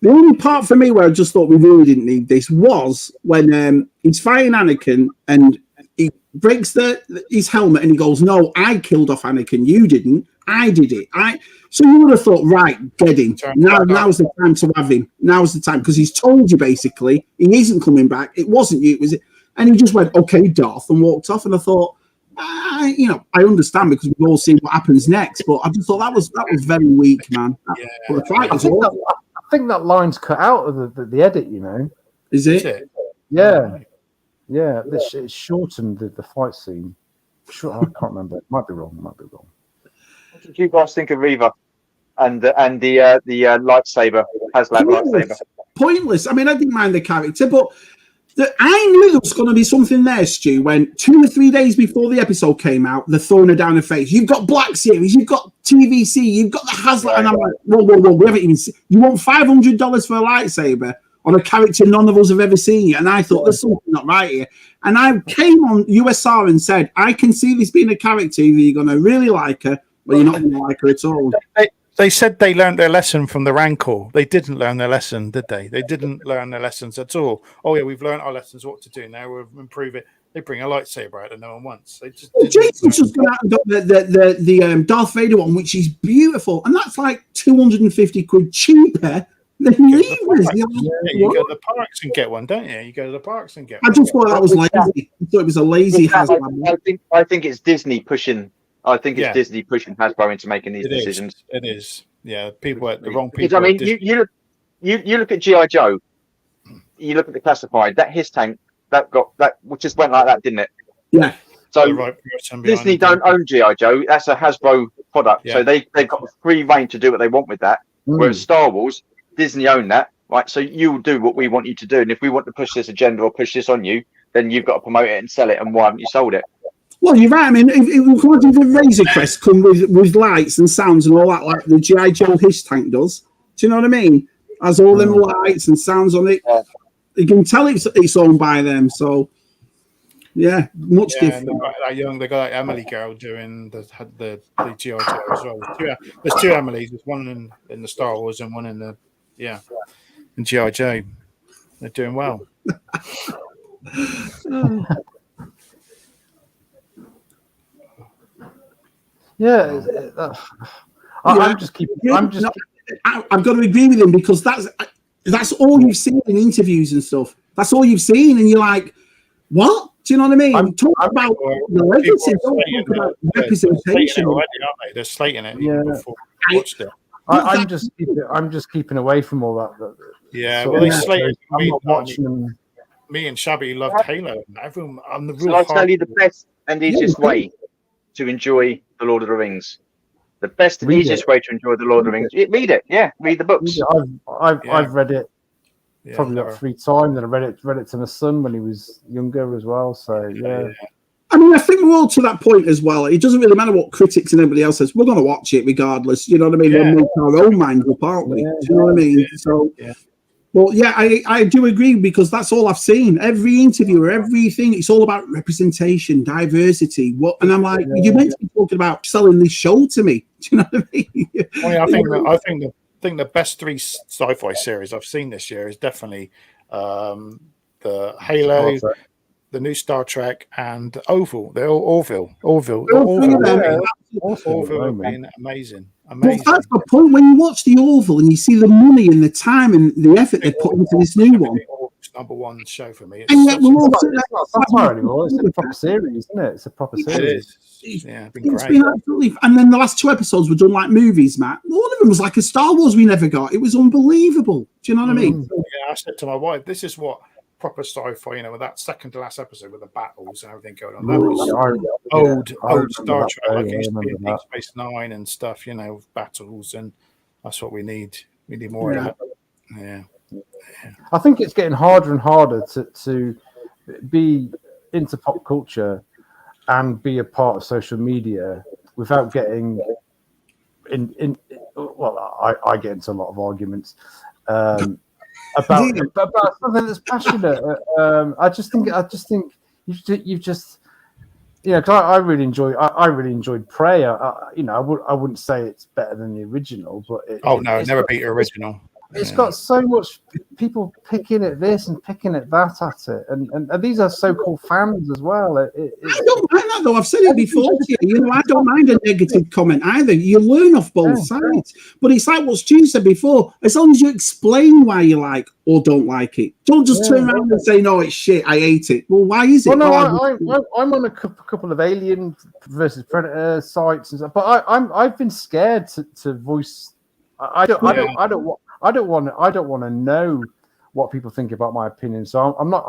the only part for me where I just thought we really didn't need this was when he's fighting Anakin and he breaks his helmet and he goes, "No, I killed off Anakin. You didn't." I did it. So you would have thought, right, get him. Now's the time to have him. Now's the time, because he's told you basically he isn't coming back. It wasn't you, it was it. And he just went, okay, Darth, and walked off. And I thought, I understand because we've all seen what happens next. But I just thought that was very weak, man. Yeah. But the fight was I think that line's cut out of the edit. Is it? Yeah. It's shortened the fight scene. Sure, I can't remember. It might be wrong. What did you guys think of Reva and the lightsaber, HasLab lightsaber? Pointless. I mean, I didn't mind the character, but I knew there was going to be something there, Stu, when 2 or 3 days before the episode came out, they're throwing her down her face. You've got Black Series, you've got TVC, you've got the HasLab, and I'm like, whoa, we haven't even seen. You want $500 for a lightsaber on a character none of us have ever seen yet? And I thought, there's something not right here. And I came on USR and said, I can see this being a character, either you're going to really like her, or you're not going to like her at all. They said they learned their lesson from the Rancor. They didn't learn their lesson, did they? They didn't learn their lessons at all. Oh yeah, we've learned our lessons. What to do now? We'll improve it. They bring a lightsaber out that no one wants. They just. Jason's just gone out and got the Darth Vader one, which is beautiful, and that's like 250 quid cheaper than Levers. You go to the parks and get one, don't you? You go to the parks and get one. I just thought that was lazy. I thought it was a lazy HasLab. I think it's Disney pushing. I think it's Disney pushing Hasbro into making these decisions. It is. Yeah, people are the wrong people. I mean, you look at G.I. Joe. You look at the classified. That his tank that just went like that, didn't it? Yeah. So Disney don't own G.I. Joe. That's a Hasbro product. Yeah. So they've got free reign to do what they want with that. Whereas Star Wars, Disney own that. Right. So you do what we want you to do. And if we want to push this agenda or push this on you, then you've got to promote it and sell it. And why haven't you sold it? Well, you're right. I mean, if the Razor Crest come with lights and sounds and all that, like the G.I. Joe Hiss tank does, do you know what I mean? Has all them lights and sounds on it. You can tell it's owned by them. So, yeah, much different. They got that Emily girl doing the G.I. Joe as well. There's two Emilys. There's one in the Star Wars and one in G.I. Joe. They're doing well. I'm just keeping. I've got to agree with him because that's all you've seen in interviews and stuff. That's all you've seen, and you're like, what? Do you know what I mean? Talk about the legacy. Don't talk about representation. They're slating it. Before I watched it. I'm just keeping away from all that. They slated. I'm not watching them. Me and Shabby loved Halo. Everyone on the real. Shall I tell you the best and easiest way to enjoy the Lord of the Rings? The best and easiest way to enjoy the Lord of the Rings. Read it. Yeah, read the books. I've read it probably like 3 times, and I read it to my son when he was younger as well. So yeah. I mean, I think we're all to that point as well. It doesn't really matter what critics and everybody else says. We're going to watch it regardless. You know what I mean? We'll make our own mind up, aren't we? Do you know what I mean? So. Well, yeah, I do agree because that's all I've seen. Every interviewer, everything, it's all about representation, diversity. And I'm like, you're meant to be talking about selling this show to me. Do you know what I mean? I think the best 3 sci-fi series I've seen this year is definitely the Halo, the new Star Trek, and Orville. They're Orville have been amazing. Well, that's the point. When you watch the Orville and you see the money and the time and the effort they put into this new one, it's #1 show for me. And yet we're all not anymore. It's a proper series, isn't it? It's a proper series. It is. Yeah, it's been absolutely. And then the last 2 episodes were done like movies, Matt. One of them was like a Star Wars we never got. It was unbelievable. Do you know what I mean? Yeah, I said to my wife, "This is what proper sci-fi." with that second to last episode with the battles and everything going on. That was old Star Trek, like it used to be in Deep Space Nine and stuff. Battles, and that's what we need. We need more of that. Yeah. I think it's getting harder and harder to be into pop culture and be a part of social media without getting in. Well, I get into a lot of arguments about something that's passionate. I just think you've just. Because I really enjoyed Prey. I wouldn't say it's better than the original, but never beat the original. it's got so much people picking at this and picking at that at it, and these are so-called fans as well. I don't mind that though. I've said it before to you. You know, I don't mind a negative comment either. You learn off both sides. But it's like what Stu said before. As long as you explain why you like or don't like it, don't just turn around and say, "No, it's shit. I hate it." Well, why is it? Well, no, I'm on a couple of Alien versus Predator sites and stuff, but I've been scared to voice. I don't want to know what people think about my opinion. So I'm not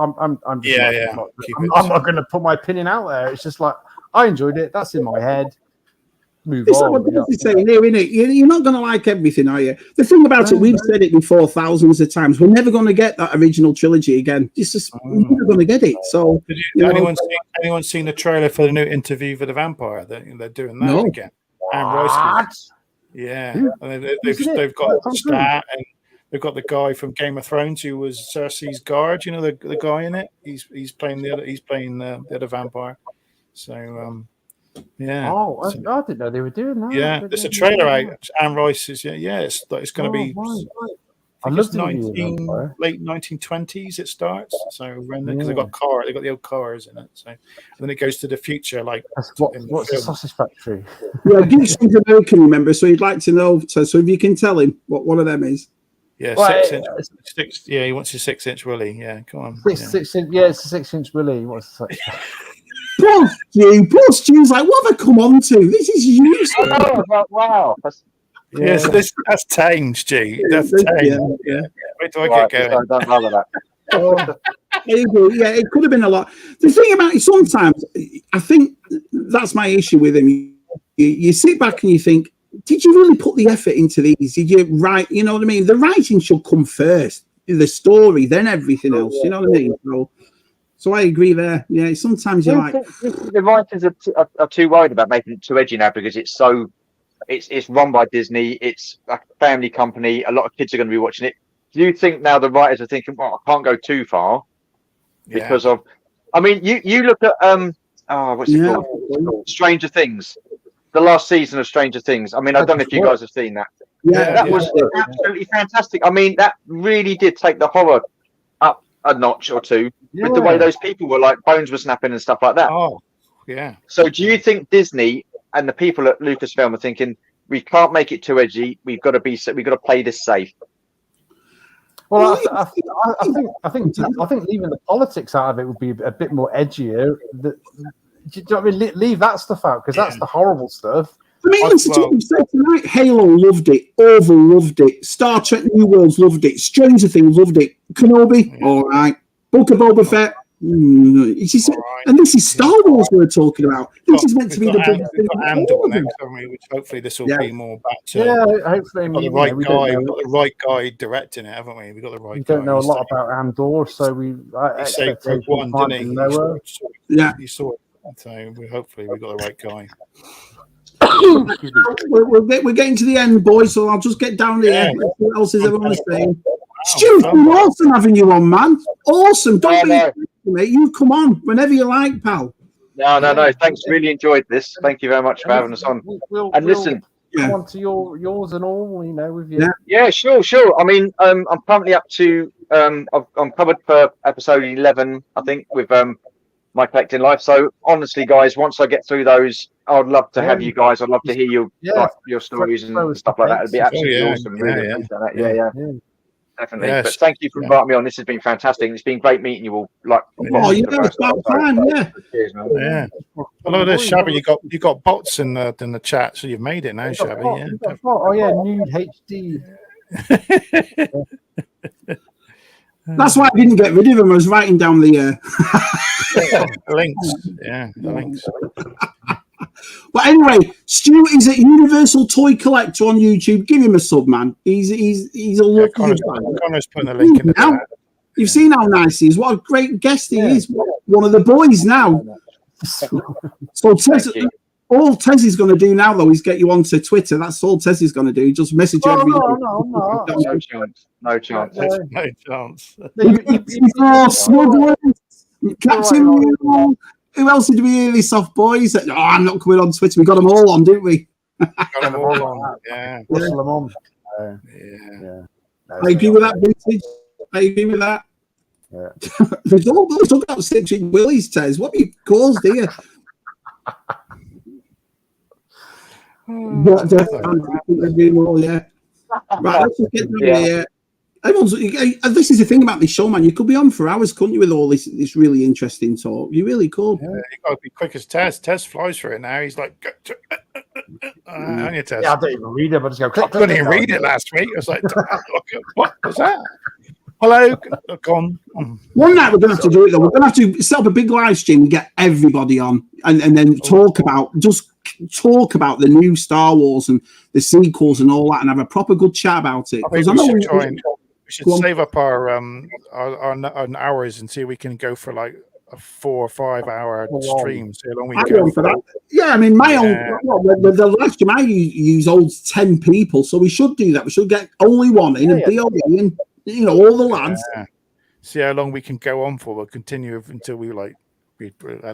going to put my opinion out there. It's just like I enjoyed it. That's in my head. Move on. What you're saying here, isn't it? You're not going to like everything, are you? The thing about it, we've said it before thousands of times. We're never going to get that original trilogy again. It's just we're never going to get it. So, anyone seen the trailer for the new Interview for the Vampire? They're doing that again. And Royce. Yeah, and they've got Stat, and they've got the guy from Game of Thrones who was Cersei's guard. You know the guy in it. He's playing the other vampire. So yeah. Oh, I didn't know they were doing that. Yeah, there's a trailer out. Anne Rice is it's going to be. I love late 1920s. It starts because they've got the old cars in it. So and then it goes to the future, like what's the sausage factory? Yeah, Geeks is American, remember? So he'd like to know. So if you can tell him what one of them is. Yeah, 6-inch. Yeah, he wants a 6-inch Willie. Yeah, come on. 6 inch. Yeah, it's a 6-inch Willie. What's the Poor Stu's like, what have I come on to? This is useless. Wow. Yeah, so that's tame, Stu. That's tame. Yeah. Wait till I get going. Don't bother that. Yeah, it could have been a lot. The thing about it, sometimes I think that's my issue with him. You sit back and you think, did you really put the effort into these? Did you write? You know what I mean? The writing should come first, the story, then everything else. You know what I mean? So I agree there. Yeah, sometimes you're like, the writers are too worried about making it too edgy now because it's so. It's run by Disney. It's a family company. A lot of kids are going to be watching it. Do you think now the writers are thinking, well, I can't go too far because of? I mean, you look at what's it called? Stranger Things. The last season of Stranger Things. I mean, I don't know if you guys have seen that. That was absolutely fantastic. I mean, that really did take the horror up a notch or two with the way those people were like bones were snapping and stuff like that. Oh, yeah. So do you think Disney and the people at Lucasfilm are thinking we can't make it too edgy? We've got to play this safe. Well, I think leaving the politics out of it would be a bit more edgier. Do you know what I mean? Leave that stuff out because that's the horrible stuff. I mean, listen, said tonight, Halo loved it, Orville loved it, Star Trek New Worlds loved it, Stranger Things loved it, Kenobi, all right, Book of Boba Fett. And this is Star Wars we're talking about. This is meant to be the big thing. Which hopefully this will be more back to. Hopefully we've got the right guy directing it, haven't we? We've got the right. We don't know a lot about Andor, so we. He saved Rogue One, didn't he? He saw it. So hopefully we've got the right guy. We're getting to the end, boys. So I'll just get down here. What else is everyone saying? Stu, it's been awesome having you on, man. Awesome. Don't be mate. You come on whenever you like, pal. No. Thanks. Really enjoyed this. Thank you very much for having us on. Listen, come on to yours and all, you know, with you. Yeah, sure. I mean, I'm currently up to I'm covered for episode 11, I think, with my collecting life. So honestly, guys, once I get through those, I'd love to have you guys. I'd love to hear your stories and stuff like that. It'd be absolutely awesome. Really appreciate that. Yeah. Definitely. Yes. But thank you for inviting me on. This has been fantastic. It's been great meeting you all. It's about time, Cheers, man. Yeah. Hello there, Shabby. You got bots in the chat, so you've made it now, Shabby. Nude HD. That's why I didn't get rid of him. I was writing down the links. Yeah, the links. But anyway, Stu is a Universal Toy Collector on YouTube. Give him a sub, man. He's a lovely Connor's putting a link in the chat. You've seen how nice he is. What a great guest he is. One of the boys now. So all Tez is going to do now, though, is get you onto Twitter. That's all Tez is going to do. Just message you every day. No chance. Smugglers, Captain Who else did we hear this off, boys? I'm not coming on Twitter. We got them all on, didn't we? Got them all on. Yeah. Whistle them on. I agree with that, Vintage. I agree with that. Yeah. They've all got 6-inch willies, Tez. What have you caused here? Yeah. Right, let's just get here. This is the thing about this show, man. You could be on for hours, couldn't you, with all this really interesting talk? You really could. Yeah, you got to be quick as Tez. Tez flies for it now. He's like, on your Tez. Yeah, I don't even read it. I just go click. I couldn't even read it last week. I was like, what was that? Hello, gone. One night we're going to have to do it though. We're going to have to set up a big live stream and get everybody on, and then talk about the new Star Wars and the sequels and all that, and have a proper good chat about it. I think we should save up our hours and see if we can go for like a 4 or 5 hour stream. See how long we go for that. Yeah, I mean, the live stream I use holds 10 people, so we should do that. We should get only one in and BOE and all the lads. Yeah. See how long we can go on for. We'll continue until we had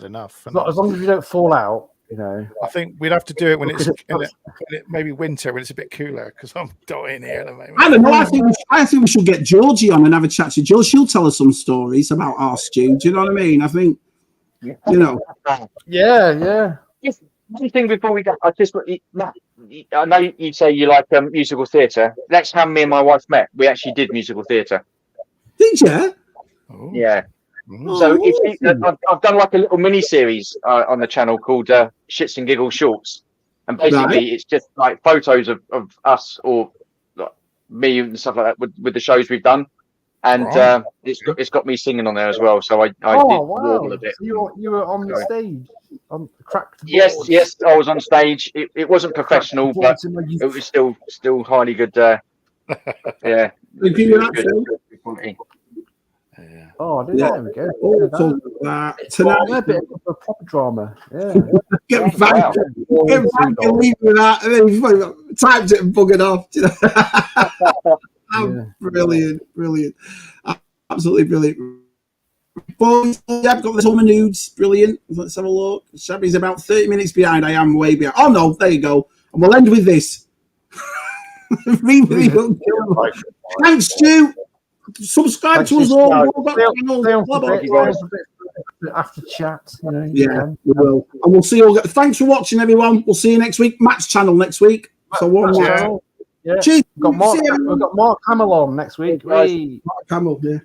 enough. As long as we don't fall out. I think we'd have to do it when it's maybe winter, when it's a bit cooler, because I'm dying here at the moment. I don't know. I think we should get Georgie on and have a chat to George. She'll tell us some stories about our stew. Do you know what I mean? I think, Yeah. Just one thing before we go. I know you say you like musical theatre. That's how me and my wife met. We actually did musical theatre. Did you? Oh. Yeah. So I've done like a little mini series on the channel called Shits and Giggles Shorts, and basically it's just like photos of us or like, me and stuff like that with the shows we've done, and it's got me singing on there as well. So I did warble a bit. So you were on the stage on cracked. Yes, I was on stage. It wasn't professional, but it was still highly good. Yeah. Oh, there we go. Tonight, a bit of a proper drama. Yeah. Get back and leave with that, and then he's typed it and buggered off. Brilliant. Absolutely brilliant. Boys, I've got the summer nudes. Brilliant. Let's have a look. Shabby's about 30 minutes behind. I am way behind. Oh, no, there you go. And we'll end with this. Thanks, Stu. Subscribe to us all. After chat, yeah, we will. And we'll see you all. Thanks for watching, everyone. We'll see you next week. Matt's channel next week. So one more. Yeah. Cheers. We've got Mark Hamill on next week. Mark Hamill, yeah.